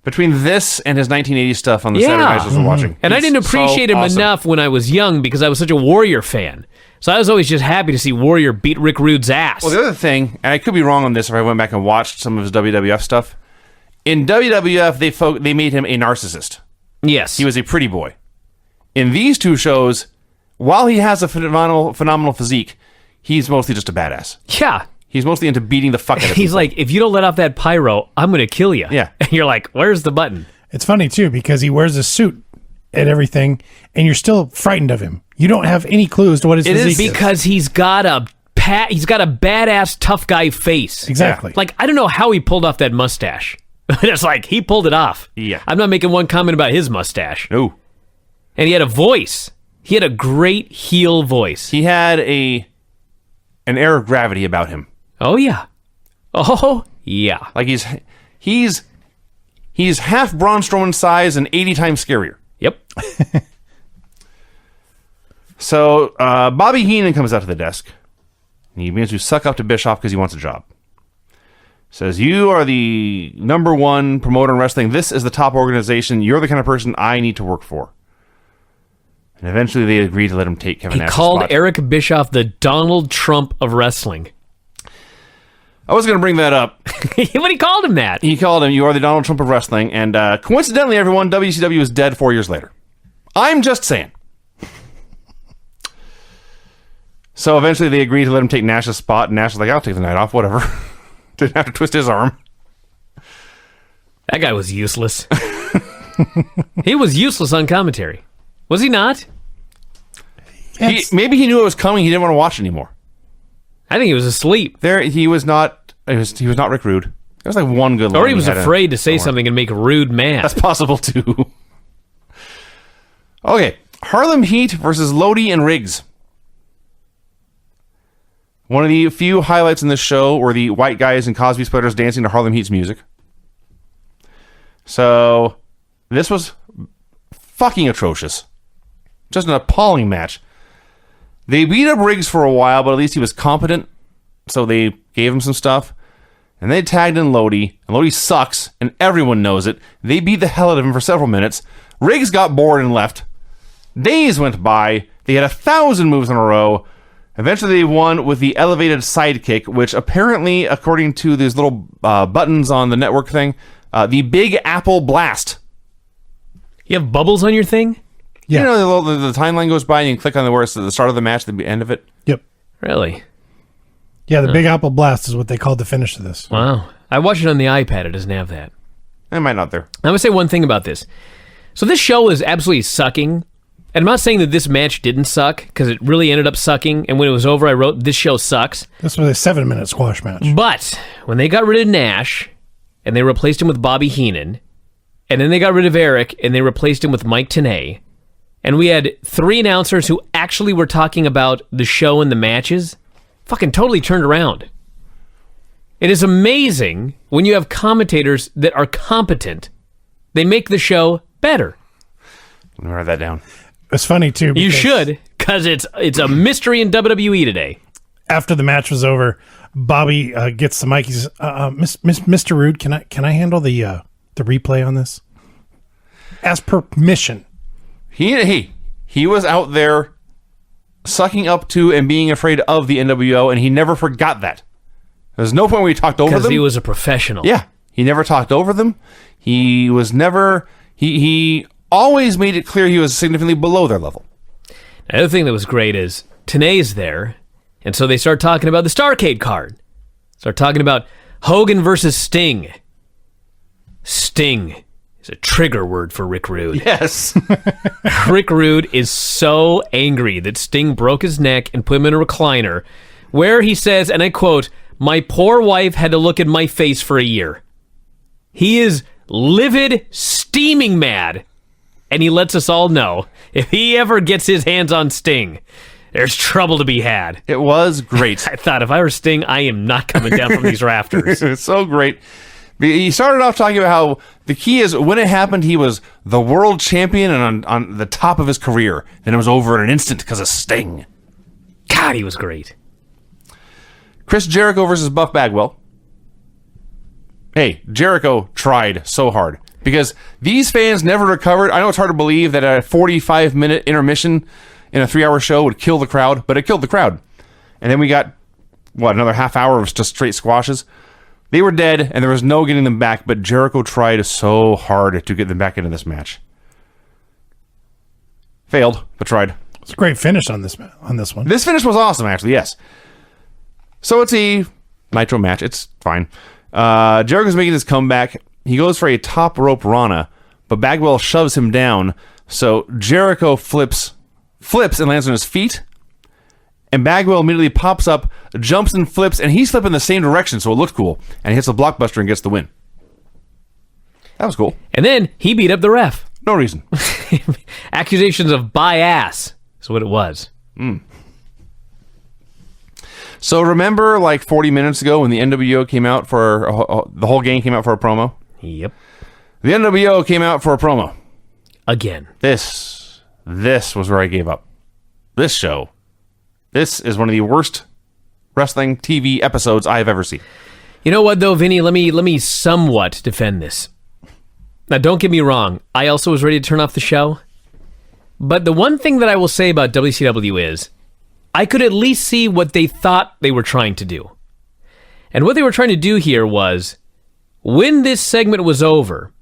Between this and his 1980s stuff on the Saturday nights I was watching. And I didn't He's appreciate so him awesome. enough when I was young because I was such a Warrior fan. So I was always just happy to see Warrior beat Rick Rude's ass. Well, the other thing, and I could be wrong on this if I went back and watched some of his WWF stuff. In WWF, they made him a narcissist. Yes. He was a pretty boy. In these two shows, while he has a phenomenal physique, he's mostly just a badass. Yeah. He's mostly into beating the fuck out of people. He's like, if you don't let off that pyro, I'm going to kill you. Yeah. And you're like, where's the button? It's funny, too, because he wears a suit and everything, and you're still frightened of him. You don't have any clue as to what his physique is. Because he's got a badass tough guy face. Exactly. Like, I don't know how he pulled off that mustache. It's like, he pulled it off. Yeah. I'm not making one comment about his mustache. No. And he had a voice. He had a great heel voice. He had an air of gravity about him. Oh, yeah. Oh, yeah. Like he's half Braun Strowman size and 80 times scarier. Yep. So Bobby Heenan comes out to the desk. And he begins to suck up to Bischoff because he wants a job. Says, you are the number one promoter in wrestling. This is the top organization. You're the kind of person I need to work for. And eventually they agreed to let him take Kevin He Nash's called spot. Eric Bischoff the Donald Trump of wrestling. I was going to bring that up. But he called him that. He called him, you are the Donald Trump of wrestling. And coincidentally, everyone, WCW is dead 4 years later. I'm just saying. So eventually they agreed to let him take Nash's spot. And Nash was like, I'll take the night off, whatever. Didn't have to twist his arm. That guy was useless. He was useless on commentary. Was he not? Maybe he knew it was coming. He didn't want to watch anymore. I think he was asleep. He was not Rick Rude. There was like one good line. Or he was had afraid to say something and make Rude mad. That's possible too. Okay. Harlem Heat versus Lodi and Riggs. One of the few highlights in this show were the white guys and Cosby Splitters dancing to Harlem Heat's music. So, this was fucking atrocious. Just an appalling match. They beat up Riggs for a while, but at least he was competent, so they gave him some stuff. And they tagged in Lodi, and Lodi sucks, and everyone knows it. They beat the hell out of him for several minutes. Riggs got bored and left. Days went by. They had 1,000 moves in a row. Eventually they won with the elevated sidekick, which apparently, according to these little buttons on the network thing, the Big Apple Blast. You have bubbles on your thing? Yeah. You know, the timeline goes by and you click on where it's the start of the match, the end of it. Yep. Really? Yeah, the Big Apple Blast is what they called the finish of this. Wow. I watched it on the iPad. It doesn't have that. It might not there. I'm going to say one thing about this. So this show is absolutely sucking. And I'm not saying that this match didn't suck, because it really ended up sucking. And when it was over, I wrote, this show sucks. This was a 7-minute squash match. But when they got rid of Nash, and they replaced him with Bobby Heenan, and then they got rid of Eric, and they replaced him with Mike Tenay, and we had 3 announcers who actually were talking about the show and the matches, fucking totally turned around. It is amazing when you have commentators that are competent. They make the show better. I'm gonna write that down. It's funny, too. You because should, because it's a mystery in WWE today. After the match was over, Bobby gets the mic. He's, Mr. Rude, can I handle the replay on this? As per permission. He was out there sucking up to and being afraid of the NWO, and he never forgot that. There's no point where he talked over them. Because he was a professional. Yeah. He never talked over them. He was never... He always made it clear he was significantly below their level. The other thing that was great is Tenay's there, And so they start talking about the Starrcade card. Start talking about Hogan versus Sting. Sting is a trigger word for Rick Rude. Yes. Rick Rude is so angry that Sting broke his neck and put him in a recliner, where he says, and I quote, "My poor wife had to look at my face for a year." He is livid, steaming mad, and he lets us all know if he ever gets his hands on Sting, there's trouble to be had. It was great. I thought, if I were Sting, I am not coming down from these rafters. It's so great. He started off talking about how the key is when it happened, he was the world champion and on the top of his career. Then it was over in an instant because of Sting. God, he was great. Chris Jericho versus Buff Bagwell. Hey, Jericho tried so hard because these fans never recovered. I know it's hard to believe that a 45-minute intermission in a 3-hour show would kill the crowd, but it killed the crowd. And then we got, another half hour of just straight squashes. They were dead, and there was no getting them back, but Jericho tried so hard to get them back into this match. Failed, but tried. It's a great finish on this one. This finish was awesome, actually, yes. So it's a Nitro match. It's fine. Jericho's making his comeback. He goes for a top rope Rana, but Bagwell shoves him down. So Jericho flips and lands on his feet. And Bagwell immediately pops up, jumps and flips, and he's flipping the same direction, so it looks cool. And he hits the blockbuster and gets the win. That was cool. And then he beat up the ref. No reason. Accusations of bi-ass is what it was. So remember, 40 minutes ago when the NWO came out for the whole gang came out for a promo? Yep. The NWO came out for a promo. Again. This was where I gave up. This show. This is one of the worst wrestling TV episodes I have ever seen. You know what, though, Vinny? Let me somewhat defend this. Now, don't get me wrong. I also was ready to turn off the show. But the one thing that I will say about WCW is I could at least see what they thought they were trying to do. And what they were trying to do here was, when this segment was over,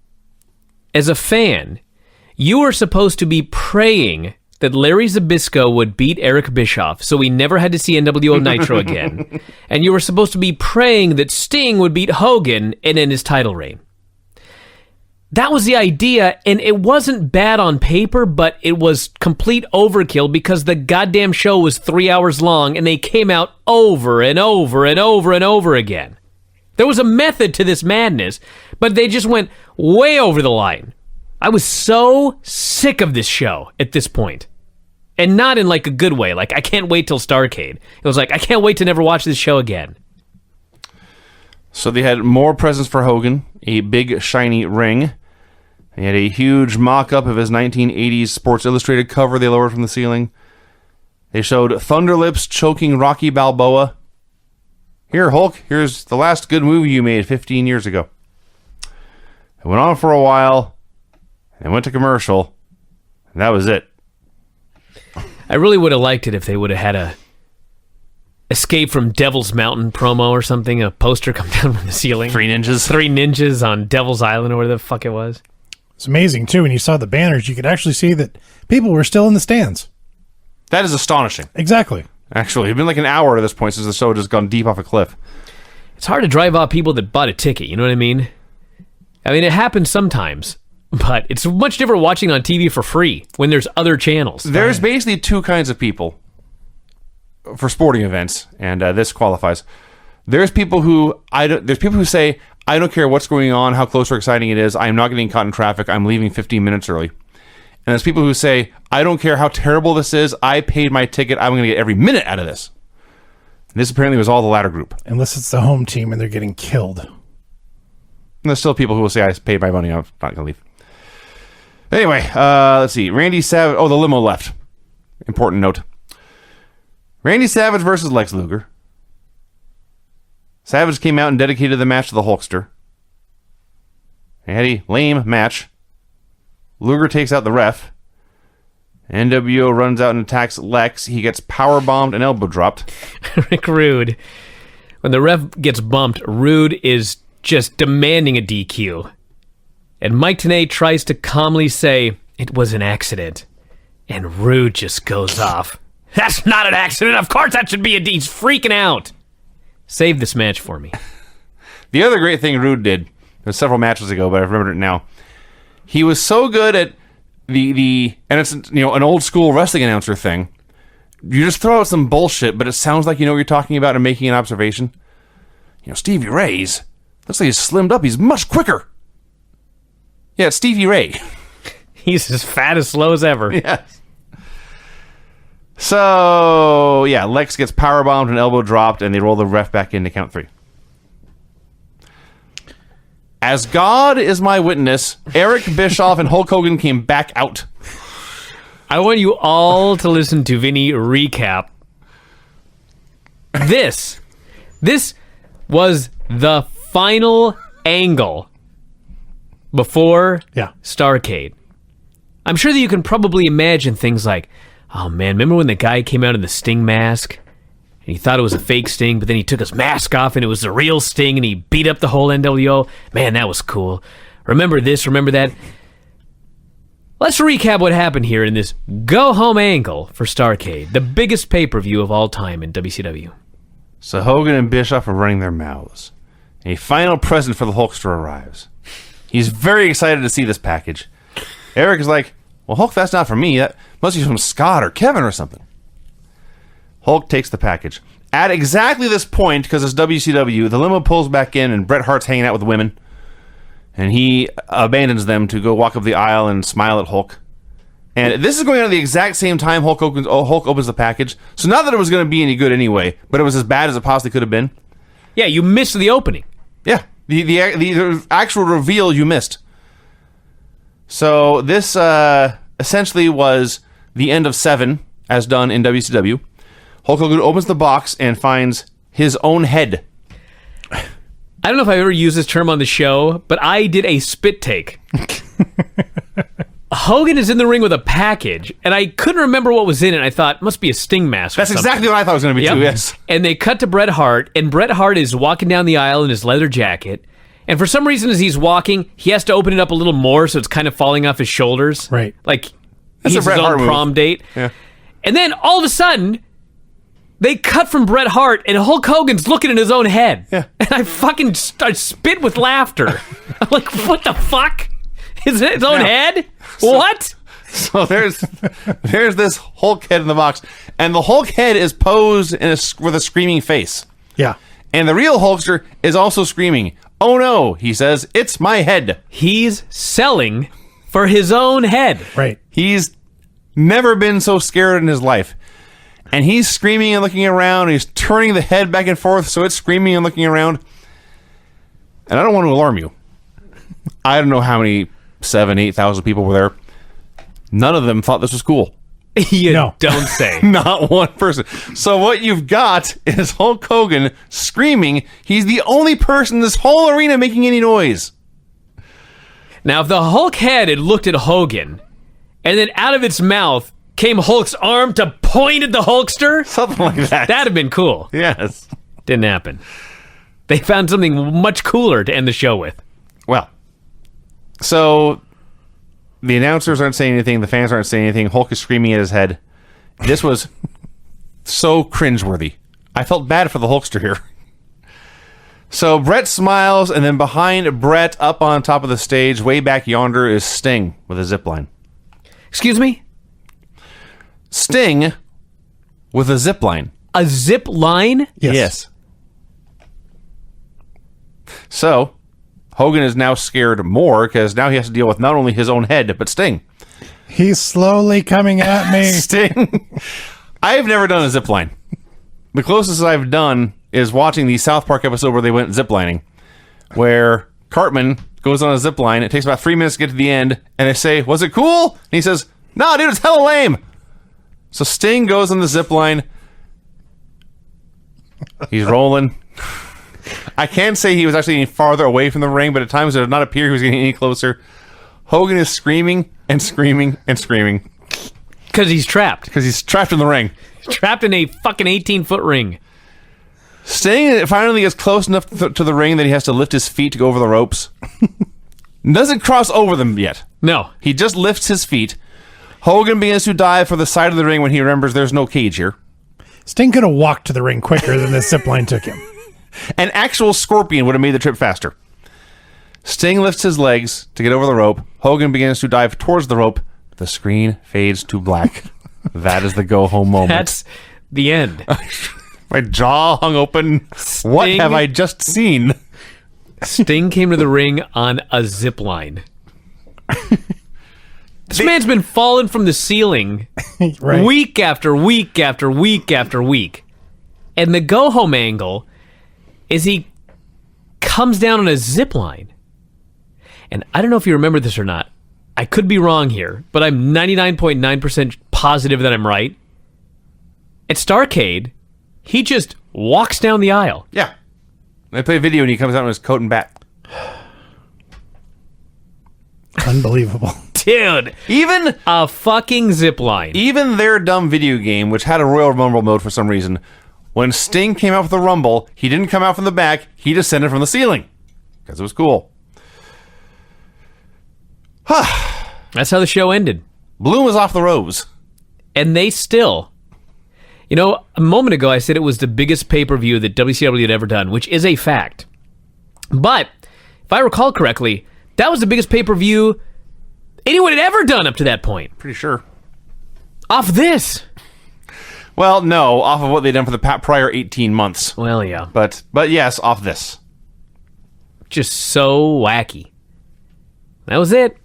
as a fan, you were supposed to be praying that Larry Zbyszko would beat Eric Bischoff so we never had to see NWO Nitro again. And you were supposed to be praying that Sting would beat Hogan and end his title reign. That was the idea, and it wasn't bad on paper, but it was complete overkill because the goddamn show was 3 hours long and they came out over and over and over and over again. There was a method to this madness, but they just went way over the line. I was so sick of this show at this point. And not in a good way. I can't wait till Starrcade. It was I can't wait to never watch this show again. So they had more presents for Hogan, a big shiny ring. They had a huge mock-up of his 1980s Sports Illustrated cover they lowered from the ceiling. They showed Thunder Lips choking Rocky Balboa. Here, Hulk, here's the last good movie you made 15 years ago. It went on for a while, and went to commercial, and that was it. I really would have liked it if they would have had a Escape from Devil's Mountain promo or something, a poster come down from the ceiling. 3 ninjas. 3 ninjas on Devil's Island or whatever the fuck it was. It's amazing, too, when you saw the banners, you could actually see that people were still in the stands. That is astonishing. Exactly. Actually, it's been an hour at this point since the show had just gone deep off a cliff. It's hard to drive off people that bought a ticket, you know what I mean? It happens sometimes. But it's much different watching on TV for free when there's other channels. There's basically 2 kinds of people for sporting events, and this qualifies. There's people who say, I don't care what's going on, how close or exciting it is, I'm not getting caught in traffic, I'm leaving 15 minutes early. And there's people who say, I don't care how terrible this is, I paid my ticket, I'm going to get every minute out of this. And this apparently was all the latter group. Unless it's the home team and they're getting killed. And there's still people who will say, I paid my money, I'm not going to leave. Anyway, let's see. Randy Savage. Oh, the limo left. Important note. Randy Savage versus Lex Luger. Savage came out and dedicated the match to the Hulkster. They had a lame match. Luger takes out the ref. NWO runs out and attacks Lex. He gets powerbombed and elbow dropped. Rick Rude. When the ref gets bumped, Rude is just demanding a DQ. And Mike Tenay tries to calmly say, it was an accident. And Rude just goes off. That's not an accident. Of course that should be he's freaking out. Save this match for me. The other great thing Rude did, it was several matches ago, but I remember it now. He was so good at and it's an old school wrestling announcer thing. You just throw out some bullshit, but it sounds like you know what you're talking about and making an observation. Stevie Ray's looks like he's slimmed up. He's much quicker. Yeah, it's Stevie Ray. He's as fat as slow as ever. Yes. So, yeah, Lex gets powerbombed and elbow dropped, and they roll the ref back in to count 3. As God is my witness, Eric Bischoff and Hulk Hogan came back out. I want you all to listen to Vinny recap. This was the final angle before Starrcade. I'm sure that you can probably imagine things like, oh man, remember when the guy came out in the Sting mask? And he thought it was a fake Sting, but then he took his mask off and it was the real Sting and he beat up the whole NWO. Man, that was cool. Remember this, remember that. Let's recap what happened here in this go-home angle for Starrcade, the biggest pay-per-view of all time in WCW. So Hogan and Bischoff are running their mouths. A final present for the Hulkster arrives. He's very excited to see this package. Eric is like, well, Hulk, that's not for me. That must be from Scott or Kevin or something. Hulk takes the package. At exactly this point, because it's WCW, the limo pulls back in and Bret Hart's hanging out with the women. And he abandons them to go walk up the aisle and smile at Hulk. And this is going on at the exact same time Hulk opens the package. So not that it was going to be any good anyway, but it was as bad as it possibly could have been. Yeah, you missed the opening. Yeah, the actual reveal you missed. So this essentially was the end of 7, as done in WCW. Hulk Hogan opens the box and finds his own head. I don't know if I've ever used this term on the show, but I did a spit take. Hogan is in the ring with a package, and I couldn't remember what was in it. I thought, must be a Sting mask. That's exactly what I thought it was going to be, too, yes. And they cut to Bret Hart, and Bret Hart is walking down the aisle in his leather jacket, and for some reason, as he's walking, he has to open it up a little more, so it's kind of falling off his shoulders. Right. Like, That's he's a Bret his Hart own prom move. date. Yeah. And then, all of a sudden, they cut from Bret Hart, and Hulk Hogan's looking at his own head. Yeah. And I fucking spit with laughter. I'm like, what the fuck? His own head? What? So there's this Hulk head in the box, and the Hulk head is posed with a screaming face. Yeah. And the real Hulkster is also screaming, "Oh no," he says, "it's my head." He's selling for his own head. Right. He's never been so scared in his life. And he's screaming and looking around, and he's turning the head back and forth, so it's screaming and looking around. And I don't want to alarm you. I don't know how many 7,000, 8,000 people were there. None of them thought this was cool. You don't say. Not one person. So what you've got is Hulk Hogan screaming. He's the only person in this whole arena making any noise. Now, if the Hulk head had looked at Hogan, and then out of its mouth came Hulk's arm to point at the Hulkster, Something like that. that'd have been cool. Yes. Didn't happen. They found something much cooler to end the show with. Well, so the announcers aren't saying anything. The fans aren't saying anything. Hulk is screaming at his head. This was so cringeworthy. I felt bad for the Hulkster here. So Brett smiles, and then behind Brett, up on top of the stage, way back yonder, is Sting with a zip line. Excuse me? Sting with a zip line. A zip line? Yes. So Hogan is now scared more because now he has to deal with not only his own head, but Sting. He's slowly coming at me. Sting. I've never done a zip line. The closest I've done is watching the South Park episode where they went ziplining, where Cartman goes on a zip line. It takes about 3 minutes to get to the end, and they say, "Was it cool?" And he says, "No, dude, it's hella lame." So Sting goes on the zip line. He's rolling. I can't say he was actually any farther away from the ring, but at times it did not appear he was getting any closer. Hogan is screaming and screaming and screaming. Because he's trapped. Because he's trapped in the ring. Trapped in a fucking 18-foot ring. Sting finally gets close enough to the ring that he has to lift his feet to go over the ropes. Doesn't cross over them yet. No. He just lifts his feet. Hogan begins to dive for the side of the ring when he remembers there's no cage here. Sting could have walked to the ring quicker than this zipline took him. An actual scorpion would have made the trip faster. Sting lifts his legs to get over the rope. Hogan begins to dive towards the rope. The screen fades to black. That is the go-home moment. That's the end. My jaw hung open. What have I just seen? Sting came to the ring on a zip line. This man's been falling from the ceiling Right. week after week after week after week. And the go-home angle is he comes down on a zip line. And I don't know if you remember this or not. I could be wrong here, but I'm 99.9% positive that I'm right. At Starrcade, he just walks down the aisle. Yeah. I play a video and he comes out in his coat and bat. Unbelievable. Dude, Even a fucking zip line. even their dumb video game, which had a Royal Rumble mode for some reason, when Sting came out with the Rumble, he didn't come out from the back, he descended from the ceiling. Because it was cool. That's how the show ended. Bloom was off the rose. And they still... You know, a moment ago I said it was the biggest pay-per-view that WCW had ever done, which is a fact. But, if I recall correctly, that was the biggest pay-per-view anyone had ever done up to that point. Pretty sure. Off this. Well, no, off of what they'd done for the prior 18 months. Well, yeah. But yes, off this. Just so wacky. That was it.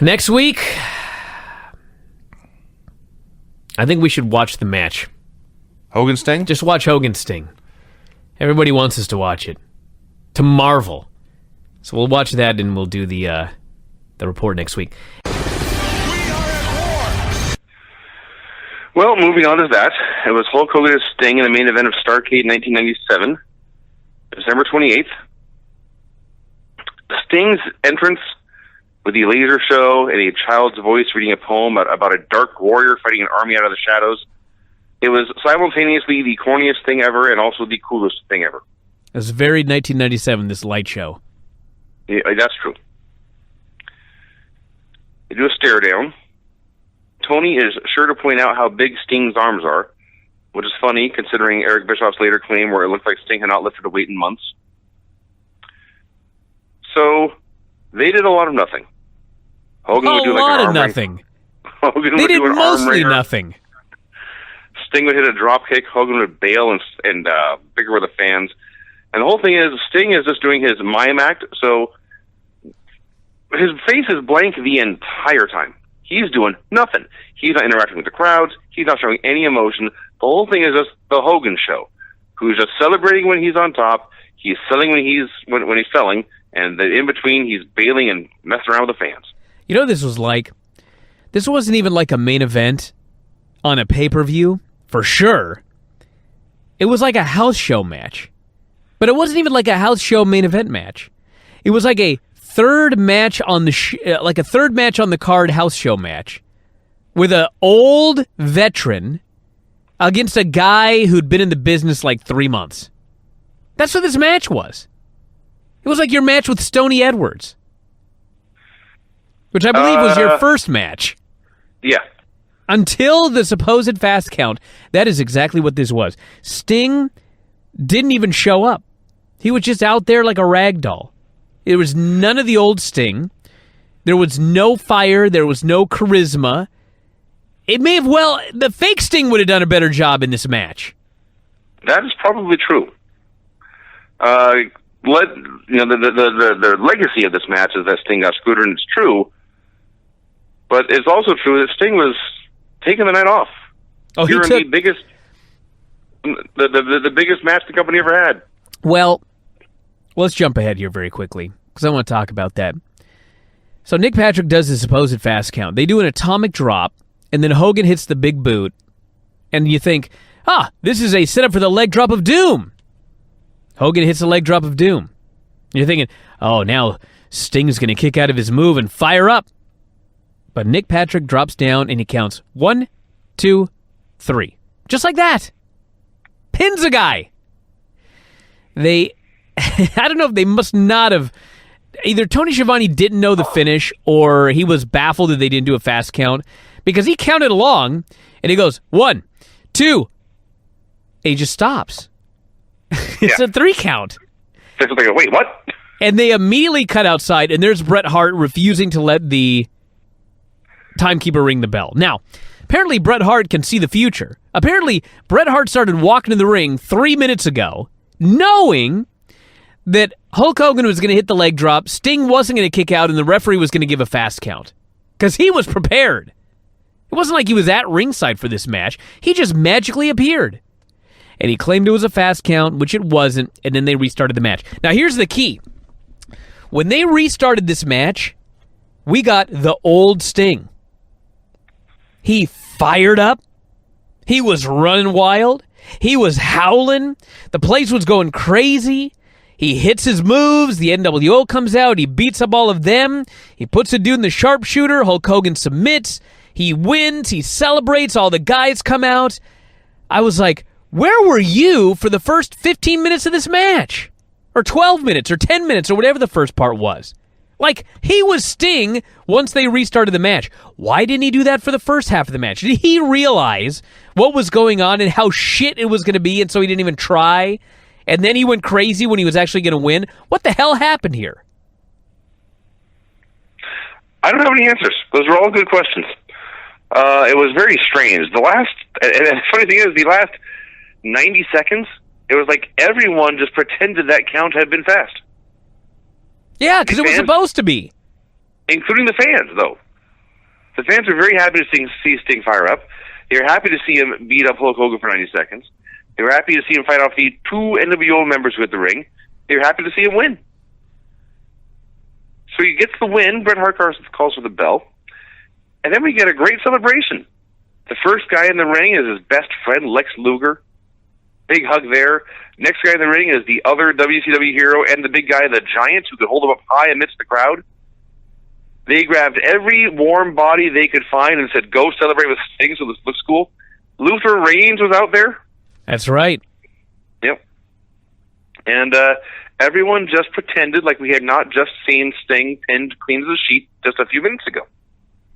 Next week, I think we should watch the match. Hogan Sting? Just watch Hogan Sting. Everybody wants us to watch it. To marvel. So we'll watch that and we'll do the report next week. Well, moving on to that, it was Hulk Hogan and Sting in the main event of Starrcade 1997, December 28th. Sting's entrance with the laser show and a child's voice reading a poem about a dark warrior fighting an army out of the shadows. It was simultaneously the corniest thing ever and also the coolest thing ever. It was very 1997, this light show. Yeah, that's true. They do a stare down. Tony is sure to point out how big Sting's arms are, which is funny considering Eric Bischoff's later claim where it looked like Sting had not lifted a weight in months. So, they did a lot of nothing. Hogan would do like an arm nothing. Hogan They would did do an arm mostly wringer. nothing. Sting would hit a drop kick. Hogan would bail and bigger with the fans. And the whole thing is, Sting is just doing his mime act, so his face is blank the entire time. He's doing nothing. He's not interacting with the crowds. He's not showing any emotion. The whole thing is just the Hogan show, who's just celebrating when he's on top. He's selling when he's selling, and in between he's bailing and messing around with the fans. You know what this was like? This wasn't even like a main event on a pay-per-view, for sure. It was like a house show match. But it wasn't even like a house show main event match. It was like a third match on the third match on the card house show match with an old veteran against a guy who'd been in the business like 3 months. That's what this match was. It was like your match with Stoney Edwards, which I believe was your first match. Yeah. Until the supposed fast count, that is exactly what this was. Sting didn't even show up. He was just out there like a rag doll. There was none of the old Sting. There was no fire. There was no charisma. It may have, the fake Sting would have done a better job in this match. That is probably true. The legacy of this match is that Sting got screwed, and it's true. But it's also true that Sting was taking the night off. Oh, he During took the biggest match the company ever had. Well, let's jump ahead here very quickly, because I want to talk about that. So Nick Patrick does his supposed fast count. They do an atomic drop, and then Hogan hits the big boot, and you think, this is a setup for the leg drop of doom. Hogan hits the leg drop of doom. You're thinking, now Sting's going to kick out of his move and fire up. But Nick Patrick drops down, and he counts 1, 2, 3. Just like that. Pins a guy. I don't know if they must not have either Tony Schiavone didn't know the finish or he was baffled that they didn't do a fast count because he counted along and he goes 1, 2, and he just stops. It's a 3 count. Wait, what? And they immediately cut outside, and there's Bret Hart refusing to let the timekeeper ring the bell. Now, apparently Bret Hart can see the future. Apparently, Bret Hart started walking in the ring 3 minutes ago, knowing that Hulk Hogan was going to hit the leg drop, Sting wasn't going to kick out, and the referee was going to give a fast count. Because he was prepared. It wasn't like he was at ringside for this match. He just magically appeared. And he claimed it was a fast count, which it wasn't, and then they restarted the match. Now, here's the key. When they restarted this match, we got the old Sting. He fired up. He was running wild. He was howling. The place was going crazy. He hits his moves. The NWO comes out. He beats up all of them. He puts a dude in the sharpshooter. Hulk Hogan submits. He wins. He celebrates. All the guys come out. I was like, where were you for the first 15 minutes of this match? Or 12 minutes, or 10 minutes, or whatever the first part was. Like, he was Sting once they restarted the match. Why didn't he do that for the first half of the match? Did he realize what was going on and how shit it was going to be, and so he didn't even try? And then he went crazy when he was actually going to win? What the hell happened here? I don't have any answers. Those were all good questions. It was very strange. And the funny thing is, the last 90 seconds, it was like everyone just pretended that count had been fast. Yeah, because it was supposed to be. Including the fans, though. The fans were very happy to see Sting fire up. They were happy to see him beat up Hulk Hogan for 90 seconds. They were happy to see him fight off the 2 NWO members who hit the ring. They were happy to see him win. So he gets the win. Bret Hart calls for the bell. And then we get a great celebration. The first guy in the ring is his best friend, Lex Luger. Big hug there. Next guy in the ring is the other WCW hero and the big guy, the Giant, who could hold him up high amidst the crowd. They grabbed every warm body they could find and said, go celebrate with Sting so this looks cool. Luther Reigns was out there. That's right. Yep. And everyone just pretended like we had not just seen Sting pinned clean as a sheet just a few minutes ago.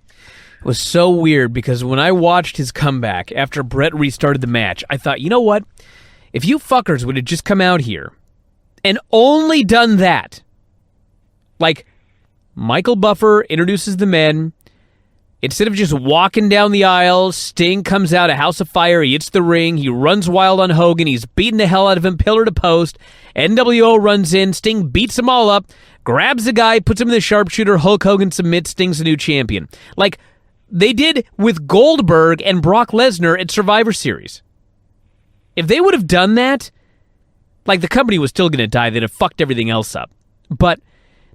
It was so weird because when I watched his comeback after Bret restarted the match, I thought, you know what? If you fuckers would have just come out here and only done that, like Michael Buffer introduces the men, instead of just walking down the aisle, Sting comes out a house of fire, he hits the ring, he runs wild on Hogan, he's beating the hell out of him pillar to post, NWO runs in, Sting beats them all up, grabs the guy, puts him in the sharpshooter, Hulk Hogan submits, Sting's the new champion. Like they did with Goldberg and Brock Lesnar at Survivor Series. If they would have done that, like the company was still going to die, they'd have fucked everything else up. But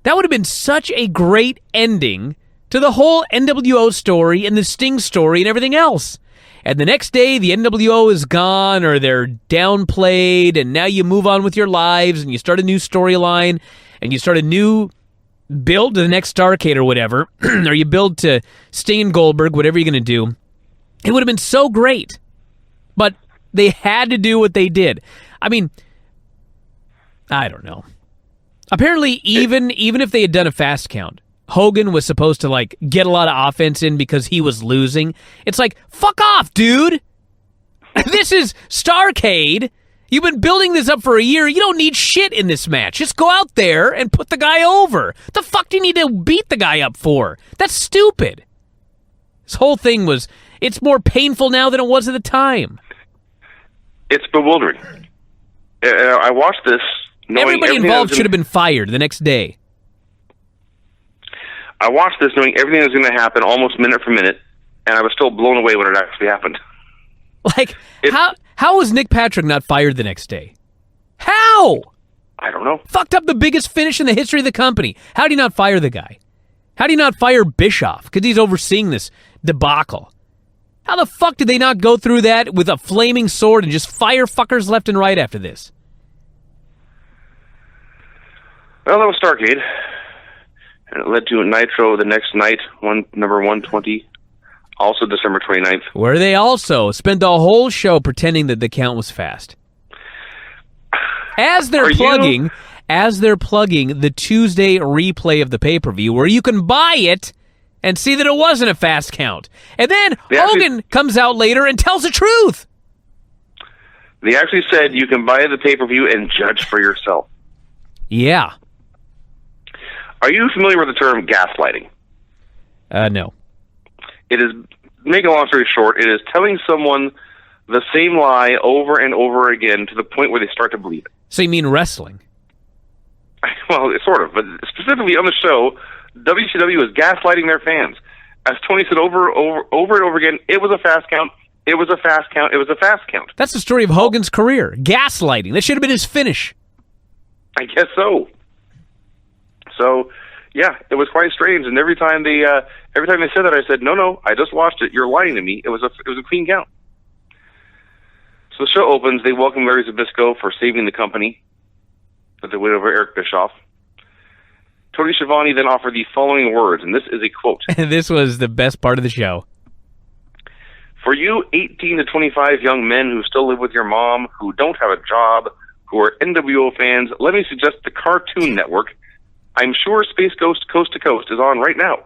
that would have been such a great ending to the whole NWO story and the Sting story and everything else. And the next day, the NWO is gone or they're downplayed, and now you move on with your lives and you start a new storyline and you start a new build to the next Starrcade or whatever, or you build to Sting and Goldberg, whatever you're going to do. It would have been so great. But they had to do what they did. I mean, I don't know. Apparently, even if they had done a fast count, Hogan was supposed to like get a lot of offense in because he was losing. It's like, fuck off, dude. This is Starrcade. You've been building this up for a year. You don't need shit in this match. Just go out there and put the guy over. The fuck do you need to beat the guy up for? That's stupid. This whole thing was, it's more painful now than it was at the time. It's bewildering. I watched this knowing everybody involved should have been fired the next day. I watched this knowing everything that was going to happen almost minute for minute, and I was still blown away when it actually happened. Like, how was Nick Patrick not fired the next day? How? I don't know. Fucked up the biggest finish in the history of the company. How do you not fire the guy? How do you not fire Bischoff? Because he's overseeing this debacle. How the fuck did they not go through that with a flaming sword and just fire fuckers left and right after this? Well, that was Starrcade. And it led to a Nitro the next night, number 120, also December 29th. Where they also spent the whole show pretending that the count was fast. As they're plugging as they're plugging the Tuesday replay of the pay-per-view where you can buy it and see that it wasn't a fast count. And then Hogan comes out later and tells the truth. They actually said you can buy the pay-per-view and judge for yourself. Yeah. Are you familiar with the term gaslighting? No. It is, make a long story short, it is telling someone the same lie over and over again to the point where they start to believe it. So you mean wrestling? Well, sort of, but specifically on the show, WCW was gaslighting their fans. As Tony said over and over again, it was a fast count, it was a fast count, it was a fast count. That's the story of Hogan's career. Gaslighting. That should have been his finish. I guess so. So, yeah, it was quite strange. And every time they said that, I said, "No, I just watched it. You're lying to me. It was a clean count." So the show opens. They welcome Larry Zbyszko for saving the company with the win over Eric Bischoff. Tony Shivani then offered the following words, and this is a quote. This was the best part of the show. "For you 18 to 25 young men who still live with your mom, who don't have a job, who are NWO fans, let me suggest the Cartoon Network. I'm sure Space Ghost Coast to Coast is on right now."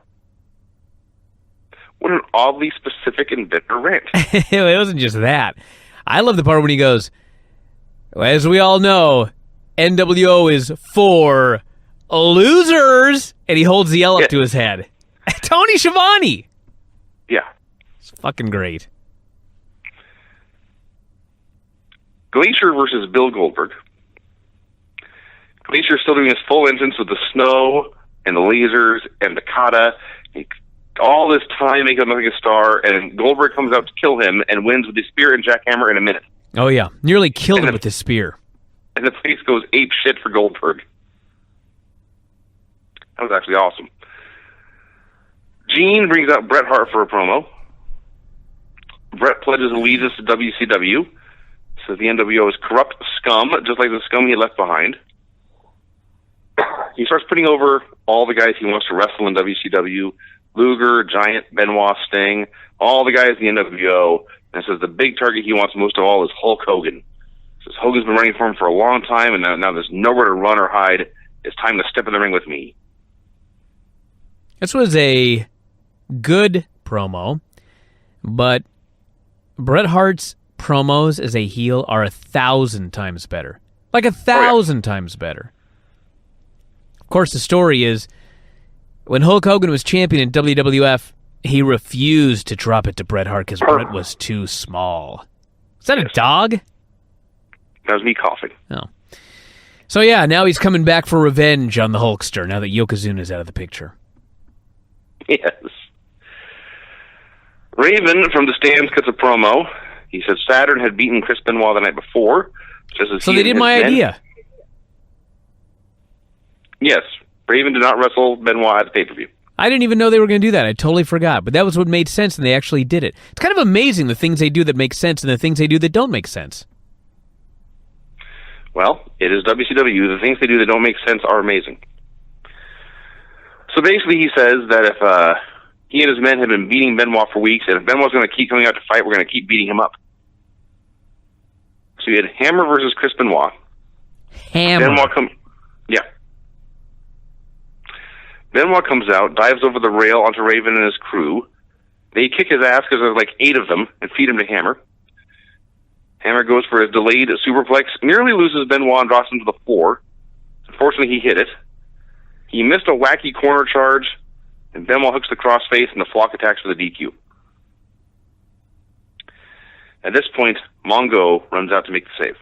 What an oddly specific and bitter rant. It wasn't just that. I love the part when he goes, "As we all know, NWO is for losers," and he holds the L up to his head. Tony Shivani. Yeah. It's fucking great. Glacier versus Bill Goldberg. Glacier's still doing his full entrance with the snow and the lasers and the kata. All this time making him look like a star, and Goldberg comes out to kill him and wins with the spear and jackhammer in a minute. Oh, yeah. Nearly killed him with his spear. And the place goes ape shit for Goldberg. That was actually awesome. Gene brings out Bret Hart for a promo. Bret pledges allegiance to WCW. Says the NWO is corrupt scum, just like the scum he left behind. He starts putting over all the guys he wants to wrestle in WCW. Luger, Giant, Benoit, Sting, all the guys in the NWO. And says the big target he wants most of all is Hulk Hogan. Says Hogan's been running for him for a long time, and now there's nowhere to run or hide. It's time to step in the ring with me. This was a good promo, but Bret Hart's promos as a heel are 1,000 times better. Like 1,000 times better. Of course, the story is, when Hulk Hogan was champion in WWF, he refused to drop it to Bret Hart because Bret was too small. Is that a dog? That was me coughing. Oh. So yeah, now he's coming back for revenge on the Hulkster, now that Yokozuna's out of the picture. Yes. Raven from the stands cuts a promo. He said Saturn had beaten Chris Benoit the night before. So they did my idea. Yes. Raven did not wrestle Benoit at the pay-per-view. I didn't even know they were going to do that. I totally forgot. But that was what made sense, and they actually did it. It's kind of amazing the things they do that make sense and the things they do that don't make sense. Well, it is WCW. The things they do that don't make sense are amazing. So basically he says that if he and his men have been beating Benoit for weeks, and if Benoit's going to keep coming out to fight, we're going to keep beating him up. So you had Hammer versus Chris Benoit. Hammer. Benoit comes out, dives over the rail onto Raven and his crew. They kick his ass because there's like 8 of them and feed him to Hammer. Hammer goes for his delayed superplex, nearly loses Benoit and drops him to the floor. Unfortunately, he hit it. He missed a wacky corner charge, and Benoit hooks the crossface, and the Flock attacks for the DQ. At this point, Mongo runs out to make the save.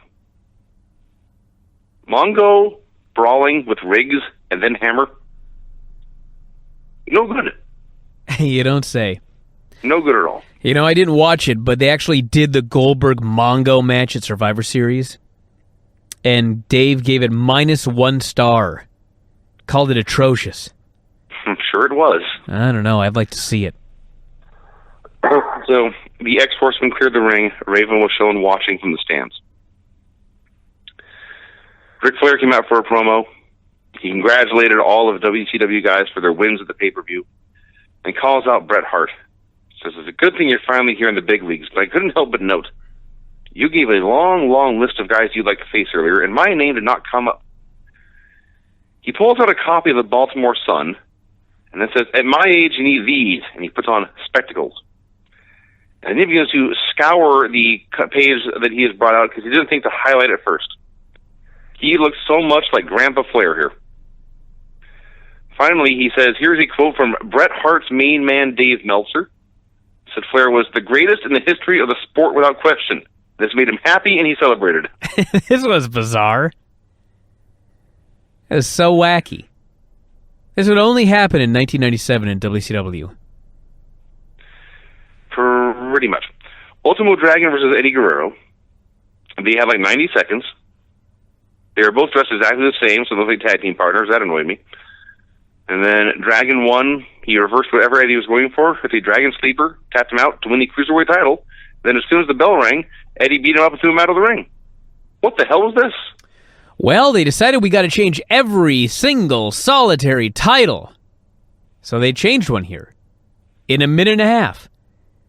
Mongo brawling with Riggs and then Hammer. No good. You don't say. No good at all. You know, I didn't watch it, but they actually did the Goldberg-Mongo match at Survivor Series, and Dave gave it -1 star. Called it atrocious. I'm sure it was. I don't know. I'd like to see it. So, the X-Horsemen cleared the ring. Raven was shown watching from the stands. Ric Flair came out for a promo. He congratulated all of the WCW guys for their wins at the pay-per-view and calls out Bret Hart. Says, it's a good thing you're finally here in the big leagues, but I couldn't help but note, you gave a long, long list of guys you'd like to face earlier, and my name did not come up. He pulls out a copy of the Baltimore Sun, and then says, "At my age, you need these," and he puts on spectacles. And then he begins to scour the page that he has brought out because he didn't think to highlight it first. He looks so much like Grandpa Flair here. Finally, he says, here's a quote from Bret Hart's main man, Dave Meltzer. Said Flair was the greatest in the history of the sport without question. This made him happy, and he celebrated. This was bizarre. It was so wacky. This would only happen in 1997 in WCW. Pretty much. Ultimo Dragon versus Eddie Guerrero. They had like 90 seconds. They were both dressed exactly the same, so those like tag team partners. That annoyed me. And then Dragon won. He reversed whatever Eddie was going for. With the Dragon Sleeper, tapped him out to win the Cruiserweight title. Then as soon as the bell rang, Eddie beat him up and threw him out of the ring. What the hell was this? Well, they decided we got to change every single solitary title. So they changed one here. In a minute and a half.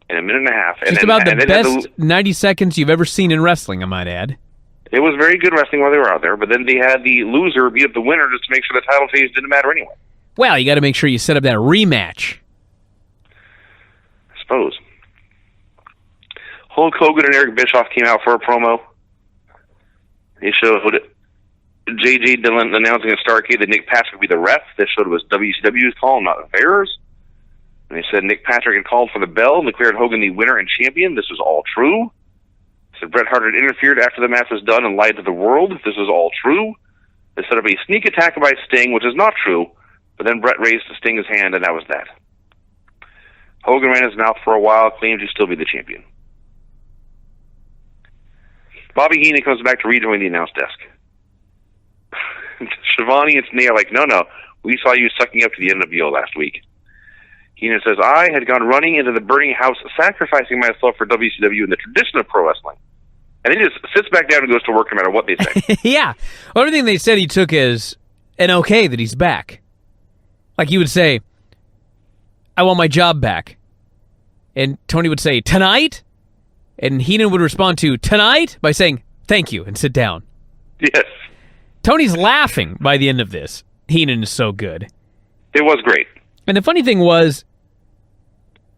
In a minute and a half. Just about the best 90 seconds you've ever seen in wrestling, I might add. It was very good wrestling while they were out there, but then they had the loser beat up the winner just to make sure the title change didn't matter anyway. Well, you got to make sure you set up that rematch. I suppose. Hulk Hogan and Eric Bischoff came out for a promo. They showed J.J. Dillon announcing at Starrcade that Nick Patrick would be the ref. They showed it was WCW's call, not theirs. And they said Nick Patrick had called for the bell and declared Hogan the winner and champion. This was all true. They said Bret Hart had interfered after the match was done and lied to the world. This was all true. They set up a sneak attack by Sting, which is not true. But then Bret raised Sting's hand, and that was that. Hogan ran his mouth for a while, claimed to still be the champion. Bobby Heenan comes back to rejoin the announce desk. Shivani and Snea are like, no, we saw you sucking up to the NWO last week. Heenan says, I had gone running into the burning house, sacrificing myself for WCW in the tradition of pro wrestling. And he just sits back down and goes to work no matter what they say. Yeah. Well, everything they said he took as an okay that he's back. Like he would say, I want my job back. And Tony would say, tonight? And Heenan would respond to, tonight? By saying, thank you, and sit down. Yes. Tony's laughing by the end of this. Heenan is so good. It was great. And the funny thing was,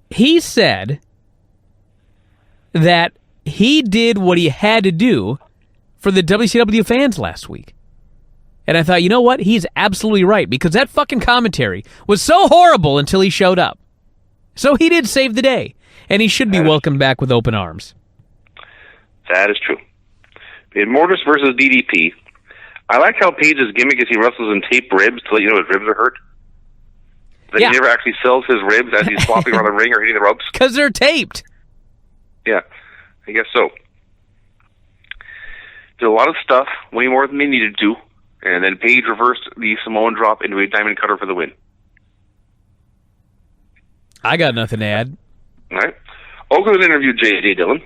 he said that he did what he had to do for the WCW fans last week. And I thought, you know what? He's absolutely right, because that fucking commentary was so horrible until he showed up. So he did save the day, and he should be welcomed back with open arms. That is true. We had Mortis versus DDP. I like how Page's gimmick is he wrestles in taped ribs to let you know his ribs are hurt. That he never actually sells his ribs as he's flopping around the ring or hitting the ropes. Because they're taped. Yeah, I guess so. Did a lot of stuff, way more than they needed to. And then Page reversed the Samoan drop into a diamond cutter for the win. I got nothing to add. All right. Oakland interviewed J.J. Dillon.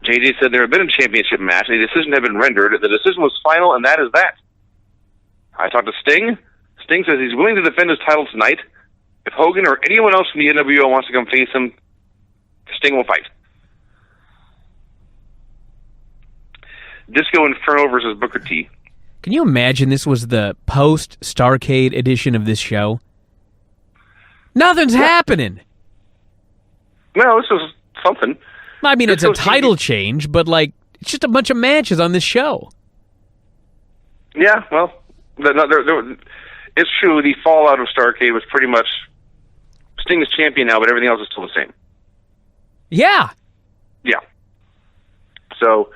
J.J. said there had been a championship match, and a decision had been rendered. The decision was final, and that is that. I talked to Sting. Sting says he's willing to defend his title tonight. If Hogan or anyone else from the NWO wants to come face him, Sting will fight. Disco Inferno versus Booker T. Can you imagine this was the post-Starrcade edition of this show? Nothing's happening. Well, this was something. I mean, it's a title change, but, like, it's just a bunch of matches on this show. Yeah, well, it's true. The fallout of Starrcade was pretty much Sting is champion now, but everything else is still the same. Yeah. Yeah. So,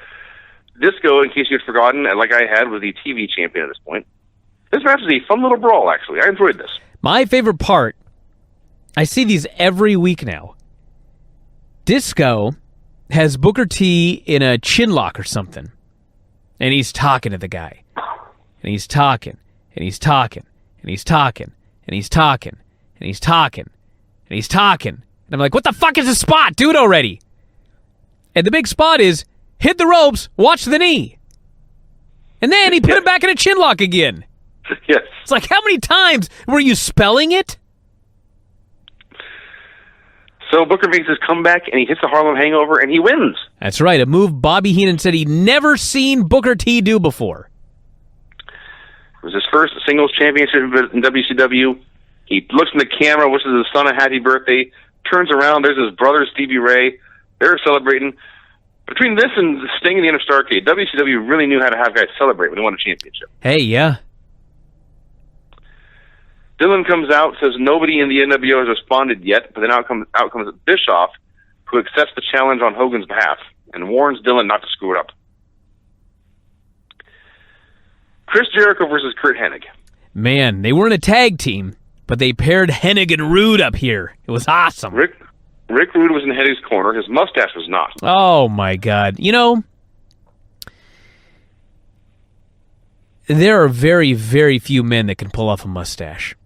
Disco, in case you'd forgotten, like I had, was the TV champion at this point. This match is a fun little brawl, actually. I enjoyed this. My favorite part, I see these every week now. Disco has Booker T in a chin lock or something. And he's talking to the guy. And he's talking. And he's talking. And he's talking. And he's talking. And he's talking. And he's talking. And I'm like, what the fuck is the spot? Do it already. And the big spot is, hit the ropes, watch the knee. And then he put it back in a chin lock again. Yes. It's like, how many times were you spelling it? So Booker makes his comeback, and he hits the Harlem Hangover, and he wins. That's right, a move Bobby Heenan said he'd never seen Booker T do before. It was his first singles championship in WCW. He looks in the camera, wishes his son a happy birthday, turns around, there's his brother, Stevie Ray. They're celebrating. Between this and Sting and the Inner Starcade, WCW really knew how to have guys celebrate when they won a championship. Hey, yeah. Dillon comes out, says nobody in the NWO has responded yet, but then out comes Bischoff, who accepts the challenge on Hogan's behalf and warns Dillon not to screw it up. Chris Jericho versus Kurt Hennig. Man, they weren't a tag team, but they paired Hennig and Rude up here. It was awesome. Rick Rude was in Hennig's corner. His mustache was not. Oh, my God. You know, there are very, very few men that can pull off a mustache.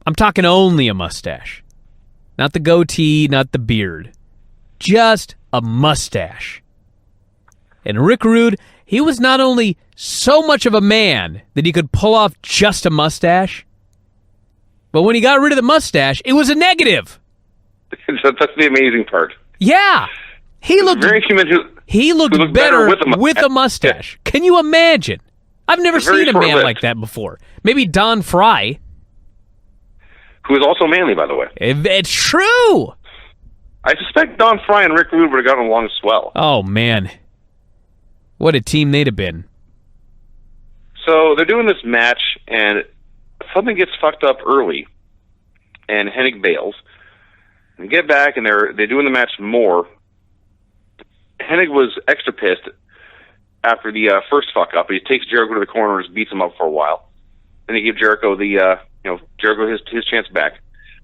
I'm talking only a mustache. Not the goatee, not the beard. Just a mustache. And Rick Rude, he was not only so much of a man that he could pull off just a mustache, but when he got rid of the mustache, it was a negative. That's the amazing part. Yeah. He looked very few men he looked better with a mustache. Yeah. Can you imagine? I've never seen a man short-lived. like that before. Maybe Don Fry. Who is also manly, by the way. It's true. I suspect Don Fry and Rick Rude would have gotten along swell. Oh, man. What a team they'd have been. So they're doing this match, and something gets fucked up early, and Hennig bails. And get back, and they're doing the match more. Hennig was extra pissed after the first fuck up. He takes Jericho to the corner and just beats him up for a while. Then he gives Jericho Jericho his chance back.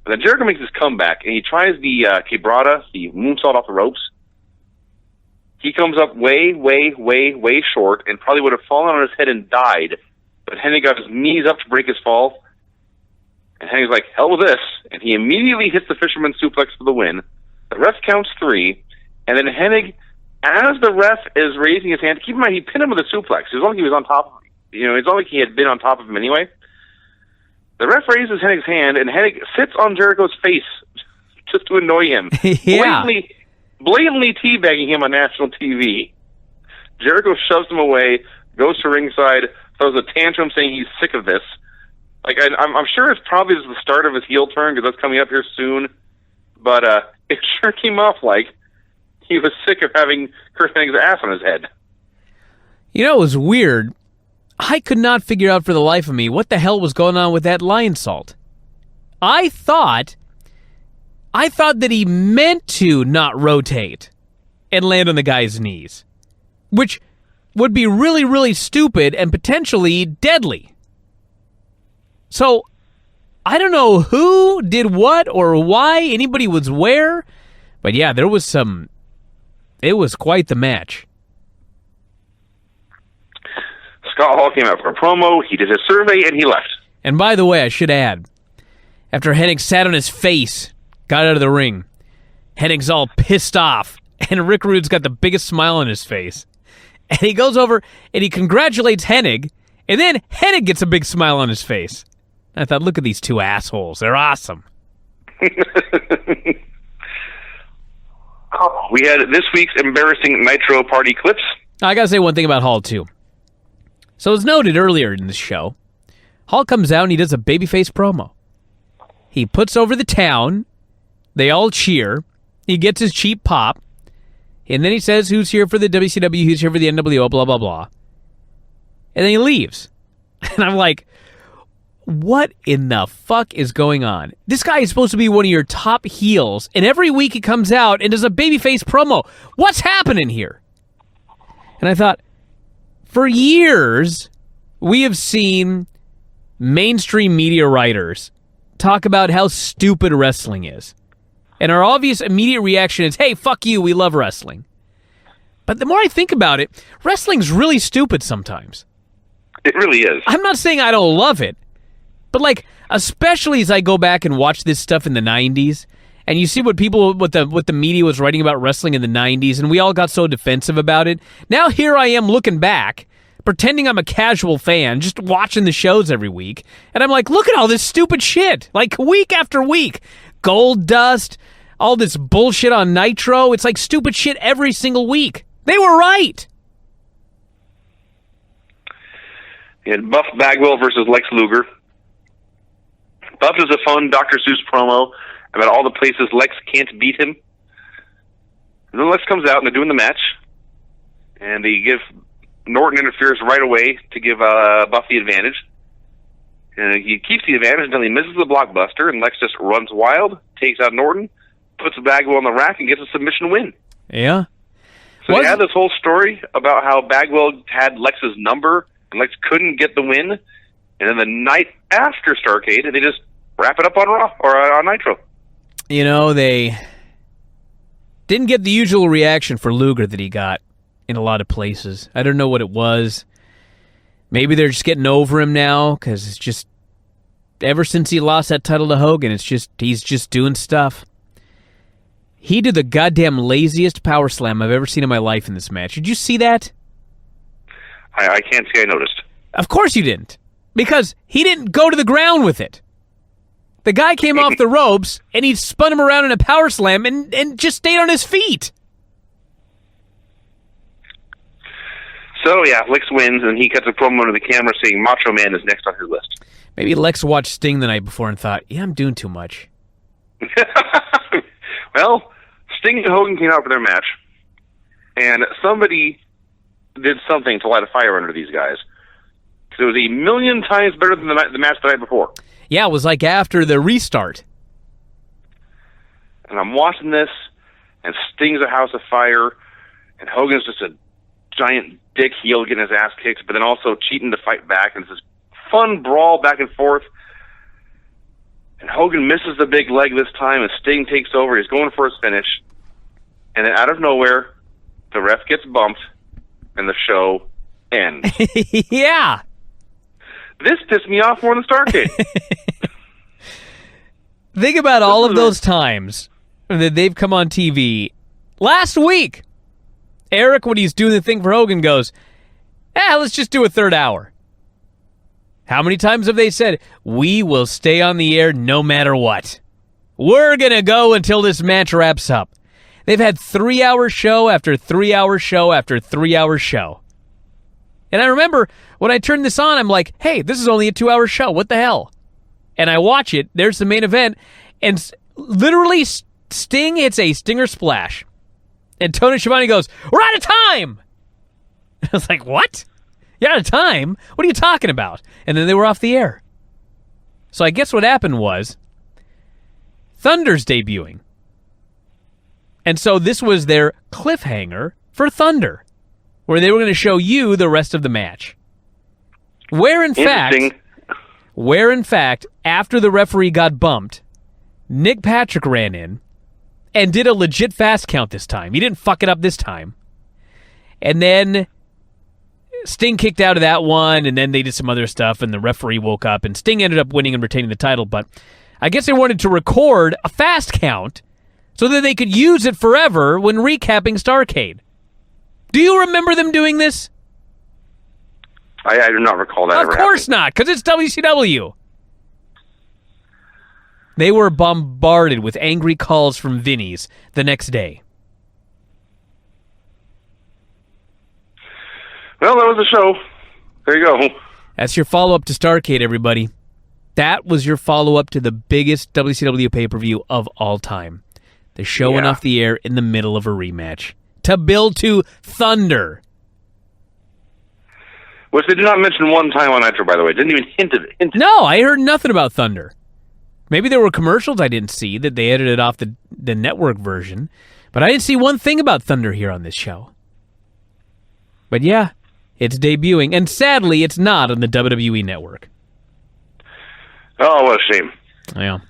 But then Jericho makes his comeback, and he tries the quebrada, the moonsault off the ropes. He comes up way, way, way, way short, and probably would have fallen on his head and died. But Hennig got his knees up to break his fall. And Hennig's like, hell with this. And he immediately hits the fisherman suplex for the win. The ref counts 3. And then Hennig, as the ref is raising his hand, keep in mind, he pinned him with a suplex. It was not like he was on top of him. It's not like he had been on top of him anyway. The ref raises Hennig's hand, and Hennig sits on Jericho's face just to annoy him. Yeah. Blatantly teabagging him on national TV. Jericho shoves him away, goes to ringside, throws a tantrum saying he's sick of this. Like, I'm sure it's probably the start of his heel turn, because that's coming up here soon. But it sure came off like he was sick of having Kurt Hennig's ass on his head. You know, it was weird. I could not figure out for the life of me what the hell was going on with that lion salt. I thought that he meant to not rotate and land on the guy's knees, which would be really, really stupid and potentially deadly. So, I don't know who did what or why anybody was where, but yeah, it was quite the match. Scott Hall came out for a promo, he did his survey, and he left. And by the way, I should add, after Hennig sat on his face, got out of the ring, Hennig's all pissed off, and Rick Rude's got the biggest smile on his face. And he goes over and he congratulates Hennig, and then Hennig gets a big smile on his face. I thought, look at these two assholes. They're awesome. We had this week's embarrassing Nitro party clips. I gotta say one thing about Hall, too. So as noted earlier in the show, Hall comes out and he does a babyface promo. He puts over the town. They all cheer. He gets his cheap pop. And then he says who's here for the WCW, who's here for the NWO, blah, blah, blah. And then he leaves. And I'm like, what in the fuck is going on? This guy is supposed to be one of your top heels, and every week he comes out and does a babyface promo. What's happening here? And I thought, for years, we have seen mainstream media writers talk about how stupid wrestling is. And our obvious immediate reaction is, hey, fuck you, we love wrestling. But the more I think about it, wrestling's really stupid sometimes. It really is. I'm not saying I don't love it, but like, especially as I go back and watch this stuff in the 90s, and you see what the media was writing about wrestling in the 90s, and we all got so defensive about it. Now here I am looking back, pretending I'm a casual fan, just watching the shows every week, and I'm like, look at all this stupid shit, like week after week. Gold Dust, all this bullshit on Nitro, it's like stupid shit every single week. They were right. You had Buff Bagwell versus Lex Luger. Buff is a fun Dr. Seuss promo about all the places Lex can't beat him. And then Lex comes out and they're doing the match. And they give Norton interferes right away to give Buff the advantage. And he keeps the advantage until he misses the blockbuster, and Lex just runs wild, takes out Norton, puts Bagwell on the rack, and gets a submission win. Yeah. So they had this whole story about how Bagwell had Lex's number, and Lex couldn't get the win. And then the night after Starrcade, they just wrap it up on Raw or on Nitro. You know, they didn't get the usual reaction for Luger that he got in a lot of places. I don't know what it was. Maybe they're just getting over him now, because it's just, ever since he lost that title to Hogan, he's just doing stuff. He did the goddamn laziest power slam I've ever seen in my life in this match. Did you see that? I can't say I noticed. Of course you didn't, because he didn't go to the ground with it. The guy came off the ropes, and he spun him around in a power slam and just stayed on his feet. So, yeah, Lex wins, and he cuts a promo to the camera saying Macho Man is next on his list. Maybe Lex watched Sting the night before and thought, yeah, I'm doing too much. Well, Sting and Hogan came out for their match, and somebody did something to light a fire under these guys. Because it was a million times better than the match the night before. Yeah, it was like after the restart. And I'm watching this, and Sting's a house of fire, and Hogan's just a giant dick heel getting his ass kicked, but then also cheating to fight back, and it's this fun brawl back and forth. And Hogan misses the big leg this time, and Sting takes over. He's going for his finish. And then out of nowhere, the ref gets bumped, and the show ends. Yeah. This pissed me off more than Starrcade. Think about all of those times that they've come on TV. Last week, Eric, when he's doing the thing for Hogan, goes, let's just do a third hour. How many times have they said, we will stay on the air no matter what? We're going to go until this match wraps up. They've had 3-hour show after 3-hour show after 3-hour show. And I remember when I turned this on, I'm like, hey, this is only a 2-hour show. What the hell? And I watch it. There's the main event. And literally, Sting hits a stinger splash. And Tony Shivani goes, we're out of time! I was like, what? You're out of time? What are you talking about? And then they were off the air. So I guess what happened was Thunder's debuting. And so this was their cliffhanger for Thunder, where they were going to show you the rest of the match. Where in fact, after the referee got bumped, Nick Patrick ran in and did a legit fast count this time. He didn't fuck it up this time. And then Sting kicked out of that one, and then they did some other stuff, and the referee woke up, and Sting ended up winning and retaining the title. But I guess they wanted to record a fast count so that they could use it forever when recapping Starrcade. Do you remember them doing this? I do not recall that ever Of course happening. not, because it's WCW. They were bombarded with angry calls from Vinny's the next day. Well, that was the show. There you go. That's your follow-up to Starrcade, everybody. That was your follow-up to the biggest WCW pay-per-view of all time. The show went off the air in the middle of a rematch to build to Thunder. Which they did not mention one time on Nitro, by the way. Didn't even hint at it. No, I heard nothing about Thunder. Maybe there were commercials I didn't see that they edited off the network version, but I didn't see one thing about Thunder here on this show. But yeah, it's debuting, and sadly, it's not on the WWE network. Oh, what a shame. Yeah.